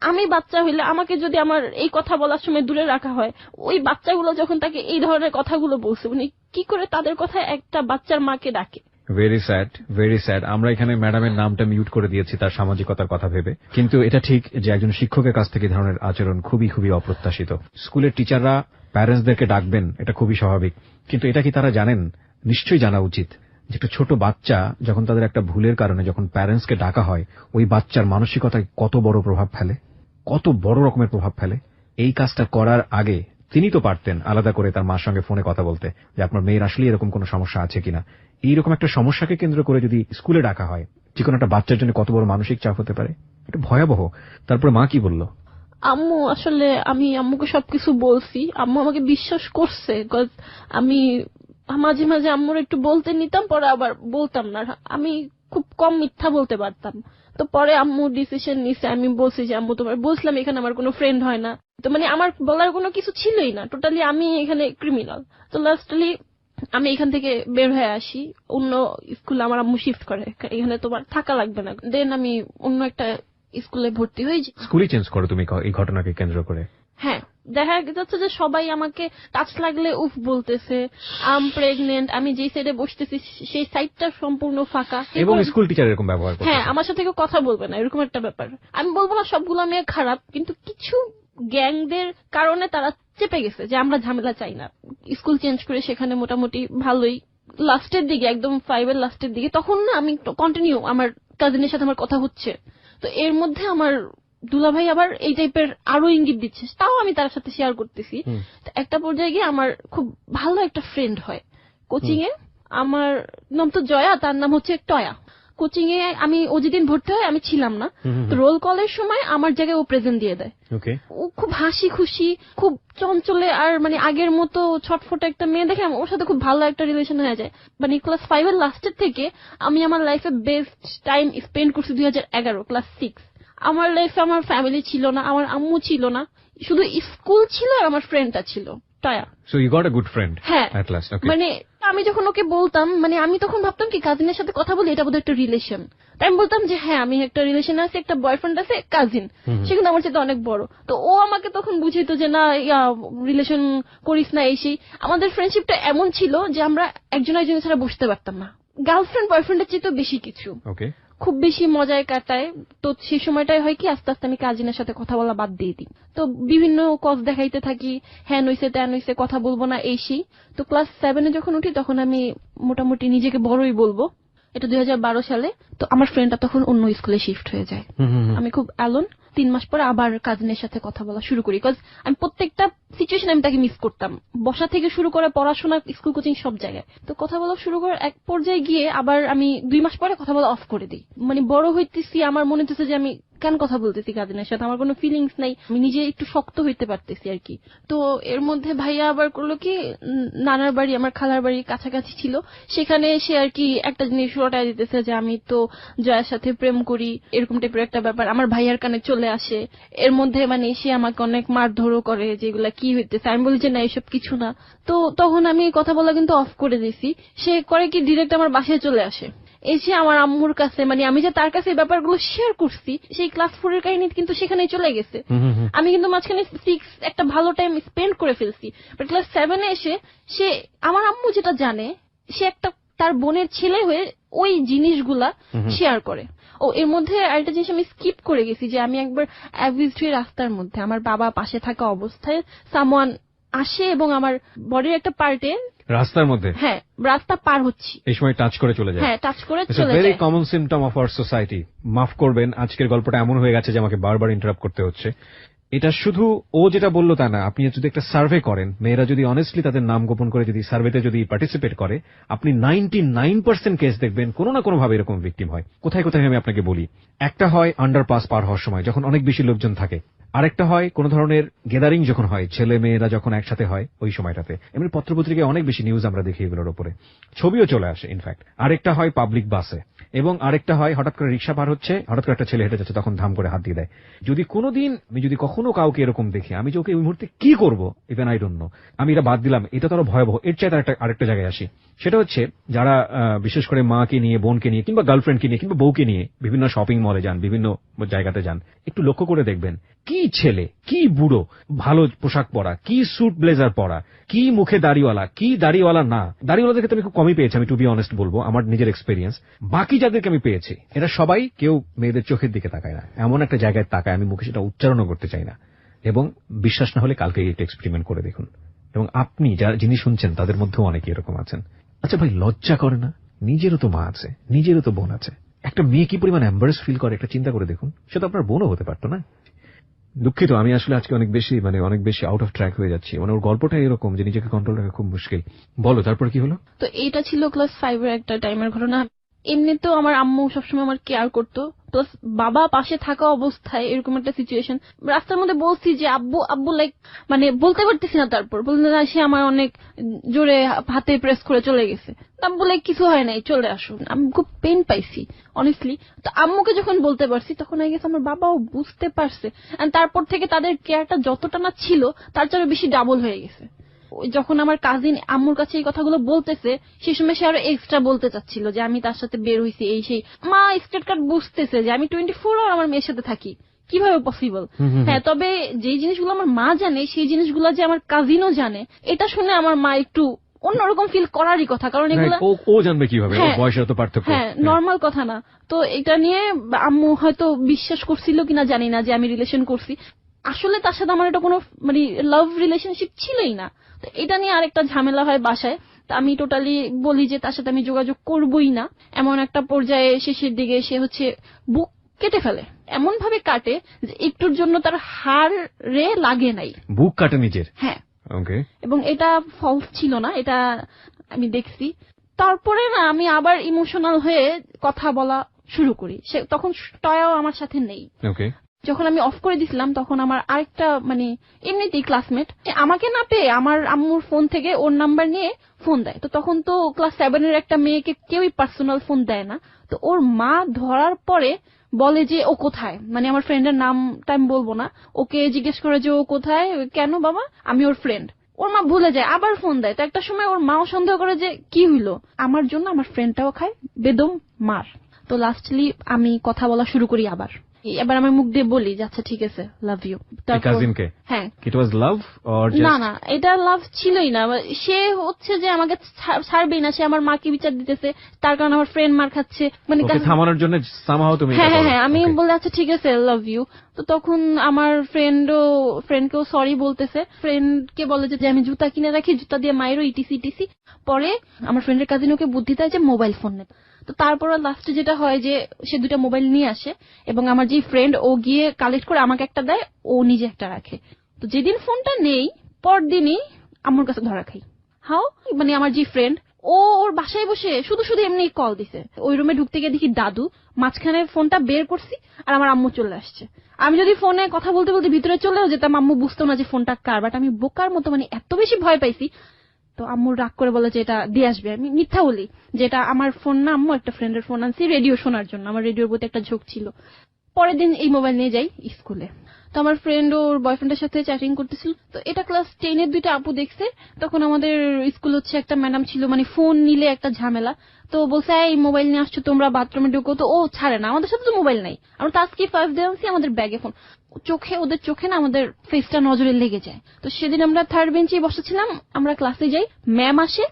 Speaker 3: আমি বাচ্চা হইলে আমাকে যদি আমার এই কথা বলার সময় দূরে রাখা হয়, ওই বাচ্চাগুলো যখন তাকে এই ধরনের কথাগুলো বলছে, মানে কি করে তাদের কথা একটা বাচ্চার মাকে ডাকে।
Speaker 1: Very sad, very sad. আমরা এখানে ম্যাডামের নামটা মিউট করে দিয়েছি তার সামাজিকতার কথা ভেবে, কিন্তু এটা ঠিক যে একজন শিক্ষকের কাছ থেকে ধরনের আচরণ খুবই খুবই অপ্রত্যাশিত। স্কুলের টিচাররা প্যারেন্টসদেরকে ডাকবেন, এটা খুবই স্বাভাবিক, কিন্তু এটা কি তারা জানেন? নিশ্চয়ই জানা উচিত যে একটা ছোট বাচ্চা যখন তাদের একটা ভুলের কারণে যখন প্যারেন্টসকে ডাকা হয়, ওই বাচ্চার মানসিকতায় কত বড় প্রভাব ফেলে, কত বড় রকমের প্রভাব ফেলে। এই কাজটা করার আগে তিনি তো পারতেন আলাদা করে তার মার সঙ্গে ফোনে কথা বলতে যে আপনার মেয়ের আসলে এরকম কোনো সমস্যা আছে কিনা। এইরকম একটা সমস্যাকে কেন্দ্র করে যদি স্কুলে ডাকা হয়, যে কোনো একটা বাচ্চার জন্য কত বড় মানসিক চাপ হতে পারে, এটা ভয়াবহ। তারপরে মা কি বলল?
Speaker 3: আম্মু, আসলে আমি আম্মুকে সবকিছু বলছি, আম্মু আমাকে বিশ্বাস করছে, বিকজ আমি মাঝে মাঝে আম্মুর একটু বলতে নিতাম, পরে আবার বলতাম না। আমি খুব কম মিথ্যা বলতে পারতাম। তো পরে আম্মু ডিসিশন নিছে, আমি বলছি যে আম্মু তোমার বলছিলাম এখানে আমার কোনো ফ্রেন্ড হয় না, তো মানে আমার বলার কোনো কিছু ছিলই না, টোটালি আমি এখানে ক্রিমিনাল। তো লাস্টলি আমি এখান থেকে বের হয়ে আসি, অন্য স্কুলে আমার আম্মু শিফট করে, এখানে তোমার থাকা লাগবে না। দেন আমি অন্য একটা স্কুলে ভর্তি হই।
Speaker 1: স্কুলই চেঞ্জ করো তুমি এই ঘটনাকে কেন্দ্র করে?
Speaker 3: হ্যাঁ, দেখা যাচ্ছে যে সবাই আমাকে টাচ লাগলে উফ বলতেছে, আম প্রেগনেন্ট, আমি যেই সাইডে বসতেছি সেই সাইডটা সম্পূর্ণ ফাঁকা,
Speaker 1: এবং স্কুল টিচার এরকম ব্যবহার করে।
Speaker 3: হ্যাঁ, আমার সাথে কেউ কথা বলবে না, এরকম একটা ব্যাপার। আমি বলবো না সবগুলো মেয়ে খারাপ, কিন্তু কিছু গ্যাংদের কারণে তারা চেপে গেছে যে আমরা ঝামেলা চাই না। স্কুল চেঞ্জ করে সেখানে মোটামুটি ভালোই, লাস্টের দিকে একদম 5 এর লাস্টের দিকে, তখন না আমি কন্টিনিউ আমার কাজিনের সাথে আমার কথা হচ্ছে, তো এর মধ্যে আমার দুলাভাই আবার এই টাইপের আরো ইঙ্গিত দিচ্ছে, তাও আমি তার সাথে শেয়ার করতেছি। একটা পর্যায়ে গিয়ে আমার খুব ভালো একটা ফ্রেন্ড হয় কোচিং এ, আমার নাম তো জয়া, তার নাম হচ্ছে টয়া। কোচিং এ আমি ও যেদিন ভর্তি হয় আমি ছিলাম না, তো রোল কলের সময় আমার জায়গায় ও প্রেজেন্ট দিয়ে দেয়। ও খুব হাসি খুশি, খুব চঞ্চলে, আর মানে আগের মতো ছটফটে একটা মেয়ে দেখে ওর সাথে খুব ভালো একটা রিলেশন হয়ে যায়। মানে ক্লাস 5 এর লাস্টের থেকে আমি আমার লাইফে বেস্ট টাইম স্পেন্ড করছি 2011 ক্লাস 6। আমার লাইফে আমার ফ্যামিলি ছিল না, আমার আম্মু ছিল না, শুধু স্কুল ছিল আর আমার ফ্রেন্ডটা ছিল Toya.
Speaker 1: So you got a good friend at last.
Speaker 3: মানে আমি যখন ওকে বলতাম, মানে আমি তখন ভাবতাম কি কাজিনের সাথে কথা বলি এটা বোধহয় একটা রিলেশন, তাই আমি বলতাম যে হ্যাঁ আমি একটা রিলেশনে আছি, একটা বয়ফ্রেন্ড আছে, কাজিন, সে কিন্তু আমার সাথে অনেক বড়। তো ও আমাকে তখন বুঝাইতো যে না রিলেশন করিস না, এই সেই। আমাদের ফ্রেন্ডশিপটা এমন ছিল যে আমরা একজন একজনের ছাড়া বসতে পারতাম না, গার্লফ্রেন্ড বয়ফ্রেন্ডের চেয়ে তো বেশি কিছু, খুব বেশি মজায় কাটায়। তো সেই সময়টাই হয় কি আস্তে আস্তে আমি কাজিনের সাথে কথা বলা বাদ দিয়ে দিই, তো বিভিন্ন কজ দেখাইতে থাকি, হ্যাঁ নইছে ত্যান নইছে, কথা বলবো না, এই সেই। তো ক্লাস 7 এ যখন উঠি তখন আমি মোটামুটি নিজেকে বড়ই বলবো,
Speaker 2: এটা 2012 সালে। তো আমার ফ্রেন্ডটা তখন অন্য স্কুলে শিফট হয়ে যায়। আমি খুব অ্যালোন। 3 মাস পরে আবার কাজিনের সাথে কথা বলা শুরু করি, বিকজ আমি প্রত্যেকটা সিচুয়েশন আমি তাকে মিস করতাম, বসা থেকে শুরু করে পড়াশোনা, স্কুল, কোচিং সব জায়গায়। তো কথা বলা শুরু করার এক পর্যায়ে গিয়ে আবার আমি 2 মাস পরে কথা বলা অফ করে দিই। মানে বড় হইতেছি, আমার মনে হচ্ছে যে আমি কেন কথা বলতেছি কাজিনের সাথে, আমার কোনো ফিলিংস নাই, আমি নিজে একটু শক্ত হইতে পারতেছি আর কি। তো এর মধ্যে ভাইয়া আবার করলো কি, নানার বাড়ি আমার খালার বাড়ির কাছাকাছি ছিল, সেখানে এসে আর কি একটা জিনিস রটায় দিতেছে যে আমি তো জয়ের সাথে প্রেম করি, এরকম টাইপের একটা ব্যাপার আমার ভাইয়ার কানে চলে আসে। এর মধ্যে মানে সে আমাকে অনেক মারধরও করে, যেগুলা কি হইতেছে। আমি বলি যে না, এসব কিছু না। তো তখন আমি কথা বলা কিন্তু অফ করে দিছি। সে করে কি, ডিরেক্ট আমার বাসায় চলে আসে, এসে আমার আম্মুর কাছে, মানে আমি যে তার কাছে এই ব্যাপারগুলো শেয়ার করছি, সেই ক্লাস 4 এর কাহিনী কিন্তু সেখানেই চলে গেছে। আমি কিন্তু মাঝখানে 6 একটা ভালো টাইম স্পেন্ড করে ফেলছি, বাট ক্লাস 7 এ এসে সে, আমার আম্মু যেটা জানে, সে একটা তার বোনের ছেলে হয়ে ওই জিনিসগুলা শেয়ার করে। ও এর মধ্যে আরেকটা জিনিস আমি স্কিপ করে গেছি, যে আমি একবার অ্যাভিস হয়ে রাস্তার মধ্যে আমার বাবা পাশে থাকা অবস্থায় সামওয়ান আসে এবং আমার বডির একটা পার্টে,
Speaker 1: রাস্তার মধ্যে,
Speaker 2: হ্যাঁ রাস্তা পার হচ্ছি,
Speaker 1: এই সময় টাচ করে চলে যায়।
Speaker 2: হ্যাঁ টাচ করে
Speaker 1: It's a
Speaker 2: চলে
Speaker 1: very
Speaker 2: যায়।
Speaker 1: common symptom of our society. মাফ করবেন, আজকের গল্পটা এমন হয়ে গেছে যে আমাকে বারবার ইন্টারাপ্ট করতে হচ্ছে। এটা শুধু ও যেটা বললো তা না, আপনি যদি একটা সার্ভে করেন, মেয়েরা যদি অনেস্টলি তাদের নাম গোপন করে যদি সার্ভেতে যদি পার্টিসিপেট করে, আপনি 99% কেস দেখবেন কোনো না কোনো ভাবে এরকম ভিকটিম হয়। কোথায় কোথায় আমি আপনাকে বলি, একটা হয় আন্ডারপাস পার হওয়ার সময়, যখন অনেক বেশি লোকজন থাকে। আরেকটা হয় কোন ধরনের গ্যাদারিং যখন হয়, ছেলে মেয়েরা যখন একসাথে হয় ওই সময়টাতে। এমনি পত্রপত্রিকায় অনেক বেশি নিউজ আমরা দেখি এগুলোর উপরে, ছবিও চলে আসে ইনফ্যাক্ট। আরেকটা হয় পাবলিক বাসে, এবং আরেকটা হয় হঠাৎ করে রিক্সা পার হচ্ছে, হঠাৎ করে একটা ছেলে হেঁটে যাচ্ছে, তখন ধাম করে হাত দিয়ে দেয়। যদি কোনোদিন আমি যদি কখনো কাউকে এরকম দেখি, আমি যে ওকে ওই মুহূর্তে কি করবো ইভেন আই ডোন্ট নো। আমি এটা বাদ দিলাম, এটা তো আরো ভয়াবহ। এর চাইতে আরেকটা জায়গায় আসি, সেটা হচ্ছে যারা বিশেষ করে মাকে নিয়ে, বোনকে নিয়ে, কিংবা গার্লফ্রেন্ডকে নিয়ে, কিংবা বউকে নিয়ে বিভিন্ন শপিং মলে যান, বিভিন্ন জায়গাতে যান, একটু লক্ষ্য করে দেখবেন কি ছেলে, কি বুড়ো, ভালো পোশাক পরা, কি স্যুট ব্লেজার পরা, কি মুখে দাড়িওয়ালা, কি দাড়িওয়ালা না। দাড়িওয়ালাদেরকে তো আমি খুব কমই পেয়েছি, আমি টু বি অনেস্ট বলবো, আমার নিজের এক্সপেরিয়েন্স। বাকি যাদেরকে আমি পেয়েছি, এরা সবাই কেউ মেয়েদের চোখের দিকে তাকায় না, এমন একটা জায়গায় তাকায়, আমি মুখে সেটা উচ্চারণও করতে চাই না। এবং বিশ্বাস না হলে কালকে একটা এক্সপেরিমেন্ট করে দেখুন। এবং আপনি যারা যিনি শুনছেন তাদের মধ্যেও অনেকে এরকম আছেন। আচ্ছা ভাই, লজ্জা করে না? নিজেরও তো মা আছে, নিজেরও তো বোন আছে। একটা মেয়ে কি পরিমাণ এম্বারেস ফিল করে একটা চিন্তা করে দেখুন। সে তো আপনার বোনও হতে পারতো না। দুঃখিত, আমি আসলে আজকে অনেক বেশি আউট অফ ট্র্যাক হয়ে যাচ্ছি। মানে ওর গল্পটা এরকম যে নিজেকে কন্ট্রোল রাখা খুব মুশকিল। বলো, তারপর কি হলো?
Speaker 2: তো এইটা ছিল ক্লাস 5 এর একটা টাইমের ঘটনা। এমনিতেও আমার আম্মু সবসময় আমার কেয়ার করতো, প্লাস বাবা পাশে থাকা অবস্থায় এরকম একটা সিচুয়েশন। রাস্তার মধ্যে বলছি যে আব্বু আব্বু, লাইক মানে বলতে পারতেছি না, তারপর বলতে না, সে আমার অনেক জোরে হাতে প্রেস করে চলে গেছে। আব্বু লাইক কিছু হয় নাই, চলে আসুন। আমি খুব পেন পাইছি অনেস্টলি। তো আম্মুকে যখন বলতে পারছি, তখন আই গেস আমার বাবাও বুঝতে পারছে, এন্ড তারপর থেকে তাদের কেয়ারটা যতটা না ছিল তার চেয়ে বেশি ডাবল হয়ে গেছে। যখন আমার কাজিন আম্মুর কাছে এই কথাগুলো বলতেছে, সেই সময় সে আরো এক্সট্রা বলতে চাচ্ছিল যে আমি তার সাথে বের হইছি, এই সেই। মা স্টেট কার্ড বুঝতেছে যে আমি 24 আওয়ার আমার মেয়ের সাথে থাকি, কিভাবে পসিবল। হ্যাঁ, তবে যেই জিনিসগুলো আমার মা জানে, সেই জিনিসগুলো যে আমার কাজিনও জানে, এটা শুনে আমার মা একটু অন্যরকম ফিল করারই কথা, কারণ এগুলো
Speaker 1: ও জানবে কিভাবে, বয়সের তো পার্থক্য।
Speaker 2: হ্যাঁ, নর্মাল কথা না। তো এটা নিয়ে আম্মু হয়তো বিশ্বাস করছিল কিনা জানি না যে আমি রিলেশন করছি। আসলে তার সাথে আমার এটা কোনো মানে লাভ রিলেশনশিপ ছিলই না। তো এটা নিয়ে আরেকটা ঝামেলা হয় বাসায়। তা আমি টোটালি বলি যে তার সাথে আমি যোগাযোগ করবই না। এমন একটা পর্যায়ে শেষের দিকে সে হচ্ছে বুক কেটে ফেলে, এমন ভাবে কাটে যে একটুর জন্য তার হাড়ে লাগে নাই।
Speaker 1: বুক কাটে নিজের?
Speaker 2: হ্যাঁ।
Speaker 1: ওকে।
Speaker 2: এবং এটা ফলস ছিল না, এটা আমি দেখছি। তারপরে না আমি আবার ইমোশনাল হয়ে কথা বলা শুরু করি। সে তখন টয়াও আমার সাথে নেই।
Speaker 1: ওকে।
Speaker 2: যখন আমি অফ করে দিছিলাম, তখন আমার আরেকটা মানে এমনিতেই ক্লাসমেট আমাকে না পেয়ে আমার আম্মুর ফোন থেকে ওর নাম্বার নিয়ে ফোন দেয়। তো তখন তো ক্লাস 7 এর একটা মেয়েকে কেউই পার্সোনাল ফোন দেয় না। তো ওর মা ধরার পরে বলে যে ও কোথায়, মানে আমার ফ্রেন্ডের নামটা আমি বলবো না, ওকে জিজ্ঞেস করে যে ও কোথায়, কেন বাবা, আমি ওর ফ্রেন্ড। ওর মা ভুলে যায়, আবার ফোন দেয়। তো একটা সময় ওর মাও সন্দেহ করে যে কি হইলো, আমার জন্য আমার ফ্রেন্ডটাও খায় বেদম মার। তো লাস্টলি আমি কথা বলা শুরু করি আবার। এবার আমার মুখ দিয়ে বলি যে আচ্ছা ঠিক আছে, লাভ ইউ।
Speaker 1: কাজিনকে? হ্যাঁ। It was love or just?
Speaker 2: না না, এটা লাভ ছিলই না। সে হচ্ছে যে আমাকে ছাড়বেই না, সে আমার মাকে বিচার দিতেছে, তার কারণে আমার ফ্রেন্ড মার খাচ্ছে, মানে
Speaker 1: ওকে থামানোর জন্য সামহাও তুমি?
Speaker 2: হ্যাঁ হ্যাঁ হ্যাঁ, আমি বলে আচ্ছা ঠিক আছে, লাভ ইউ। তো তখন আমার ফ্রেন্ডকেও সরি বলতেছে, ফ্রেন্ডকে বলে যে আমি জুতা কিনে রাখি, জুতা দিয়ে মায়েরও ইটিসি ইটিসি। পরে আমার ফ্রেন্ডের কাজিন ওকে বুদ্ধি দেয় যে মোবাইল ফোন নে। তো তারপর লাস্টে যেটা হয় যে সে 2টা মোবাইল নিয়ে আসে এবং আমার যে ফ্রেন্ড ও গিয়ে কালেক্ট করে আমাকে একটা দেয়, ও নিজে একটা রাখে। তো যেদিন ফোনটা নেই পরদিনই আমার কাছে ধরা খাই। হাও, মানে আমার যে ফ্রেন্ড ও ওর বাসায় বসে শুধু শুধু এমনি কল দিছে। ওই রুমে ঢুকতে গিয়ে দেখি দাদু, মাঝখানে ফোনটা বের করছি আর আমার আম্মু চলে আসছে। আমি যদি ফোনে কথা বলতে বলতে ভিতরে চলেও যেতাম, আম্মু বুঝতো না যে ফোনটা কার, বাট আমি বোকার মতো মানে এত বেশি ভয় পাইছি। তো আম্মু রাগ করে বলে যে এটা দিয়ে আসবে। আমি মিথ্যা বলি যে এটা আমার ফোন না, আম্মু একটা ফ্রেন্ডের ফোন আনছি রেডিও শোনার জন্য, আমার রেডিওর প্রতি একটা ঝোঁক ছিল। পরের দিন এই মোবাইল নিয়ে যাই স্কুলে। তো আমার ফ্রেন্ড ওর বয়ফ্রেন্ডের সাথে চ্যাটিং করতেছিল। তো এটা ক্লাস 10-এর 2টা আপু দেখছে। তখন আমাদের স্কুল হচ্ছে একটা ম্যাডাম ছিল, মানে ফোন নিলে একটা ঝামেলা। তো বলছে এই মোবাইল নিয়ে আসছো তোমরা, বাথরুমে ঢুকো। তো ও ছাড়ে না, আমাদের সাথে তো মোবাইল নাই। আমরা তো আজকে ফার্স্ট ডে আনছি, আমাদের ব্যাগে ফোন। ওদের চোখে না আমাদের ফেসটা নজরে লেগে যায়। তো সেদিন আমরা 3rd বেঞ্চে বসেছিলাম, আমরা ক্লাসে যাই, ম্যাম আসে,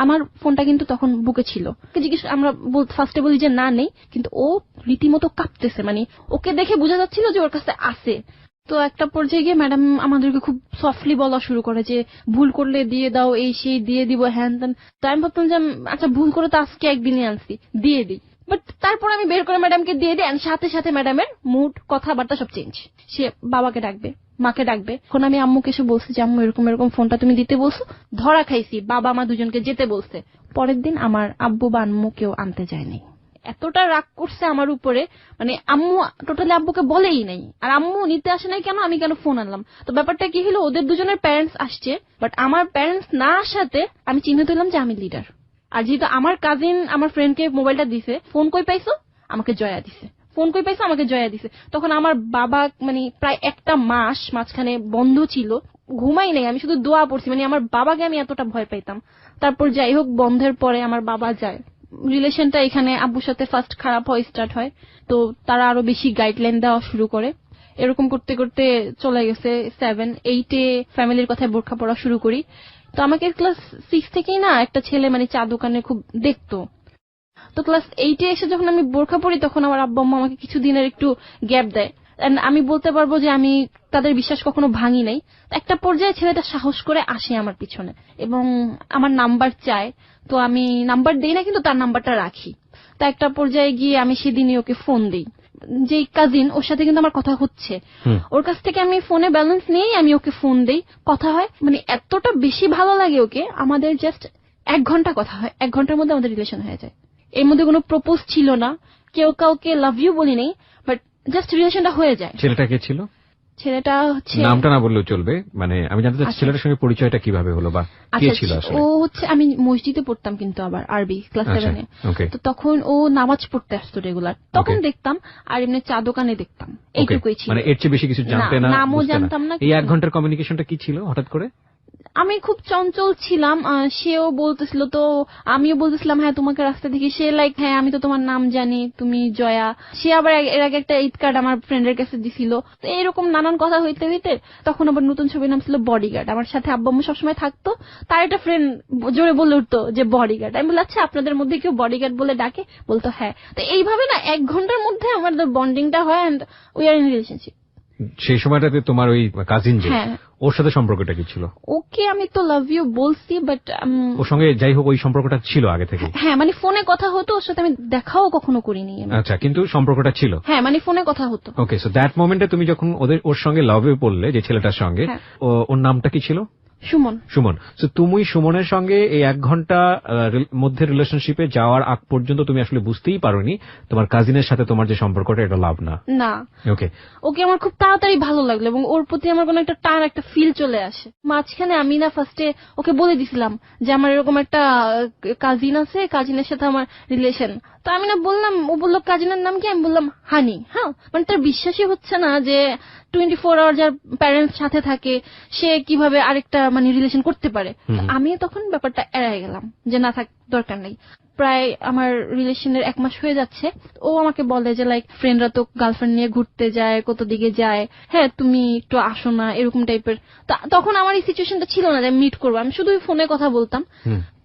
Speaker 2: আমার ফোনটা কিন্তু তখন বুকে ছিল। জিজ্ঞেস আমরা ফার্স্টে বলি যে না নেই, কিন্তু ও রীতিমতো কাঁপতেছে, মানে ওকে দেখে বোঝা যাচ্ছিল যে ওর কাছে আছে। তো একটা পর্যায়ে গিয়ে ম্যাডাম আমাদেরকে খুব সফটলি বলা শুরু করে যে ভুল করলে দিয়ে দাও, এই সেই দিয়ে দিব হ্যান ত্যান। তো আমি ভাবতাম যে আচ্ছা ভুল করে তো আজকে একদিনই আনছি, দিয়ে দিই। বাট তারপর আমি বের করে ম্যাডামকে দিয়ে দিই, সাথে সাথে ম্যাডামের মুড কথাবার্তা সব চেঞ্জ। সে বাবাকে ডাকবে, মাকে ডাকবে। এখন আমি আম্মুকে এসে বলছি যে আম্মু এরকম এরকম ফোনটা তুমি দিতে বলছো, ধরা খাইছি, বাবা মা দুজনকে যেতে বলছে। পরের দিন আমার আব্বু বা আম্মু কেউ আনতে যায়নি। এতটা রাগ করছে আমার উপরে, মানে আম্মু টোটালি আব্বুকে বলেই নাই, আর আম্মু নিতে আসে নাই কেন, আমি কেন ফোন আনলাম। তো ব্যাপারটা কি হলো, ওদের দুজনের প্যারেন্টস আসছে, বাট আমার প্যারেন্টস না আসাতে আমি চিহ্নিত হলাম যে আমি লিডার। আর যেহেতু আমার কাজিন আমার ফ্রেন্ডকে মোবাইলটা দিছে, ফোন কই পাইছো, আমাকে জয়া দিছে, ফোন কই পাইছো, আমাকে জয়া দিছে। তখন আমার বাবা মানে প্রায় 1টা মাস মাঝখানে বন্ধ ছিল, ঘুমাই নাই, আমি শুধু দোয়া পড়ছি, মানে আমার বাবাকে আমি এতটা ভয় পাইতাম। তারপর যাই হোক বন্ধের পরে আমার বাবা যায়। রিলেশনটা এখানে আব্বুর সাথে ফার্স্ট খারাপ হয়, স্টার্ট হয়। তো তারা আরো বেশি গাইডলাইন দেওয়া শুরু করে। এরকম করতে করতে চলে গেছে 7-8-এ ফ্যামিলির কথায় বোরখা পড়া শুরু করি। তো আমাকে ক্লাস 6 থেকেই না একটা ছেলে মানে চা দোকানে খুব দেখতো। তো ক্লাস 8-এ এসে যখন আমি বোরখা পড়ি তখন আমার আব্বু আম্মু আমাকে কিছুদিনের একটু গ্যাপ দেয়। And আমি বলতে পারবো যে আমি তাদের বিশ্বাস কখনো ভাঙি নাই। একটা পর্যায়ে ছেলেটা সাহস করে আসে আমার পিছনে এবং আমার নাম্বার চায়। তো আমি নাম্বার দেই না, কিন্তু তার নাম্বারটা রাখি। তো একটা পর্যায়ে গিয়ে আমি সেদিনই ওকে ফোন দিই। যে কাজিন, ওর সাথে কিন্তু আমার কথা হচ্ছে, ওর কাছ থেকে আমি ফোনে ব্যালেন্স নিয়েই আমি ওকে ফোন দেই, কথা হয়। মানে এতটা বেশি ভালো লাগে ওকে, আমাদের জাস্ট 1 ঘন্টা কথা হয়, 1 ঘন্টার মধ্যে আমাদের রিলেশন হয়ে যায়। এর মধ্যে কোনো প্রপোজ ছিল না, কেউ কাউকে লাভ ইউ বলি নেই, বাট জাস্ট রিলেশনটা হয়ে যায়।
Speaker 1: ছেলেটা কে ছিল?
Speaker 2: ছেলেটা হচ্ছে,
Speaker 1: নামটা না বললেও চলবে, মানে আমি জানতে চাচ্ছি ছেলেটার সঙ্গে পরিচয়টা কিভাবে হলো বা কে ছিল আসলে?
Speaker 2: ও হচ্ছে, আমি মসজিদে পড়তাম কিন্তু আবার আরবি ক্লাস 7-এ। তো তখন ও নামাজ পড়তে আসতো রেগুলার, তখন দেখতাম, আর এমনি চা দোকানে দেখতাম, এইটুকুই ছিল।
Speaker 1: মানে এর চেয়ে বেশি কিছু জানতে না,
Speaker 2: নামও জানতাম না।
Speaker 1: এই 1 ঘন্টার কমিউনিকেশনটা কি ছিল হঠাৎ করে?
Speaker 2: আমি খুব চঞ্চল ছিলাম, সেও বলতেছিল, তো আমিও বলতেছিলাম হ্যাঁ তোমাকে রাস্তা দেখি। সে লাইক হ্যাঁ আমি তো তোমার নাম জানি, তুমি জয়া। সে আবার এর আগে একটা ঈদ কার্ড আমার ফ্রেন্ডের কাছে দিছিল। তো এরকম নানান কথা হইতে হইতে তখন আবার নতুন ছবির নাম ছিল বডিগার্ড। আমার সাথে আব্বু আম্মু সবসময় থাকতো, তার একটা ফ্রেন্ড জোরে বলে উঠতো যে বডিগার্ড। আমি বলি আচ্ছা আপনাদের মধ্যে কেউ বডিগার্ড বলে ডাকে? বলতো হ্যাঁ। তো এইভাবে না 1 ঘন্টার মধ্যে আমাদের বন্ডিংটা হয়, and we are in relationship.
Speaker 1: সেই সময়টাতে তোমার ওই কাজিন যে, ওর সাথে সম্পর্কটা কি ছিল?
Speaker 2: ওকে আমি তো লাভ ইউ বলছি, বাট
Speaker 1: ওর সঙ্গে যাই হোক ওই সম্পর্কটা ছিল আগে থেকে?
Speaker 2: হ্যাঁ, মানে ফোনে কথা হতো, ওর সাথে আমি দেখাও কখনো করিনি।
Speaker 1: আচ্ছা, কিন্তু সম্পর্কটা ছিল?
Speaker 2: হ্যাঁ, মানে ফোনে কথা হতো।
Speaker 1: ওকে, সো দ্যাট মোমেন্টে তুমি যখন ওর সঙ্গে লাভে পড়লে, যে ছেলেটার সঙ্গে, ওর নামটা কি ছিল?
Speaker 2: সুমন।
Speaker 1: সুমন। সো তুমি সুমনের সঙ্গে এই 1 ঘন্টা মধ্যে রিলেশনশিপে যাওয়ার আগ পর্যন্ত তুমি আসলে বুঝতেই পারোনি তোমার কাজিনের সাথে তোমার যে সম্পর্কটা এটা লাভ না?
Speaker 2: না।
Speaker 1: ওকে,
Speaker 2: ওকে আমার খুব তাড়াতাড়ি ভালো লাগলো এবং ওর প্রতি আমার কোনো একটা টান, একটা ফিল চলে আসে। মাঝখানে আমি না ফার্স্টে ওকে বলে দিছিলাম যে আমার এরকম একটা কাজিন আছে, কাজিনের সাথে আমার রিলেশন। তো আমি না বললাম, ও বললো কাজিনের নাম কি? আমি বললাম হানি। হ্যাঁ, মানে তার বিশ্বাসই হচ্ছে না যে 24 আওয়ার যার প্যারেন্টস সাথে থাকে সে কিভাবে আরেকটা মানে রিলেশন করতে পারে। আমি তখন ব্যাপারটা এড়াই গেলাম যে না থাক, দরকার নেই। প্রায় আমার রিলেশনের 1 মাস হয়ে যাচ্ছে। ও আমাকে বলে যে লাইক ফ্রেন্ডরা তো গার্লফ্রেন্ড নিয়ে ঘুরতে যায়, কত দিকে যায়, হ্যাঁ তুমি একটু আসো না, এরকম টাইপের। তখন আমার এই সিচুয়েশনটা ছিল না যে মিট করবো, আমি শুধু ফোনে কথা বলতাম।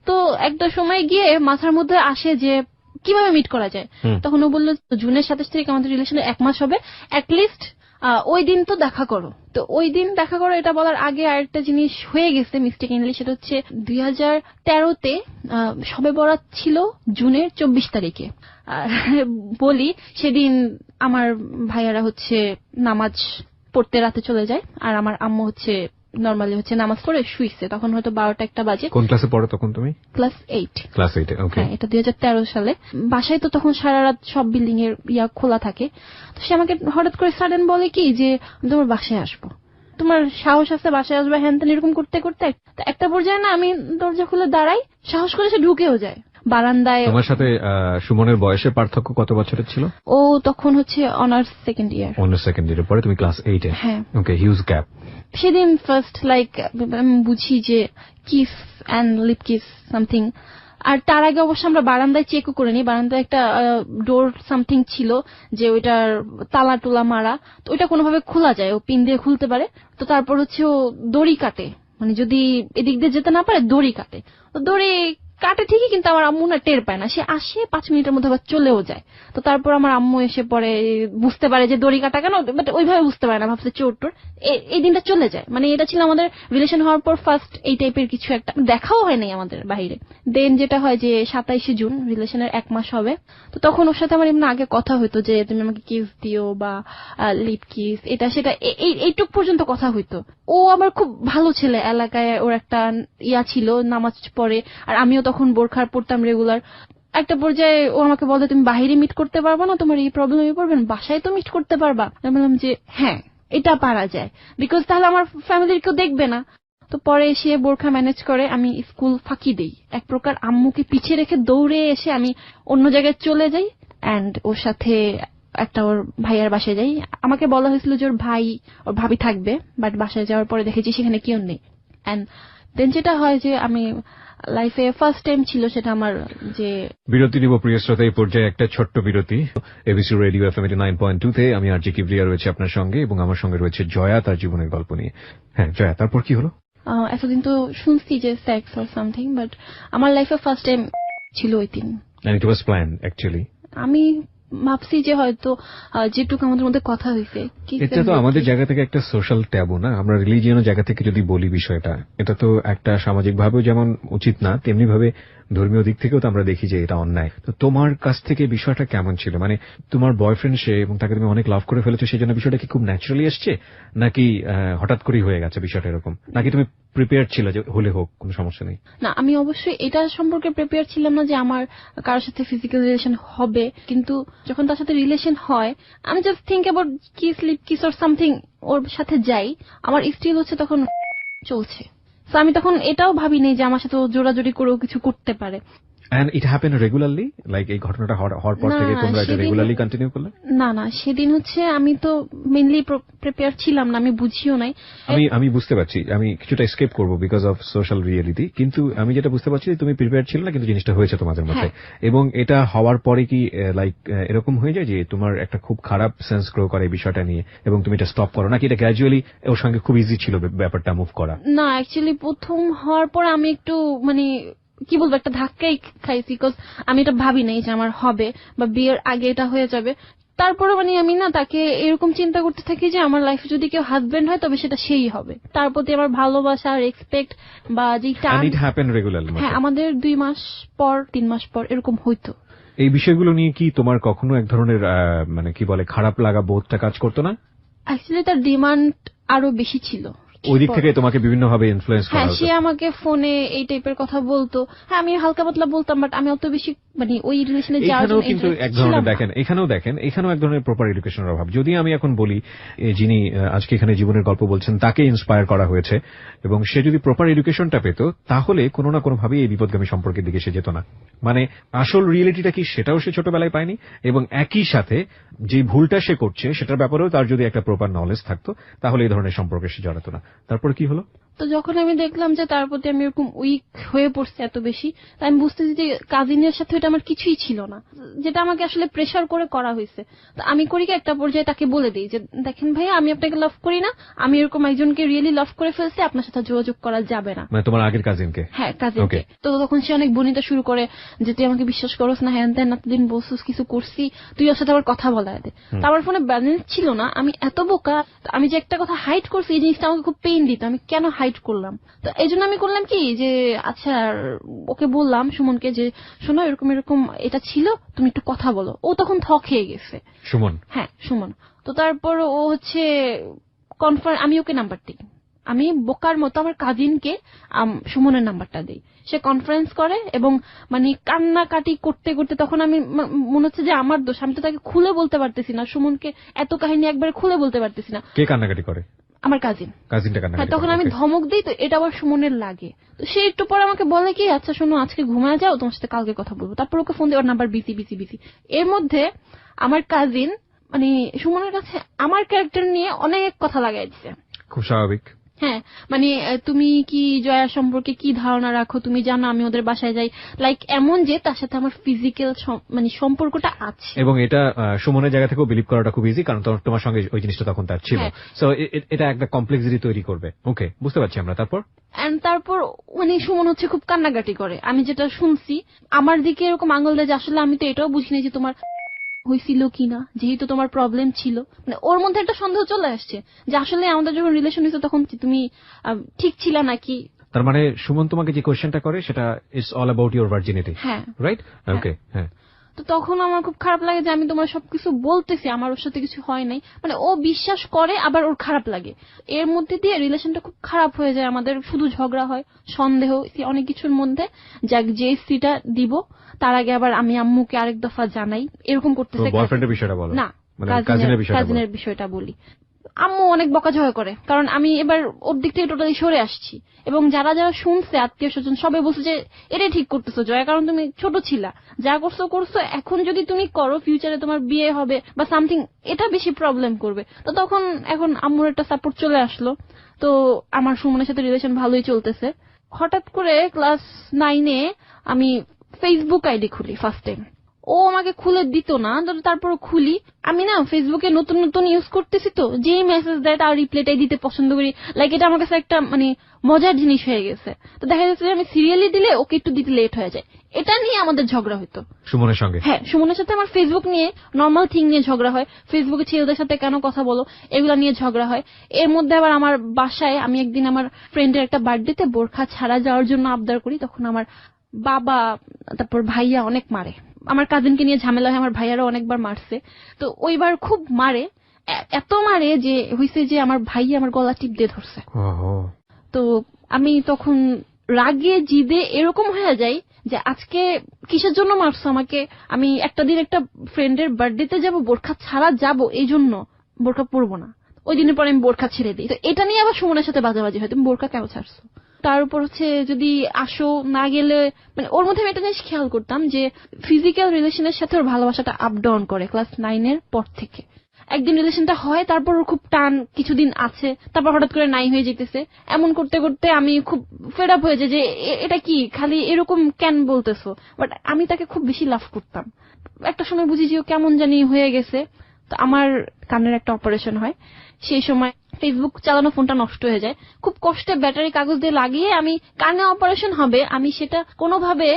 Speaker 2: তো একটা সময় গিয়ে মাথার মধ্যে আসে যে কিভাবে মিট করা যায়। তখন ও বললো জুনের 27 তারিখ আমাদের রিলেশনের 1 মাস হবে, অ্যাটলিস্ট ওই দিন তো দেখা করো। তো ওই দিন দেখা করো এটা বলার আগে আরেকটা জিনিস হয়ে গেছে মিস্টেকলি, সেটা হচ্ছে 2013-তে শবে বরাত ছিল জুনের 24 তারিখে। আর বলি সেদিন আমার ভাইয়ারা হচ্ছে নামাজ পড়তে রাতে চলে যায়, আর আমার আম্মু হচ্ছে নরমালি হচ্ছে নামাজ পড়ে শুইছে, তখন হয়তো 12টা-1টা বাজে।
Speaker 1: কোন ক্লাসে পড়ো তখন তুমি?
Speaker 2: ক্লাস 8।
Speaker 1: ক্লাস 8। ওকে।
Speaker 2: হ্যাঁ, এটা 2013 সালে। বাসায় তো তখন সারা রাত সব বিল্ডিং এর খোলা থাকে। তো সে আমাকে হঠাৎ করে সাডেন বলে কি যে আমি তোমার বাসায় আসবো, তোমার সাহস আছে বাসায় আসবে, হ্যান ত্যান এরকম করতে করতে একটা পর্যায়ে না আমি দরজা খুলে দাঁড়াই, সাহস করে সে ঢুকেও যায় বারান্দায়।
Speaker 1: তোমার সাথে সুমনের বয়সের পার্থক্য কত বছরের ছিল?
Speaker 2: ও তখন হচ্ছে honours second year.
Speaker 1: Honours second ইয়ারের পরে তুমি ক্লাস 8-এ।
Speaker 2: হ্যাঁ।
Speaker 1: Okay, huge gap.
Speaker 2: সেদিন ফার্স্ট আমি বুঝি যে kiss and lip kiss something. আর তার আগে অবশ্য আমরা বারান্দায় চেকও করে নি, বারান্দায় একটা ডোর সামথিং ছিল যে ওইটার তালা টুলা মারা, তো ওইটা কোনোভাবে খোলা যায়, ও পিন দিয়ে খুলতে পারে। তো তারপর হচ্ছে ও দড়ি কাটে, মানে যদি এদিক দিয়ে যেতে না পারে দড়ি কাটে। তো দড়ি কাটে ঠিকই, কিন্তু আমার আম্মু না টের পায় না, সে আসে 5 মিনিটের মধ্যে আবার চলেও যায়। তো তারপর আমার আম্মু এসে পরে বুঝতে পারে যে দড়ি কাটা কেন, বাট ওইভাবে বুঝতে পারে না, ভাবছে চোর টোর। এই দিনটা চলে যায়, মানে এটা ছিল আমাদের রিলেশন হওয়ার পর ফার্স্ট এই টাইপের কিছু একটা, দেখাও হয় নাই আমাদের বাইরে। দেন যেটা হয় যে 27 জুন রিলেশনের 1 মাস হবে। তো তখন ওর সাথে আমার এমনি আগে কথা হইতো যে তুমি আমাকে কিস দিও বা লিপ কিস, এটা সেটা এইটুক পর্যন্ত কথা হইতো। ও আমার খুব ভালো ছেলে, এলাকায় ওর একটা ছিল, নামাজ পড়ে, আর আমিও তখন বোরখা পড়তাম রেগুলার। একটা পর্যায়ে ও আমাকে বলে তুমি বাইরে মিট করতে পারবা না, তোমার এই প্রবলেমে পড়বেন, বাসায় তো মিট করতে পারবা। আমি বললাম যে হ্যাঁ এটা পারা যায়, বিকজ তাহলে আমার ফ্যামিলির কেউ দেখবে না। তো পরে এসে বোরখা ম্যানেজ করে আমি স্কুল ফাঁকি দেই, এক প্রকার আম্মুকে পিছে রেখে দৌড়ে এসে আমি অন্য জায়গায় চলে যাই, অ্যান্ড ওর সাথে একটা ওর ভাইয়ার বাসায় যাই। আমাকে বলা হয়েছিল যে ওর ভাই ওর ভাবি থাকবে, বাট বাসায় যাওয়ার পরে দেখেছি সেখানে কেউ নেই। অ্যান্ড দেন যেটা হয় যে আমি লাইফে ফার্স্ট টাইম ছিল সেটা আমার যে
Speaker 1: বিরতি নিব প্রিয় শ্রোতা, এই পর্যায়ে একটা ছোট্ট বিরতি। এবিসি রেডিও এফএম 89.2 তে আমি আরজি কিবরিয়া রয়েছে আপনার সঙ্গে, এবং আমার সঙ্গে রয়েছে জয়া তার জীবনের গল্প নিয়ে। হ্যাঁ জয়া, তারপর কি হলো?
Speaker 2: এতদিন তো শুনছি যে সেক্স অর সামথিং, বাট আমার লাইফে ফার্স্ট টাইম ছিল ওই দিন।
Speaker 1: And it was plan actually.
Speaker 2: আমি ভাবছি যে হয়তো যেটুকু আমাদের মধ্যে কথা হয়েছে,
Speaker 1: এটা তো আমাদের জায়গা থেকে একটা সোশ্যাল ট্যাবু না, আমরা রিলিজিয়নের জায়গা থেকে যদি বলি বিষয়টা, এটা তো একটা সামাজিক ভাবেও যেমন উচিত না, তেমনি ভাবে ধর্মীয় দিক থেকেও তো আমরা দেখি যে এটা অন্যায়। তো তোমার কাছ থেকে বিষয়টা কেমন ছিল? মানে তোমার বয়ফ্রেন্ড সে, এবং তাকে তুমি অনেক লাভ করে ফেলেছো, সেই জন্য বিষয়টা কি খুব ন্যাচারালি এসছে, নাকি হঠাৎ করেই হয়ে গেছে বিষয়টা এরকম, নাকি তুমি প্রিপেয়ার ছিল যে হলে হোক কোনো সমস্যা নেই?
Speaker 2: না, আমি অবশ্যই এটা সম্পর্কে প্রিপেয়ার ছিলাম না যে আমার কারোর সাথে ফিজিক্যাল রিলেশন হবে, কিন্তু যখন তার সাথে রিলেশন হয় আমি just think about kiss lip kiss or something, ওর সাথে যাই, আমার স্টিল হচ্ছে তখন চলছে। তো আমি তখন এটাও ভাবিনি যে আমার সাথে ও জোরাজোরি করেও কিছু করতে পারে।
Speaker 1: And it happened regularly? Like এই ঘটনাটা হওয়ার পর থেকে তোমরা এটা রেগুলারলি কন্টিনিউ করলে?
Speaker 2: না, সেদিন হচ্ছে আমি তো মেইনলি প্রিপেয়ার ছিলাম না, আমি বুঝিও নাই।
Speaker 1: আমি বুঝতে পারছি, আমি কিছুটা এসকেপ করব বিকজ অফ সোশ্যাল রিয়েলিটি, কিন্তু আমি যেটা বুঝতে পারছি তুমি প্রিপেয়ার ছিল না, কিন্তু জিনিসটা হয়েছে তোমাদের মধ্যে। এবং এটা হওয়ার পরে কি লাইক এরকম হয়ে যায় যে তোমার একটা খুব খারাপ সেন্স গ্রো করে এই বিষয়টা নিয়ে, এবং তুমি এটা স্টপ করো, নাকি এটা গ্র্যাজুয়ালি ওর সঙ্গে খুব ইজি ছিল ব্যাপারটা মুভ করা?
Speaker 2: না, অ্যাকচুয়ালি প্রথম হওয়ার পর আমি একটু মানে কি বলবো, একটা ধাক্কাই খাইছি, বিকজ আমি এটা ভাবি নাই যে আমার হবে বা বিয়ের আগে এটা হয়ে যাবে। তারপরে মানে আমি না তাকে এরকম চিন্তা করতে থাকি যে আমার লাইফে যদি কেউ হাজবেন্ড হয় তবে সেটা সেই হবে, তার প্রতি আমার ভালোবাসা, রেসপেক্ট বা যে হ্যাঁ, আমাদের 2 মাস পর 3 মাস পর এরকম হইতো।
Speaker 1: এই বিষয়গুলো নিয়ে কি তোমার কখনো এক ধরনের মানে কি বলে খারাপ লাগা বোধটা কাজ করতো না?
Speaker 2: অ্যাকচুয়ালি তার ডিমান্ড আরো বেশি ছিল,
Speaker 1: ওই দিক থেকে তোমাকে বিভিন্ন ভাবে ইনফ্লুয়েন্স করা
Speaker 2: হ্যাঁ,
Speaker 1: হতো।
Speaker 2: সে আমাকে ফোনে এই টাইপের কথা বলতো, হ্যাঁ আমি হালকা পাতলা বলতাম, বাট আমি অত বেশি মানে ওই রিলেশনে যাওয়ার জন্য
Speaker 1: কিন্তু এক ধরনের এখানেও এক ধরনের প্রপার এডুকেশনের অভাব। যদি আমি এখন বলি যিনি আজকে এখানে জীবনের গল্প বলছেন তাকে ইন্সপায়ার করা হয়েছে, এবং সে যদি প্রপার এডুকেশনটা পেত তাহলে কোনো না কোনো ভাবে এই বিপদগামী সম্পর্কের দিকে সে যেত না। মানে আসল রিয়েলিটিটা কি সেটাও সে ছোটবেলায় পায়নি, এবং একই সাথে যে ভুলটা সে করছে সেটার ব্যাপারেও তার যদি একটা প্রপার নলেজ থাকতো তাহলে এই ধরনের সম্পর্কে সে জড়াতো না। তারপর কি হলো?
Speaker 2: তো যখন আমি দেখলাম যে তার প্রতি আমি এরকম উইক হয়ে পড়ছি এত বেশি, তাই আমি বুঝতেছি যে কাজিনের সাথে ওটা আমার কিছুই ছিল না, যেটা আমাকে আসলে প্রেসার করে করা হয়েছে। তো আমি করি কি, একটা পর্যায়ে তাকে বলে দিই যে দেখেন ভাইয়া, আমি আপনাকে লাভ করি না, আমি এরকম একজনকে রিয়েলি লাভ করে ফেলছি, আপনার সাথে যোগাযোগ করা যাবে না।
Speaker 1: মানে তোমার আগের কাজিনকে?
Speaker 2: হ্যাঁ, কাজিনকে। তো তখন সে অনেক বনিতা শুরু করে যে তুই আমাকে বিশ্বাস করছ না, হ্যান ত্যান, এতদিন বলছিস কিছু করছি, তুই ওর সাথে আবার কথা বলায় দে। তো আমার ফোনে ব্যালেন্স ছিল না, আমি এত বোকা, আমি যে একটা কথা হাইড করছি এই জিনিসটা আমাকে খুব পেইন দিত, আমি কেন হাইড করলাম। তো এই জন্য আমি করলাম কি যে আচ্ছা, ওকে বললাম সুমনকে যে শোনো এরকম এরকম এটা ছিল, তুমি একটু কথা বলো। ও তখন থ খেয়ে গেছে।
Speaker 1: সুমন?
Speaker 2: হ্যাঁ, সুমন। তো তারপর ও হচ্ছে আমি ওকে নাম্বার দিই, আমি বোকার মতো আমার কাজিনকে সুমনের নাম্বারটা দিই। সে কনফারেন্স করে এবং মানে কান্নাকাটি করতে করতে, তখন আমি মনে হচ্ছে যে আমার দোষ, আমি তো তাকে খুলে বলতে পারতেছি না, সুমনকে এত কাহিনী একবার খুলে বলতে পারতেছি না।
Speaker 1: কে কান্নাকাটি করে?
Speaker 2: আমার কাজিন।
Speaker 1: কাজিনটা কান্নাকাটি?
Speaker 2: হ্যাঁ, তখন আমি ধমক দিই, তো এটা আবার সুমনের লাগে। তো সে একটু পরে আমাকে বলে কি আচ্ছা শোনো, আজকে ঘুমায় যাও, তোমার সাথে কালকে কথা বলবো। তারপর ওকে ফোন দিয়ে ওর নাম্বার বিসি বিসি বিসি। এর মধ্যে আমার কাজিন মানে সুমনের কাছে আমার ক্যারেক্টার নিয়ে অনেক কথা লাগাই দিছে।
Speaker 1: খুব স্বাভাবিক।
Speaker 2: হ্যাঁ, মানে তুমি কি জয়া সম্পর্কে কি ধারণা রাখো, তুমি জানো আমি ওদের বাসায় যাই, লাইক এমন যে তার সাথে আমার ফিজিক্যাল মানে সম্পর্কটা আছে।
Speaker 1: এবং এটা সুমনের জায়গা থেকেও বিলিভ করাটা খুব ইজি, কারণ তোমার সঙ্গে ওই জিনিসটা তখন তার ছিল। সো এটা একটা কমপ্লেক্সিটি তৈরি করবে। ওকে, বুঝতে পারছি আমরা। তারপর
Speaker 2: মানে সুমন হচ্ছে খুব কান্নাকাটি করে, আমি যেটা শুনছি আমার দিকে এরকম আঙুল দেয় যে আসলে আমি তো এটাও বুঝিনি যে তোমার হয়েছিল কিনা, যেহেতু তোমার প্রবলেম ছিল। মানে ওর মধ্যে একটা সন্দেহ চলে আসছে যে আসলে আমাদের যখন রিলেশন হয়েছে তখন তুমি ঠিক ছিল নাকি।
Speaker 1: তার মানে সুমন তোমাকে যে কোয়েশ্চেনটা করে সেটা it's all about your virginity,
Speaker 2: হ্যাঁ,
Speaker 1: রাইট? ওকে, হ্যাঁ।
Speaker 2: তো তখন আমার খুব খারাপ লাগে যে আমি তোমার সবকিছু বলতেছি, আমার ওর সাথে কিছু হয় নাই, মানে ও বিশ্বাস করে আবার ওর খারাপ লাগে। এর মধ্যে দিয়ে রিলেশনটা খুব খারাপ হয়ে যায় আমাদের, শুধু ঝগড়া হয়, সন্দেহ, অনেক কিছুর মধ্যে। যাক, জিএসসিটা দিব তার আগে আবার আমি আম্মুকে আরেক দফা জানাই, এরকম করতেছে।
Speaker 1: বয়ফ্রেন্ডের বিষয়টা বলো
Speaker 2: না,
Speaker 1: মানে কাজিনের
Speaker 2: বিষয়টা বলি। আম্মু অনেক বকাঝকা করে, কারণ আমি এবার ওর দিক থেকে টোটালি সরে আসছি, এবং যারা যারা শুনছে আত্মীয় স্বজন সবাই বলছে যে এটাই ঠিক করতেছো জয়া, কারণ তুমি ছোট ছিলা, যা করছো করছো, এখন যদি তুমি করো ফিউচারে তোমার বিয়ে হবে বা সামথিং, এটা বেশি প্রবলেম করবে। তো তখন এখন আম্মুর একটা সাপোর্ট চলে আসলো। তো আমার সুমনের সাথে রিলেশন ভালোই চলতেছে। হঠাৎ করে ক্লাস 9-এ আমি ফেসবুক আইডি খুলি ফার্স্ট টাইম। ও আমাকে খুলে দিত না, তারপর খুলি। আমি না ফেসবুকে নতুন নতুন ইউজ করতেছি, তো যেই মেসেজ দেয় তার রিপ্লাইটাই দিতে পছন্দ করি, লাইক এটা আমার কাছে একটা মানে মজার জিনিস হয়ে গেছে। তো দেখা যাচ্ছে যে আমি সিরিয়ালি দিলে ওকে একটু দিতে লেট হয়ে যায়, এটা নিয়ে আমাদের ঝগড়া হতো
Speaker 1: সুমনের সঙ্গে।
Speaker 2: হ্যাঁ, সুমনের সাথে আমার ফেসবুক নিয়ে নর্মাল থিং নিয়ে ঝগড়া হয়, ফেসবুকে ছেলেদের সাথে কেন কথা বলো এগুলা নিয়ে ঝগড়া হয়। এর মধ্যে আবার আমার বাসায় আমি একদিন আমার ফ্রেন্ডের একটা বার্থডেতে বোরখা ছাড়া যাওয়ার জন্য আবদার করি, তখন আমার বাবা তারপর ভাইয়া অনেক মারে। আমার কাজিনকে নিয়ে ঝামেলা হয়, আমার ভাইয়ারও অনেকবার মারছে। তো ওইবার খুব মারে, এত মারে যে হইছে যে আমার ভাইয়া আমার গলা টিপ দিয়ে ধরছে। তো আমি তখন রাগে জিদে এরকম হয়ে যাই যে আজকে কিসের জন্য মারছো আমাকে, আমি একটা দিন একটা ফ্রেন্ডের বার্থডেতে যাব, বোরখা ছাড়া যাব, এই জন্য বোরখা পরবো না। ওই দিনের পরে আমি বোরখা ছেড়ে দিই। তো এটা নিয়ে আবার সুমনের সাথে বাজাবাজি হয়, তুমি বোরখা কেন ছাড়ছো। তার উপর হচ্ছে যদি আসো না গেলে, মানে ওর মধ্যে আমি একটা জিনিস খেয়াল করতাম যে ফিজিক্যাল রিলেশনের সাথে ওর ভালোবাসাটা আপ ডাউন করে ক্লাস 9-এর পর থেকে। একদিন রিলেশনটা হয়, তারপর ওর খুব টান কিছুদিন আছে, তারপর হঠাৎ করে নাই হয়ে যেতেছে। এমন করতে করতে আমি খুব ফেড আপ হয়ে যাই যে এটা কি খালি এরকম কেন বলতেছো। বাট আমি তাকে খুব বেশি লাভ করতাম। একটা সময় বুঝি যে ও কেমন জানি হয়ে গেছে। তো আমার কানের একটা অপারেশন হয়, সেই সময় ফেসবুক চালানো ফোনটা নষ্ট হয়ে যায়। খুব কষ্টে ব্যাটারি কাগজ দিয়ে লাগিয়ে আমি কানে অপারেশন হবে আমি সেটা কোনোভাবে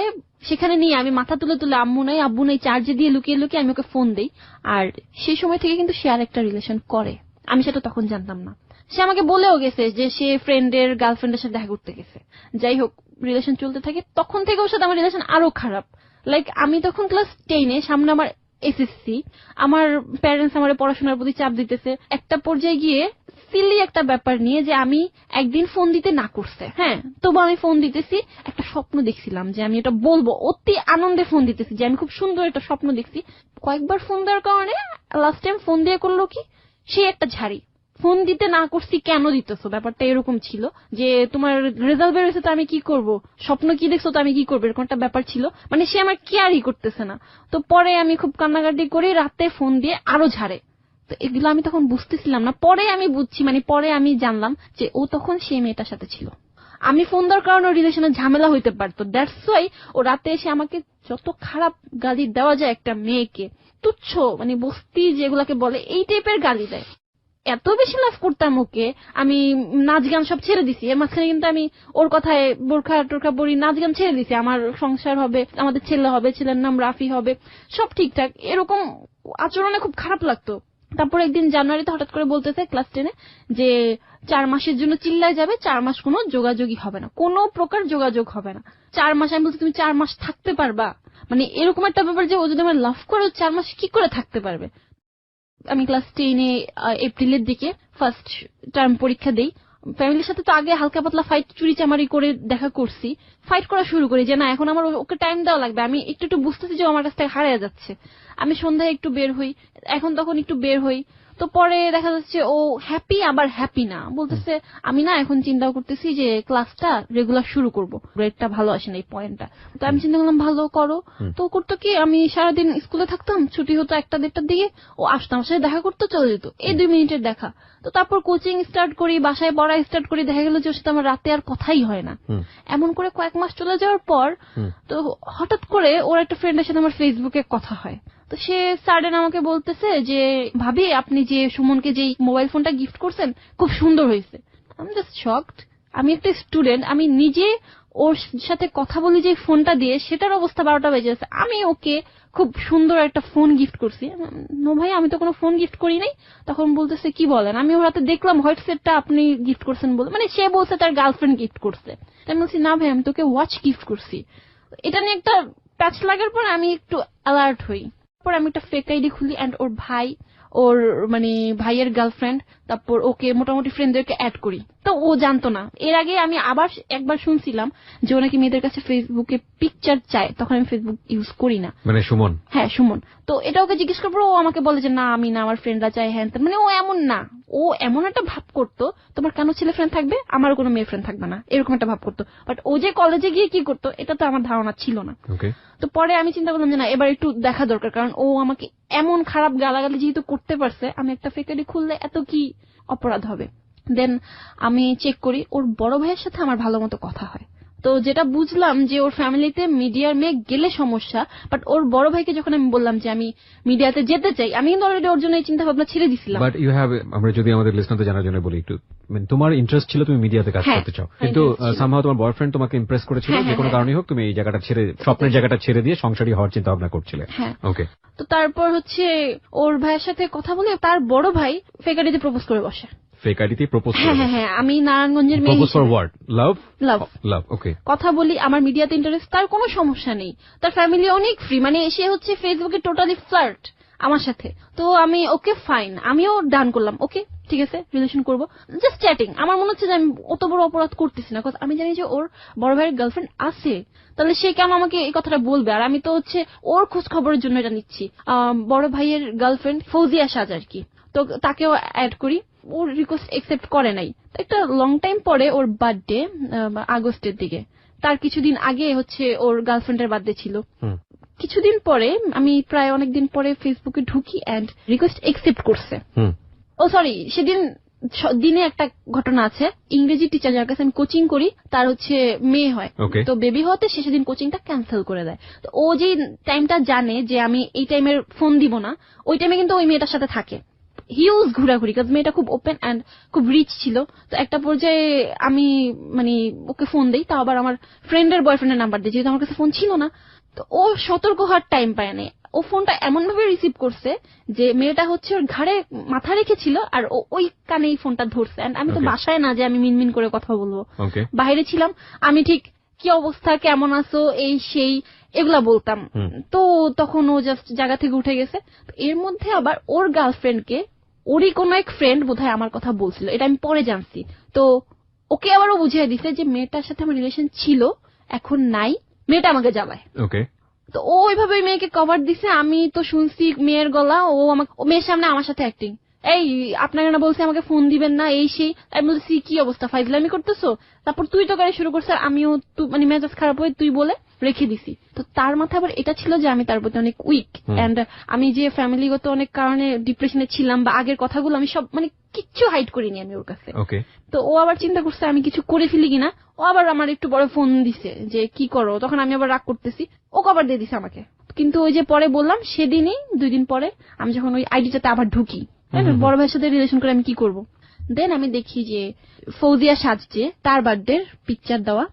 Speaker 2: সেখানে নিয়ে আমি মাথা তুলে তুলে আম্মু নাই আব্বু নাই চার্জে দিয়ে লুকিয়ে লুকিয়ে আমি ওকে ফোন দেই। আর সেই সময় থেকে কিন্তু সে আর একটা রিলেশন করে, আমি সেটা তখন জানতাম না। সে আমাকে বলেও গেছে যে সে ফ্রেন্ডের গার্লফ্রেন্ডের সাথে দেখা করতে গেছে। যাই হোক, রিলেশন চলতে থাকে। তখন থেকে ওর সাথে আমার রিলেশন আরো খারাপ। লাইক আমি তখন ক্লাস 10-এ, সামনে আমার এসএসসি, আমার প্যারেন্টস আমার পড়াশোনার প্রতি চাপ দিতেছে। একটা পর্যায়ে গিয়ে সিলি একটা ব্যাপার নিয়ে যে আমি একদিন ফোন দিতে না করছে, হ্যাঁ, তবু আমি ফোন দিতেছি। একটা স্বপ্ন দেখছিলাম যে আমি এটা বলবো, অতি আনন্দে ফোন দিতেছি যে আমি খুব সুন্দর একটা স্বপ্ন দেখছি। কয়েকবার ফোন দেওয়ার কারণে লাস্ট টাইম ফোন দিয়ে করলো কি, সে একটা ঝাড়ি। ফোন দিতে না করছি কেন দিতেছো, ব্যাপারটা এরকম ছিল যে তোমার রেজাল্ট বের হয়েছে তো আমি কি করব, স্বপ্ন কি দেখছো তো আমি কি করবো, এরকম একটা ব্যাপার ছিল। মানে সে আমার কেয়ারই করতেছে না। তো পরে আমি খুব কান্নাকাটি করে রাতে ফোন দিয়ে আরো ঝাড়ে, তো এগুলো আমি তখন বুঝতেছিলাম না, পরে আমি বুঝছি, মানে পরে আমি জানলাম যে ও তখন সেই মেয়েটার সাথে ছিল। আমি ফোন দেওয়ার কারণে রিলেশনে ঝামেলা হইতে পারতো, দ্যাটস ওয়াই ও রাতে এসে আমাকে যত খারাপ গালি দেওয়া যায় একটা মেয়েকে, তুচ্ছ মানে বস্তি যেগুলাকে বলে, এই টাইপের গালি দেয়। এত বেশি লাভ করতাম ওকে, আমি নাচ গান সব ছেড়ে দিছি। এর মাঝখানে কিন্তু আমি ওর কথায় বোরখা টোরখা পরি, নাচ গান ছেড়ে দিছি। আমার সংসার হবে, আমাদের ছেলে হবে, ছেলের নাম রাফি হবে, সব ঠিকঠাক। এরকম আচরণে খুব খারাপ লাগতো। তারপর একদিন জানুয়ারিতে হঠাৎ করে বলতেছে ক্লাস 10-এ যে 4 মাসের জন্য চিল্লায় যাবে, 4 মাস কোনো যোগাযোগই হবে না, কোনো প্রকার যোগাযোগ হবে না। 4 মাস, আমি বলছি তুমি 4 মাস থাকতে পারবা? মানে এরকম একটা ব্যাপার যে ও যদি আমার লাভ করে 4 মাস কি করে থাকতে পারবে। আমি ক্লাস 10-এ এপ্রিলের দিকে ফার্স্ট টার্ম পরীক্ষা দেই। ফ্যামিলির সাথে তো আগে হালকা পাতলা ফাইট চুরি চামারি করে দেখা করছি, ফাইট করা শুরু করি যে না এখন আমার ওকে টাইম দেওয়া লাগবে। আমি একটু একটু বুঝতেছি যে আমার কাছ থেকে হারিয়ে যাচ্ছে। আমি সন্ধ্যায় একটু বের হই, এখন তখন একটু বের হই। তো পরে দেখা যাচ্ছে ও হ্যাপি আবার হ্যাপি না, বলতেছে আমি না এখন চিন্তা করতেছি যে ক্লাসটা রেগুলার শুরু করব, গ্রেডটা ভালো আসে না এই পয়েন্টটা। তো আমি চিন্তা করলাম ভালো করো। তো করতো কি, আমি সারাদিন স্কুলে থাকতাম, ছুটি হতো 1টা-1:30-টার দিকে, ও আসতো আমার সাথে দেখা করতে, চলে যেত, এই 2 মিনিটের দেখা। তো তারপর কোচিং স্টার্ট করি, বাসায় পড়া স্টার্ট করি, দেখা গেল যে ওর সাথে আমার রাতে আর কথাই হয় না। এমন করে কয়েক মাস চলে যাওয়ার পর তো হঠাৎ করে ওর একটা ফ্রেন্ডের সাথে আমার ফেসবুকে কথা হয়। তো সে সাডেন আমাকে বলতেছে যে ভাবি আপনি যে সুমনকে যে মোবাইল ফোনটা গিফট করছেন খুব সুন্দর হয়েছে। আমি জাস্ট শকড। আমি একটা স্টুডেন্ট, আমি নিজে ওর সাথে কথা বলি যে ফোনটা দিয়ে, সেটার অবস্থা 12টা বেজে গেছে, আমি ওকে খুব সুন্দর একটা ফোন গিফট করছি। নো ভাই, আমি তো কোনো ফোন গিফট করি নাই। তখন বলতেছে কি বলেন, আমি ওর হাতে দেখলাম হোয়াইট সেটটা আপনি গিফট করছেন বলে, মানে সে বলছে তার গার্লফ্রেন্ড গিফট করছে। আমি বলছি না ভাই, আমি তোকে ওয়াচ গিফট করছি। এটা নিয়ে একটা প্যাচ লাগার পর আমি একটু অ্যালার্ট হই। তারপর আমি একটা ফেক আইডি খুলি এন্ড ওর ভাই, ওর মানে ভাইয়ের গার্লফ্রেন্ড, তারপর ওকে মোটামুটি ফ্রেন্ডদেরকে অ্যাড করি। তো ও জানতো না। এর আগে আমি আবার একবার শুনছিলাম যে ও নাকি মেয়েদের কাছে ফেসবুকে পিকচার চায়, তখন আমি ফেসবুক ইউজ করি না।
Speaker 1: মানে সুমন? হ্যাঁ,
Speaker 2: সুমন। তো এটা ওকে জিজ্ঞেস করার পর ও আমাকে বলে যে না আমি না, আমার ফ্রেন্ডরা চায়, হ্যাঁ। মানে ও এমন না, ও এমন একটা ভাব করতো তোমার কেন ছেলে ফ্রেন্ড থাকবে, আমার কোনো মেয়ে ফ্রেন্ড থাকবে না, এরকম একটা ভাব করতো। বাট ও যে কলেজে গিয়ে কি করতো এটা তো আমার ধারণা ছিল না। তো পরে আমি চিন্তা করলাম যে না এবার একটু দেখা দরকার, কারণ ও আমাকে এমন খারাপ গালাগালি যেহেতু করতে পারছে, আমি একটা ফেক আইডি খুললে এত কি অপরাধ হবে। দেন আমি চেক করি, ওর বড় ভাইয়ের সাথে আমার ভালো মতো কথা হয়। তো যেটা বুঝলাম যে ওর ফ্যামিলিতে মিডিয়ার মেয়ে গেলে সমস্যা, বাট ওর বড় ভাইকে যখন আমি বললাম যে আমি মিডিয়াতে যেতে চাই, আমি কিন্তু অলরেডি ওর জন্য এই চিন্তা ভাবনা ছেড়ে দিছিলাম।
Speaker 1: বাট ইউ হ্যাভ, আমরা যদি আমাদের লিসনারদের জানার জন্য বলি একটু, তোমার ইন্টারেস্ট ছিল তুমি মিডিয়াতে কাজ করতে চাও, কিন্তু সামহাউ তোমার বয়ফ্রেন্ড তোমাকে ইমপ্রেস করেছিল, যে কোনো কারণেই হোক তুমি এই জায়গাটা ছেড়ে, স্বপ্নের জায়গাটা ছেড়ে দিয়ে সংসারী হওয়ার চিন্তা ভাবনা করছিলে। ওকে।
Speaker 2: তো তারপর হচ্ছে ওর ভাইয়ের সাথে কথা বলে তার বড় ভাই ফেক আইডিতে প্রপোজ করে বসে।
Speaker 1: ফেক আইডিতে প্রপোজ?
Speaker 2: হ্যাঁ, আমি নারায়ণগঞ্জের মেয়ে।
Speaker 1: Propose for what? Love?
Speaker 2: Love.
Speaker 1: Okay.
Speaker 2: কথা বলি, আমার মিডিয়াতে ইন্টারেস্ট, তার কোনো সমস্যা নেই, তার ফ্যামিলি অনেক ফ্রি, মানে সে হচ্ছে ফেসবুকে টোটালি ফ্লার্ট আমার সাথে। তো আমি ওকে ফাইন, আমিও ডান করলাম, ওকে ঠিক আছে রিলেশন করব, জাস্ট চ্যাটিং। আমার মনে হচ্ছে যে আমি অত বড় অপরাধ করতেছি না, আমি জানি যে ওর বড় ভাইয়ের গার্লফ্রেন্ড আছে, তাহলে সে কেন আমাকে এই কথাটা বলবে। আর আমি তো হচ্ছে ওর খোঁজ খবরের জন্য এটা নিচ্ছি। বড় ভাইয়ের গার্লফ্রেন্ড ফৌজিয়া সাজ আর কি, তো তাকেও অ্যাড করি। ওর রিকোয়েস্ট একসেপ্ট করে নাই। একটা লং টাইম পরে ওর বার্থডে, আগস্টের দিকে, তার কিছুদিন আগে হচ্ছে ওর গার্লফ্রেন্ডের বার্থডে ছিল। কিছুদিন পরে আমি প্রায় অনেকদিন পরে ফেসবুকে ঢুকি এন্ড রিকোয়েস্ট একসেপ্ট করছে। ও সরি, সেদিন দিনে একটা ঘটনা আছে, ইংরেজি টিচার যার কাছে আমি কোচিং করি তার হচ্ছে মেয়ে হয়, তো বেবি হতে সে সেদিন কোচিংটা ক্যান্সেল করে দেয়। তো ও যে টাইমটা জানে যে আমি এই টাইমের ফোন দিব না, ওই টাইমে কিন্তু ওই মেয়েটার সাথে থাকে, হিউজ ঘোরাঘুরি, কারণ মেয়েটা খুব ওপেন এন্ড খুব রিচ ছিল। তো একটা পর্যায়ে আমি মানে ওকে ফোন দেই, তাও আবার আমার ফ্রেন্ডের বয়ফ্রেন্ডের নাম্বার দিই, যেহেতু আমার কাছে ফোন ছিল না। তো ও সতর্ক হওয়ার টাইম পায় না, ও ফোনটা এমন ভাবে রিসিভ করছে যে মেয়েটা হচ্ছে ওর ঘাড়ে মাথা রেখেছিল আর ওই কানেই ফোনটা ধরছে। আমি তো বাসায় না যে আমি মিনমিন করে কথা বলবো, বাইরে ছিলাম। আমি ঠিক কি অবস্থা, কেমন আছো, এই সেই এগুলা বলতাম। তো তখন ও জাস্ট জায়গা থেকে উঠে গেছে। এর মধ্যে আবার ওর গার্লফ্রেন্ডকে ওরই কোন এক ফ্রেন্ড বোধহয় আমার কথা বলছিল, এটা আমি পরে জানছি। তো ওকে আবারও বুঝিয়ে দিছে যে মেয়েটার সাথে আমার রিলেশন ছিল, এখন নাই, মেয়েটা আমাকে জ্বালায়। তো ও ওইভাবে মেয়েকে কভার দিছে। আমি তো শুনছি মেয়ের গলা, ও মেয়ের সামনে আমার সাথে অ্যাক্টিং,
Speaker 3: এই আপনাকে না বলছি আমাকে ফোন দিবেন না, এই সেই। আমি বলছি কি অবস্থা, ফাইজলামি করতেছো? তারপর তুই তো গাড়ি শুরু করছে, আমিও মানে মেজাজ খারাপ হয়ে তুই বলে রেখে দিছি। তো তার মাথায় আবার এটা ছিল যে আমি তার প্রতি অনেক উইক, এন্ড আমি যে ফ্যামিলিগত অনেক কারণে ডিপ্রেশনে ছিলাম বা আগের কথাগুলো আমি সব মানে কিচ্ছু হাইড করিনি আমি ওর কাছে। তো ও আবার চিন্তা করছে আমি কিছু করে ফেলি কিনা, ও আবার আমার একটু বড় ফোন দিছে যে কি করো, তখন আমি আবার রাগ করতেছি, ও আবার দিয়ে দিছে আমাকে। কিন্তু ওই যে পরে বললাম সেদিনই 2 দিন পরে আমি যখন ওই আইডিটাতে আবার ঢুকি, বড় ভাইয়ের সাথে রিলেশন করে আমি কি করব, দেন আমি দেখি যে ফৌজিয়া সাজছে, তার বার্থডে পিকচার দেওয়া,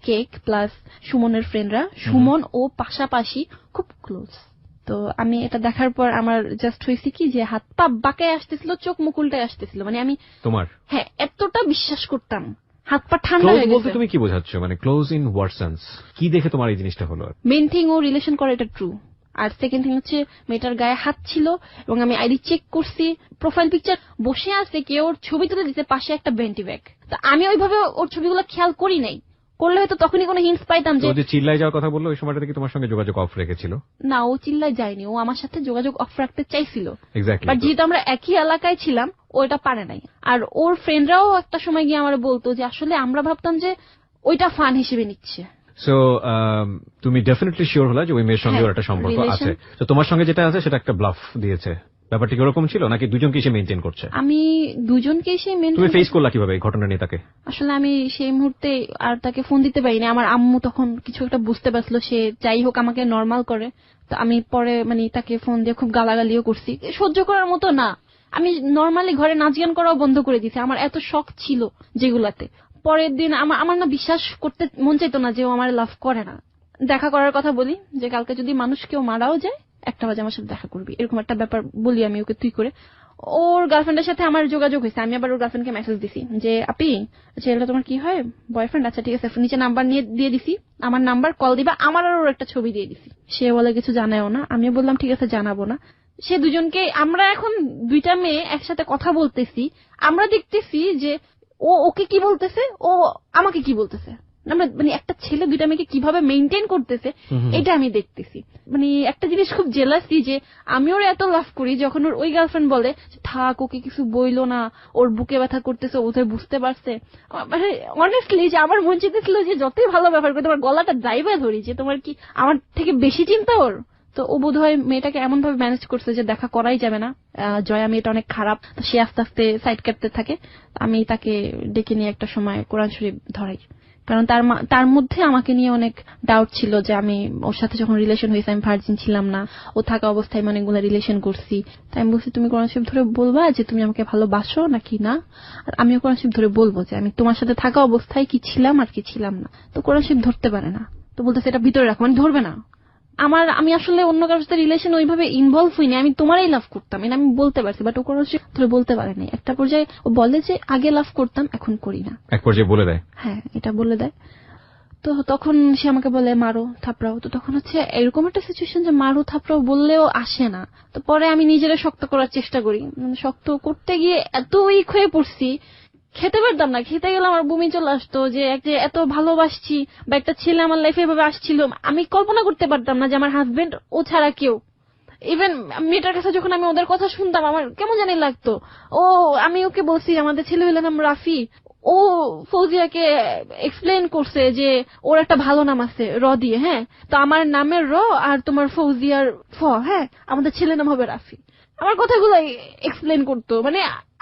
Speaker 3: কেক প্লাস সুমনের ফ্রেন্ডরা, সুমন ও পাশাপাশি খুব ক্লোজ। তো আমি এটা দেখার পর আমার জাস্ট হয়েছে কি যে হাত পা বাঁকায় আসতেছিল, চোখ মুখ উল্টায় আসতেছিল, মানে আমি তোমার হ্যাঁ এতটা বিশ্বাস করতাম, হাত পা ঠান্ডা হয়ে গেছে।
Speaker 1: তুমি কি বোঝাচ্ছ, মানে ক্লোজ ইন হোয়াট সেন্স, কি দেখে তোমার এই জিনিসটা হলো?
Speaker 3: মেইন থিং ও রিলেশন করে, এটা ট্রু। আর সেকেন্ড থিং হচ্ছে মেয়েটার গায়ে হাত ছিল এবং আমি আইডি চেক করছি, প্রোফাইল পিকচার বসে আছে, কেউ ওর ছবি তুলে দিতে, পাশে একটা বেন্টি ব্যাগ। তো আমি ওইভাবে ওর ছবিগুলো খেয়াল করি নাই, করলে হয়তো তখনই কোনো হিন্টস পাইতাম। যে
Speaker 1: চিল্লাই যাওয়ার কথা বললো ওই সময়টাতে কি তোমার সঙ্গে যোগাযোগ অফ রেখেছিল?
Speaker 3: না, ও চিল্লাই যায়নি, ও আমার সাথে যোগাযোগ অফ রাখতে চাইছিল, বাট যেহেতু আমরা একই এলাকায় ছিলাম ও এটা পারে নাই। আর ওর ফ্রেন্ডরাও একটা সময় গিয়ে আমার বলতো যে আসলে আমরা ভাবতাম যে ওইটা ফান হিসেবে নিচ্ছে।
Speaker 1: সো তুমি ডেফিনেটলি শিওর হলা যে ওই মেয়ের সঙ্গে ওর একটা সম্পর্ক আছে, তো তোমার সঙ্গে যেটা আছে সেটা একটা ব্লাফ দিয়েছে, ব্যাপারটা কি ওরকম ছিল নাকি দুজনকে সে মেইনটেইন করছে?
Speaker 3: আমি দুজনকে সে মেইনটেইন।
Speaker 1: তুমি ফেস করলা কিভাবে এই ঘটনা নিয়ে তাকে?
Speaker 3: আসলে আমি সেই মুহূর্তে আর তাকে ফোন দিতে পারিনি, আমার আম্মু তখন কিছু একটা বুঝতে পারছিল, সে যাই হোক আমাকে নরমাল করে। তো আমি পরে মানে তাকে ফোন দিয়ে খুব গালাগালিও করছি, সহ্য করার মতো না। আমি নরমালি ঘরে নাচ গান করাও বন্ধ করে দিয়েছি, আমার এত শখ ছিল যেগুলাতে। পরের দিন আমার না বিশ্বাস করতে মন চাইতো না যে ও আমার লাভ করে না। দেখা করার কথা বলি যে কালকে যদি মানুষ কেউ মারাও যায় 1টা বাজে আমার সাথে দেখা করবি, এরকম একটা ব্যাপার বলি আমি ওকে তুই করে। ওর গার্লফ্রেন্ডের সাথে আমার যোগাযোগ হয়েছে, আমি আবার ওর গার্লফ্রেন্ডকে মেসেজ দিছি যে আপি ছেলেটা তোমার কি হয়, বয়ফ্রেন্ড? আচ্ছা ঠিক আছে, নিচে নাম্বার নিয়ে দিয়ে দিছি, আমার নাম্বার, কল দিবা। আমার আর ওর একটা ছবি দিয়ে দিছি, সে বলে কিছু জানায়ও না। আমি বললাম ঠিক আছে জানাবো না। সে দুজনকে, আমরা এখন 2টা মেয়ে একসাথে কথা বলতেছি, আমরা দেখতেছি যে ও ওকে কি বলতেছে, ও আমাকে কি বলতেছে, আমরা মানে একটা ছেলে 2টা মেয়েকে কিভাবে মেইনটেইন করতেছে এটা আমি দেখতেছি। মানে একটা জিনিস খুব জেলাসি যে আমি ওর এত লাভ করি, যখন ওর ওই গার্লফ্রেন্ড বলে থাক ওকে কিছু বইলো না, ওর বুকে ব্যথা করতেছে, ওদের বুঝতে পারছে। মানে অনেস্টলি যে আমার মন চেয়েছিল যে যতই ভালো ব্যবহার করে তোমার গলাটা যাইবা ধরি, যে তোমার কি আমার থেকে বেশি চিন্তা ওর। তো ও বোধহয় মেয়েটাকে এমন ভাবে ম্যানেজ করছে যে দেখা করাই যাবে না, জয়া মেয়েটা অনেক খারাপ। তো সে আস্তে আস্তে সাইড কাটতে থাকে। আমি তাকে ডেকে নিয়ে একটা সময় কোরআন শরীফ ধরাই, কারণ তার মধ্যে আমাকে নিয়ে অনেক ডাউট ছিল যে আমি ওর সাথে যখন রিলেশন হয়েছে আমি ভার্জিন ছিলাম না, ও থাকা অবস্থায় আমি অনেকগুলো রিলেশন করছি। তাই আমি বলছি তুমি কোরআন শরীফ ধরে বলবা যে তুমি আমাকে ভালোবাসো নাকি না, আর আমিও কোরআন শরীফ ধরে বলবো যে আমি তোমার সাথে থাকা অবস্থায় কি ছিলাম আর কি ছিলাম না। তো কোরআন শরীফ ধরতে পারে না, তো বলতেছে এটা ভিতরে রাখো, মানে ধরবে না। আমি আসলে অন্য কারোর সাথে রিলেশন ওইভাবে ইনভলভ হইনি, আমি তোমারই লাভ করতাম, এটা আমি বলতে পারছি, বাট ও কোনো ধরে বলতে পারেনি। একটা পর্যায়ে ও বলে যে আগে লাভ করতাম এখন করি না,
Speaker 1: এক পর্যায়ে বলে দেয়।
Speaker 3: হ্যাঁ এটা বলে দেয়। তো তখন সে আমাকে বলে মারো থাপড়াও। তো তখন হচ্ছে এরকম একটা সিচুয়েশন যে মারো থাপড়াও বললেও আসে না। তো পরে আমি নিজেরা শক্ত করার চেষ্টা করি, শক্ত করতে গিয়ে এত উইক হয়ে পড়ছি, খেতে পারতাম না, খেতে গেলে আমার বমি চলে আসতো। যে এত ভালোবাসছি বা একটা ছেলে আমার লাইফে এভাবে আসছিল, আমি কল্পনা করতে পারতাম না যে আমার হাজবেন্ড ও ছাড়া কেউ। ইভেন মেয়েটার কাছে যখন আমি ওদের কথা শুনতাম আমার কেমন জানি লাগতো। আমি ওকে বলছি আমাদের ছেলে হইলে নাম রাফি, ও ফৌজিয়াকে এক্সপ্লেন করছে যে ওর একটা ভালো নাম আছে র দিয়ে, হ্যাঁ তো আমার নামের র আর তোমার ফৌজিয়ার ফ, হ্যাঁ আমাদের ছেলে নাম হবে রাফি। আমার কথাগুলো এক্সপ্লেন করতো। মানে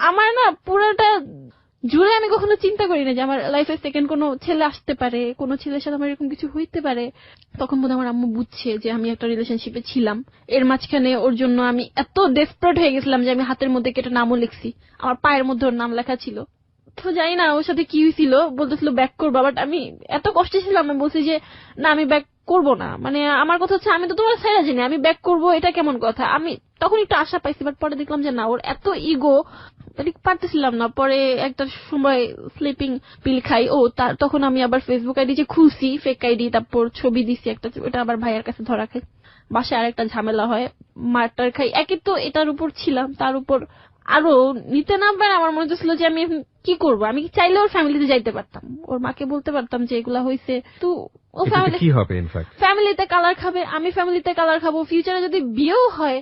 Speaker 3: আমার না পুরোটা জুড়ে আমি কখনো চিন্তা করি না যে আমার লাইফে সেকেন্ড কোনো ছেলে আসতে পারে, কোনো ছেলের সাথে আমার এরকম কিছু হইতে পারে। তখন বোধহয় আমার আম্মু বুঝছে যে আমি একটা রিলেশনশিপে ছিলাম। এর মাঝখানে ওর জন্য আমি এত ডেসপারেট হয়ে গেছিলাম যে আমি হাতের মধ্যে কেটে নামও লিখছি, আমার পায়ের মধ্যে ওর নাম লেখা ছিল। তো জানি না ওর সাথে কি হয়েছিল, বলতেছিল ব্যাক করবো, বাট আমি এত কষ্টে ছিলাম, আমি বলছি যে না আমি ব্যাক করবো না। মানে আমার কথা হচ্ছে আমি তো তোমার ছাইড়া জানি, আমি ব্যাক করবো এটা কেমন কথা। আমি তখন একটু আশা পাইছি, বাট পরে দেখলাম যে না, ওর এত ইগো, পারতেছিলাম না। পরে একটা সময় স্লিপিং পিল খাই। তখন আমি আবার ফেসবুক আইডি যে খুলছি ফেক আইডি, তারপর ছবি দিছি একটা, ওটা আবার ভাইয়ের কাছে ধরা খাই। বাসায় আরেকটা ঝামেলা হয়, মারটার খাই। একে তো এটার উপর ছিলাম, তার উপর আরো নিতে না পারে। আমার মনে হচ্ছিল যে আমি কি করবো, আমি চাইলে ওর ফ্যামিলিতে যাইতে পারতাম, ওর মাকে বলতে পারতাম যে এগুলা হয়েছে। তো ও
Speaker 1: কি হবে, ইনফ্যাক্ট
Speaker 3: ফ্যামিলিতে কালার খাবে, আমি ফ্যামিলিতে কালার খাবো। ফিউচারে যদি বিয়েও হয়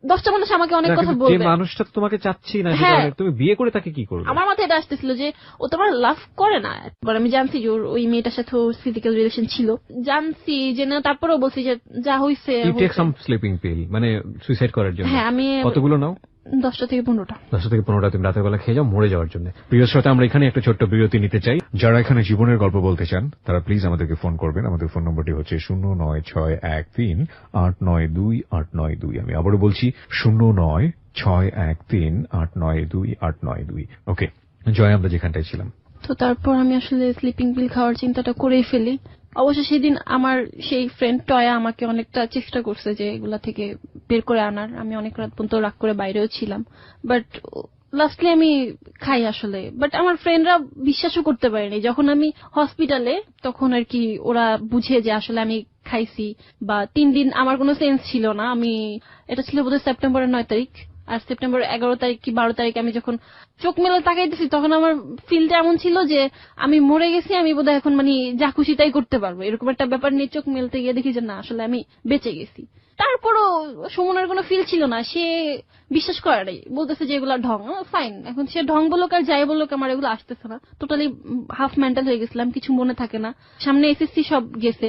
Speaker 3: 10টা মানুষ আমাকে অনেক
Speaker 1: না,
Speaker 3: কথা
Speaker 1: কিন্তু যে
Speaker 3: বলবে।
Speaker 1: মানুষটা তো তোমাকে চাচ্ছি না,
Speaker 3: হ্যাঁ।
Speaker 1: তুমি বিয়ে করে তাকে কি করবে?
Speaker 3: আমার মাথায় এটা আসতেছিল যে ও তো আমার লাভ করে না। এবার আমি জানছি যে ওই মেয়েটার সাথে ফিজিক্যাল রিলেশন ছিল, জানছি যে না, তারপরেও বলছি যে যা হইছে
Speaker 1: you take some sleeping pill, মানে সুইসাইড করার জন্য।
Speaker 3: হ্যাঁ, আমি
Speaker 1: কতগুলো নাও?
Speaker 3: 10টা থেকে 15টা।
Speaker 1: 10 থেকে 15টা তুমি রাতের বেলা খেয়ে যাও মরে যাওয়ার জন্য। প্রিয় শ্রোতা, আমরা এখানে একটা ছোট্ট বিরতি নিতে চাই। যারা এখানে জীবনের গল্প বলতে চান তারা প্লিজ আমাদেরকে ফোন করবেন। আমাদের ফোন নম্বরটি হচ্ছে 09613892892। আমি আবারও বলছি 09613892892। ওকে জয়, আমরা যেখানটায় ছিলাম।
Speaker 2: তো তারপর আমি আসলে স্লিপিং পিল খাওয়ার চিন্তাটা করেই ফেলি। অবশ্য সেদিন আমার সেই ফ্রেন্ড টয়া আমাকে অনেকটা চেষ্টা করছে যে এগুলা থেকে বের করে আনার। আমি অনেক রাত পর্যন্ত রাগ করে বাইরেও ছিলাম, বাট লাস্টলি আমি খাই আসলে। বাট আমার ফ্রেন্ডরা বিশ্বাসও করতে পারেনি। যখন আমি হসপিটালে, তখন আর কি ওরা বুঝে যে আসলে আমি খাইছি। বা 3 দিন আমার কোনো সেন্স ছিল না। এটা ছিল বোধহয় সেপ্টেম্বরের 9 তারিখ, আর সেপ্টেম্বর 11 তারিখ কি 12 তারিখ আমি যখন চোখ মেলে তাকাইতেছি, তখন আমার ফিলটা এমন ছিল যে আমি মরে গেছি, আমি বোধহয় এখন মানে যা খুশি তাই করতে পারবো, এরকম একটা ব্যাপার নিয়ে চোখ মেলতে গিয়ে দেখি যে না, আসলে আমি বেঁচে গেছি। তারপরও সুমনের কোনো ফিল ছিল না, সে বিশ্বাস করে নাই, বলতেছে যে এগুলা ঢং। ফাইন, এখন সে ঢং বলুক আর যাই বলুক, আমার এগুলো আসতেছে না। টোটালি হাফ মেন্টাল হয়ে গেছিলাম, কিছু মনে থাকে না। সামনে এসএসসি সব গেছে।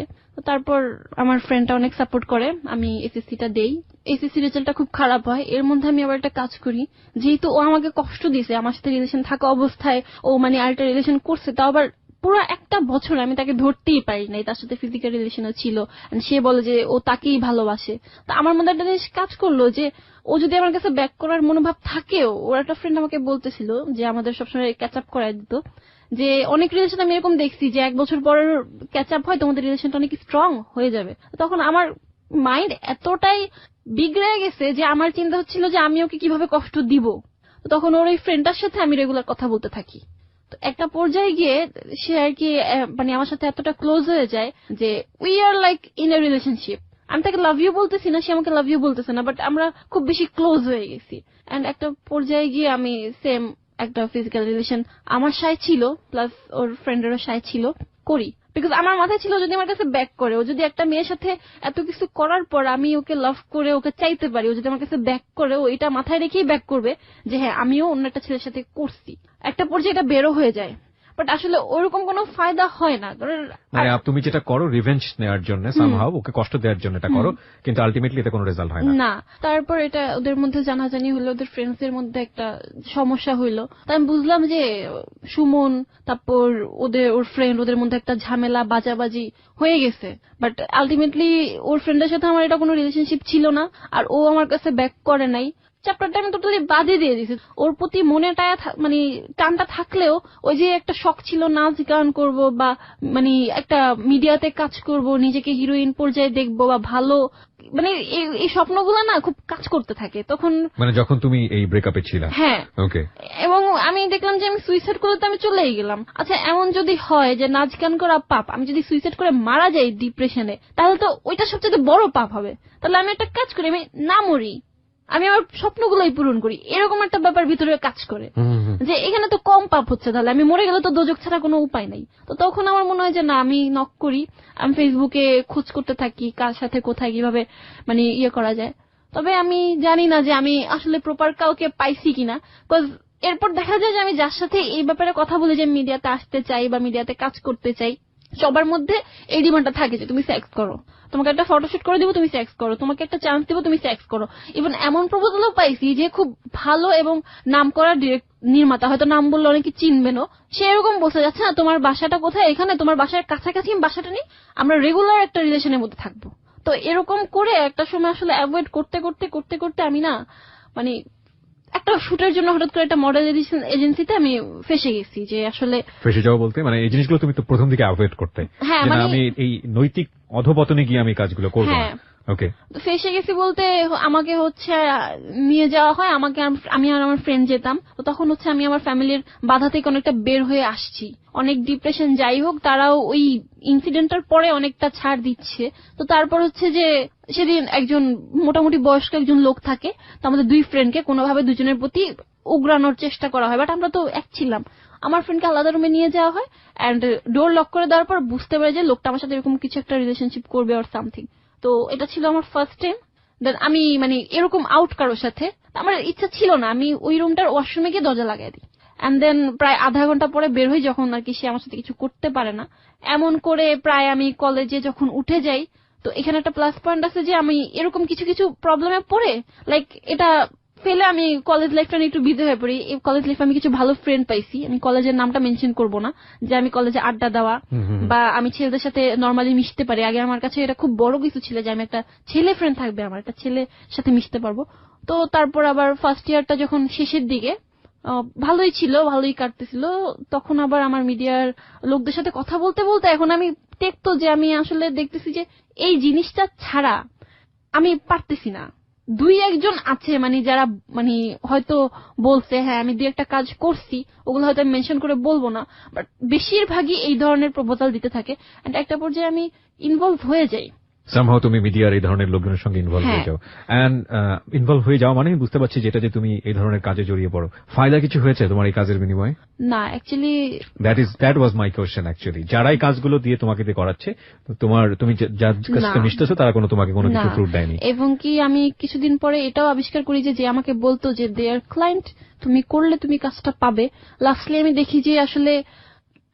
Speaker 2: তারপর আমার ফ্রেন্ডটা অনেক সাপোর্ট করে, আমি এসএসসিটা দেই। এসএসসি রেজাল্টটা খুব খারাপ হয়। এর মধ্যে আমি আবার একটা কাজ করি, যেহেতু ও আমাকে কষ্ট দিয়েছে, আমার সাথে রিলেশন থাকা অবস্থায় ও মানে আরেকটা রিলেশন করছে, তাও আবার পুরো একটা বছর আমি তাকে ধরতেই পারি নাই। তার সাথে ফিজিক্যাল রিলেশনও ছিল, সে বলে যে ও তাকেই ভালোবাসে। তা আমার মধ্যে একটা জিনিস কাজ করলো যে ও যদি আমার কাছে ব্যাক করার মনোভাব থাকেও, ওর একটা ফ্রেন্ড আমাকে বলতেছিল যে আমাদের সবসময় ক্যাচ আপ করায় দিত, যে অনেক রিলেশন আমি এরকম দেখছি যে 1 বছর পর ক্যাচ আপ হয়, তোমাদের রিলেশনটা অনেক স্ট্রং হয়ে যাবে। তখন আমার মাইন্ড এতটাই বিগড়ে গেছে যে আমার চিন্তা হচ্ছিল যে আমি ওকে কিভাবে কষ্ট দিব। তখন ওর এই ফ্রেন্ডটার সাথে আমি রেগুলার কথা বলতে থাকি। তো একটা পর্যায়ে গিয়ে সে আর কি মানে আমার সাথে এতটা ক্লোজ হয়ে যায় যে we are like in a relationship. আমি তাকে লাভ ইউ বলতেছি না, সে আমাকে লাভ ইউ বলতেছে না, বাট আমরা খুব বেশি ক্লোজ হয়ে গেছি। এন্ড একটা পর্যায়ে গিয়ে আমি সেম একটা ফিজিক্যাল রিলেশন আমার সাথে ছিল, প্লাস ওর ফ্রেন্ডেরও সাথে ছিল, করি। বিকজ আমার মাথায় ছিল যদি আমার কাছে ব্যাক করে, ও যদি একটা মেয়ের সাথে এত কিছু করার পর আমি ওকে লাভ করে ওকে চাইতে পারি, ও যদি আমার কাছে ব্যাক করে, ও এটা মাথায় রেখেই ব্যাক করবে যে হ্যাঁ আমিও অন্য একটা ছেলের সাথে করছি। একটা পর্যায়ে এটা বেরো হয়ে যায়, বাট আসলে ওরকম কোনো ফায়দা হয় না।
Speaker 1: মানে তুমি যেটা করো রিভেঞ্জ নেওয়ার জন্য, সামহাউ ওকে কষ্ট দেওয়ার জন্য এটা করো, কিন্তু আলটিমেটলি এতে কোনো রেজাল্ট হয় না।
Speaker 2: না, তারপর এটা ওদের মধ্যে জানাজানি হলো, ওদের ফ্রেন্ডস এর মধ্যে একটা সমস্যা হইলো। তাই আমি বুঝলাম যে সুমন, তারপর ওর ফ্রেন্ড, ওদের মধ্যে একটা ঝামেলা বাজাবাজি হয়ে গেছে। বাট আলটিমেটলি ওর ফ্রেন্ডের সাথে আমার এটা কোনো রিলেশনশিপ ছিল না, আর ও আমার কাছে ব্যাক করে নাই। চ্যাপ্টারটা আমি টোটালি বাদে দিয়ে দিছি। ওর প্রতি মনেটা মানে টানটা থাকলেও ওই যে একটা শখ ছিল নাচ গান করব, বা মানে একটা মিডিয়াতে কাজ করব, নিজেকে হিরোইন পর্যায়ে দেখবো, বা ভালো মানে এই স্বপ্নগুলো না খুব কাজ করতে থাকে তখন।
Speaker 1: মানে যখন তুমি এই ব্রেকআপে ছিলে?
Speaker 2: হ্যাঁ।
Speaker 1: ওকে।
Speaker 2: এবং আমি দেখলাম যে আমি সুইসাইড করতে আমি চলেই গেলাম। আচ্ছা, এমন যদি হয় যে নাচ গান করা পাপ, আমি যদি সুইসাইড করে মারা যাই ডিপ্রেশনে, তাহলে তো ওইটা সবচেয়ে বড় পাপ হবে। তাহলে আমি একটা কাজ করি, আমি না মরি, আমি আমার স্বপ্নগুলোই পূরণ করি, এরকম একটা ব্যাপার ভিতরে কাজ করে যে এখানে তো কম পাপ হচ্ছে, তাহলে আমি মরে গেলে তো দোজক ছাড়া কোনো উপায় নাই। তো তখন আমার মনে হয় যে না, আমি নক করি, আমি ফেসবুকে খোঁজ করতে থাকি কার সাথে কোথায় কিভাবে মানে করা যায়। তবে আমি জানি না যে আমি আসলে প্রপার কাউকে পাইছি কিনা, বিকজ এরপর দেখা যায় যে আমি যার সাথে এই ব্যাপারে কথা বলে যে মিডিয়াতে আসতে চাই বা মিডিয়াতে কাজ করতে চাই, সবার মধ্যে এই ডিমান্ডটা থাকে যে তুমি সেক্স করো, তোমাকে একটা ফটোশুট করে দিব, তুমি সেক্স করো, তোমাকে একটা চান্স দিব, তুমি সেক্স করো। ইভেন এমন প্রপোজালও পাইছি যে খুব ভালো এবং নাম করা নির্মাতা, হয়তো নাম বললে অনেকে চিনবেনও, সে এরকম বলতে যাচ্ছে না তোমার বাসাটা কোথায়, এখানে তোমার বাসার কাছাকাছি বাসাটা নেই, আমরা রেগুলার একটা রিলেশনের মধ্যে থাকবো। তো এরকম করে একটা সময় আসলে অ্যাভয়েড করতে করতে করতে করতে আমি না মানে একটা শুটের জন্য হঠাৎ করে একটা মডেল এজেন্সিতে আমি ফেসে গেছি। যে আসলে
Speaker 1: ফেসে যাওয়া বলতে মানে এই জিনিসগুলো তুমি তো প্রথম দিকে অ্যাভয়েড করতে,
Speaker 2: হ্যাঁ,
Speaker 1: মানে আমি এই নৈতিক অধপতনে গিয়ে আমি কাজগুলো করব।
Speaker 2: হ্যাঁ,
Speaker 1: ওকে।
Speaker 2: ফেসে গেছি বলতে আমাকে হচ্ছে নিয়ে যাওয়া হয়, আমি আর আমার ফ্রেন্ড যেতাম। তো তখন হচ্ছে আমি আমার ফ্যামিলির বাধা থেকে অনেকটা বের হয়ে আসছি, অনেক ডিপ্রেশন যাই হোক, তারাও ওই ইনসিডেন্টটার পরে অনেকটা ছাড় দিচ্ছে। তো তারপর হচ্ছে যে সেদিন একজন মোটামুটি বয়স্ক একজন লোক থাকে, তো আমাদের 2 ফ্রেন্ডকে কোনোভাবে দুজনের প্রতি উগরানোর চেষ্টা করা হয়, বাট আমরা তো এক ছিলাম। আমার ফ্রেন্ডকে আলাদা রুমে নিয়ে যাওয়া হয়, এন্ড ডোর লক করে দেওয়ার পর বুঝতে পারে যে লোকটা আমার সাথে এরকম কিছু একটা রিলেশনশিপ করবে অর সামথিং। তো এটা ছিল আমার ফার্স্ট টাইম দেন আমি মানে এরকম আউট কারোর সাথে, আমার ইচ্ছা ছিল না, আমি ওই রুমটার ওয়াশরুমে গিয়ে দরজা লাগাই দিই। এন্ড দেন প্রায় আধা ঘন্টা পরে বের হই, যখন আর কি সে আমার সাথে কিছু করতে পারে না। এমন করে প্রায় আমি কলেজে যখন উঠে যাই, তো এখানে একটা প্লাস পয়েন্ট আছে যে আমি এরকম কিছু কিছু প্রবলেমে পড়ে লাইক এটা ফেলে আমি কলেজ লাইফটা নিয়ে একটু বিজি হয়ে পড়ি। এই কলেজ লাইফে আমি কিছু ভালো ফ্রেন্ড পাইছি, আমি কলেজের নামটা মেনশন করব না, যে আমি কলেজে আড্ডা দেওয়া বা আমি ছেলেদের সাথে নর্মালি মিশতে পারি। আগে আমার কাছে এটা খুব বড় কিছু ছিল যে আমি একটা ছেলে ফ্রেন্ড থাকবে, আমার একটা ছেলের সাথে মিশতে পারবো। তো তারপর আবার ফার্স্ট ইয়ারটা যখন শেষের দিকে ভালোই ছিল, ভালোই কাটতেছিল, তখন আবার আমার মিডিয়ার লোকদের সাথে কথা বলতে বলতে এখন আমি দেখতো যে আমি আসলে দেখতেছি যে এই জিনিসটা ছাড়া আমি পারতেছি না। দুই একজন আছে মানে যারা মানে হয়তো বলছে হ্যাঁ আমি দুই একটা কাজ করছি, ওগুলো হয়তো আমি মেনশন করে বলবো না, বাট বেশিরভাগই এই ধরনের প্রপোজাল দিতে থাকে। এন্ড একটা পর্যায়ে আমি ইনভলভ হয়ে যাই।
Speaker 1: সামহাও তুমি মিডিয়ার এই ধরনের লোকজনের সঙ্গে ইনভলভ হয়ে যাও, এন্ড ইনভলভ হয়ে যাও মানে আমি বুঝতে পারছি যেটা যে তুমি এই ধরনের কাজে জড়িয়ে পড়ো। ফায়দা কিছু হয়েছে তোমার এই কাজের বিনিময়ে?
Speaker 2: না, actually
Speaker 1: that was my question actually. যারা এই কাজগুলো দিয়ে তোমাকে দিয়ে করাচ্ছে, তুমি যার কাছে মিশতেছো তারা তোমাকে কোনো কিছু ফ্রুট দেয়নি?
Speaker 2: এবং কি আমি কিছুদিন পরে এটাও আবিষ্কার করি যে আমাকে বলতো যে দেয়ার ক্লায়েন্ট, তুমি করলে তুমি কাজটা পাবে। লাস্টলি আমি দেখি যে আসলে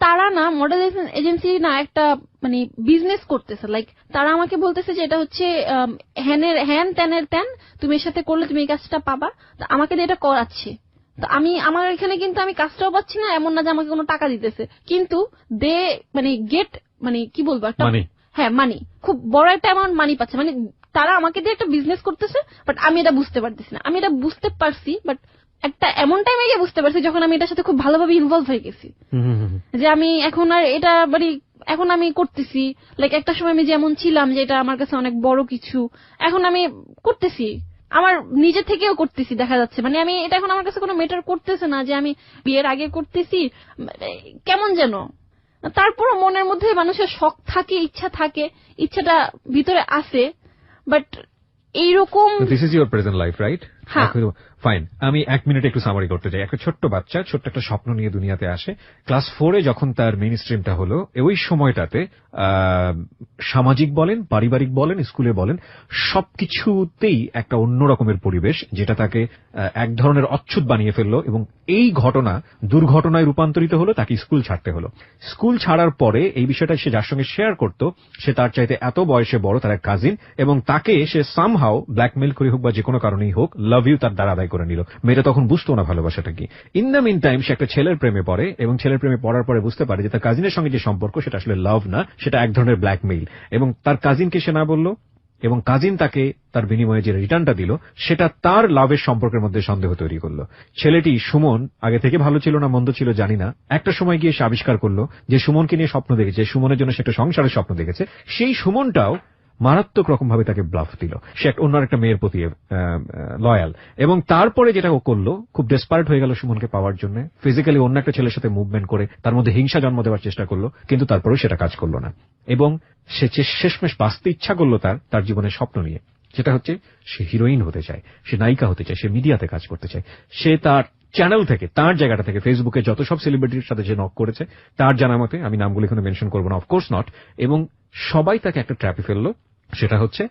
Speaker 2: তারা না মডেল এজেন্সি না একটা মানে বিজনেস করতেছে। লাইক তারা আমাকে বলতেছে যে এটা হচ্ছে হ্যান ত্যানের ত্যান, তুমি এর সাথে করলে তুমি এই কাজটা পাবা, তো আমাকে দিয়ে এটা করাচ্ছে। তো আমার এখানে কিন্তু আমি কাজটাও পাচ্ছি না, এমন না যে আমাকে কোনো টাকা দিতেছে, কিন্তু দে মানে গেট মানে কি বলবো একটা হ্যাঁ মানি, খুব বড় একটা অ্যামাউন্ট মানি পাচ্ছে। মানে তারা আমাকে দিয়ে একটা বিজনেস করতেছে, বাট আমি এটা বুঝতে পারতেছি না। আমি এটা বুঝতে পারছি, বাট একটা এমন টাইমে গিয়ে বুঝতে পারছি যখন আমি এটার সাথে খুব ভালোভাবে ইনভলভ হয়ে গেছি, যে আমি এখন আর এটা মানে এখন আমি করতেছি। লাইক একটা সময় আমি যেমন ছিলাম যে এটা আমার কাছে অনেক বড় কিছু, এখন আমি করতেছি আমার নিজে থেকেও করতেছি। দেখা যাচ্ছে মানে আমি এটা এখন আমার কাছে কোনো ম্যাটার করতেছে না যে আমি বিয়ের আগে করতেছি, কেমন যেন। তারপরও মনের মধ্যে মানুষের শখ থাকে, ইচ্ছা থাকে, ইচ্ছাটা ভিতরে আসে, বাট এইরকম।
Speaker 1: This is your present life, right? Fine, আমি 1 মিনিটে একটু সামারি করতে চাই। একটা ছোট্ট বাচ্চা ছোট্ট একটা স্বপ্ন নিয়ে দুনিয়াতে আসে। ক্লাস 4-এ যখন তার মেইন স্ট্রিমটা হলো, ওই সময়টাতে সামাজিক বলেন, পারিবারিক বলেন, স্কুলে বলেন, সবকিছুতেই একটা অন্য রকমের পরিবেশ যেটা তাকে এক ধরনের অচ্ছুত বানিয়ে ফেললো। এবং এই ঘটনা দুর্ঘটনায় রূপান্তরিত হলো, তাকে স্কুল ছাড়তে হলো। স্কুল ছাড়ার পরে এই বিষয়টা সে যার সঙ্গে শেয়ার করত, সে তার চাইতে এত বয়সে বড়, তার এক কাজিন, এবং তাকে সে সামহাও ব্ল্যাকমেইল করে হোক বা যে কোনো কারণেই হোক লাভ ইউ তার দ্বারা আদায় করে নিল। মেয়েটা তখন বুঝতো না ভালোবাসাটা কি। ইন দ্য মিন টাইম সে একটা ছেলের প্রেমে পড়ে, এবং ছেলের প্রেমে পড়ার পরে বুঝতে পারে যে তার কাজিনের সঙ্গে যে সম্পর্ক সেটা আসলে লাভ না, সেটা এক ধরনের ব্ল্যাকমেইল। এবং তার কাজিনকে সে না বলল, এবং কাজিন তাকে তার বিনিময়ে যে রিটার্নটা দিল সেটা তার লাভের সম্পর্কের মধ্যে সন্দেহ তৈরি করলো। ছেলেটি সুমন আগে থেকে ভালো ছিল না মন্দ ছিল জানি না, একটা সময় গিয়ে সে আবিষ্কার করলো যে সুমনকে নিয়ে স্বপ্ন দেখেছে, সুমনের জন্য সে একটা সংসারের স্বপ্ন দেখেছে। সেই সুমনটাও মারাত্মক রকম ভাবে তাকে ব্লাফ দিল। সে অন্য একটা মেয়ের প্রতি লয়াল, এবং তারপরে যেটা ও করলো, খুব ডেসপারেট হয়ে গেল সুমনকে পাওয়ার জন্য, ফিজিক্যালি অন্য একটা ছেলের সাথে মুভমেন্ট করে তার মধ্যে হিংসা জন্ম দেওয়ার চেষ্টা করলো, কিন্তু তারপরেও সেটা কাজ করলো না। এবং সে শেষমেশ বাঁচতে ইচ্ছা করলো তার জীবনের স্বপ্ন নিয়ে, যেটা হচ্ছে সে হিরোইন হতে চায়, সে নায়িকা হতে চায়, সে মিডিয়াতে কাজ করতে চায়। সে তার চ্যানেল থেকে, তার জায়গাটা থেকে, ফেসবুকে যত সব সেলিব্রিটির সাথে যে নক করেছে, তার জানা মতে, আমি নামগুলো এখানে মেনশন করবো না, অফকোর্স নট, এবং সবাই তাকে একটা ট্র্যাপে ফেললো, সেটা হচ্ছে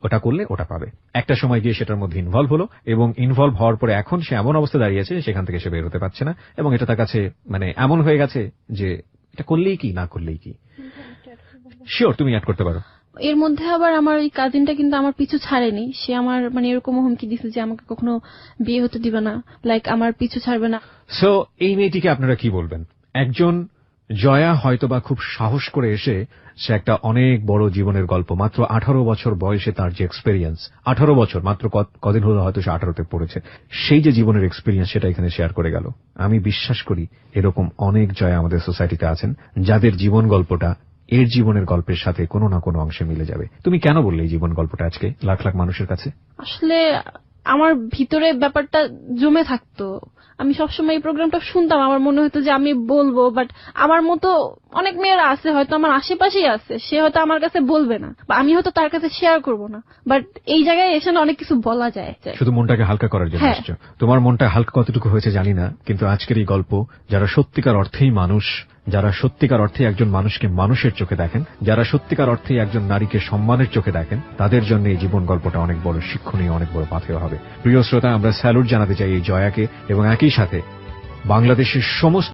Speaker 1: ওটা করলে ওটা পাবে। একটা সময় গিয়ে সেটার মধ্যে ইনভলভ হলো, এবং ইনভলভ হওয়ার পরে এখন সে এমন অবস্থা দাঁড়িয়েছে সেখান থেকে সে বের হতে পারছে না, এবং এটা তার কাছে মানে এমন হয়ে গেছে যে এটা করলেই কি না করলেই কি। শিওর, তুমি অ্যাড করতে পারো।
Speaker 2: এর মধ্যে আবার আমার ওই কাজিনটা কিন্তু আমার পিছু ছাড়েনি, সে আমার মানে এরকম হুমকি দিছে যে আমাকে কখনো বিয়ে হতে দিবে না, লাইক আমার পিছু ছাড়বে না।
Speaker 1: সো এই মেয়েটিকে আপনারা কি বলবেন? একজন জয়া হয়তোবা খুব সাহস করে এসে সে একটা অনেক বড় জীবনের গল্প, মাত্র 18 বছর বয়সে তার যে এক্সপেরিয়েন্স, 18 বছর মাত্র কদিন হলো হয়তো সে 18তে পড়েছে, সেই যে জীবনের এক্সপেরিয়েন্স সেটা এখানে শেয়ার করে গেল। আমি বিশ্বাস করি এরকম অনেক জয়া আমাদের সোসাইটিতে আছেন যাদের জীবন গল্পটা এর জীবনের গল্পের সাথে কোনো না কোনো অংশে মিলে যাবে। তুমি কেন বললে এই জীবন গল্পটা আজকে লাখ লাখ মানুষের কাছে?
Speaker 2: আসলে আমার ভিতরে ব্যাপারটা জমে থাকতো, আমি সবসময় এই প্রোগ্রামটা শুনতাম, আমার মনে হতো যে আমি বলবো, বাট আমার মতো অনেক মেয়েরা আছে হয়তো আমার আশেপাশেই আছে, সে হয়তো আমার কাছে বলবে না, বা আমি হয়তো তার কাছে শেয়ার করব না, বাট এই জায়গায় এসে না অনেক কিছু বলা যায়।
Speaker 1: শুধু মনটাকে হালকা করার জন্য এসেছো। তোমার মনটা হালকা কতটুকু হয়েছে জানি না, কিন্তু আজকের এই গল্প যারা সত্যিকার অর্থেই মানুষ, যারা সত্যিকার অর্থে একজন মানুষকে মানুষের চোখে দেখেন, যারা সত্যিকার অর্থে একজন নারীকে সম্মানের চোখে দেখেন, তাদের জন্য এই জীবন গল্পটা অনেক বড় শিক্ষণীয়, অনেক বড় পাথেয় হবে। প্রিয় শ্রোতা, আমরা স্যালুট জানাতে চাই এই জয়াকে এবং একই সাথে বাংলাদেশের সমস্ত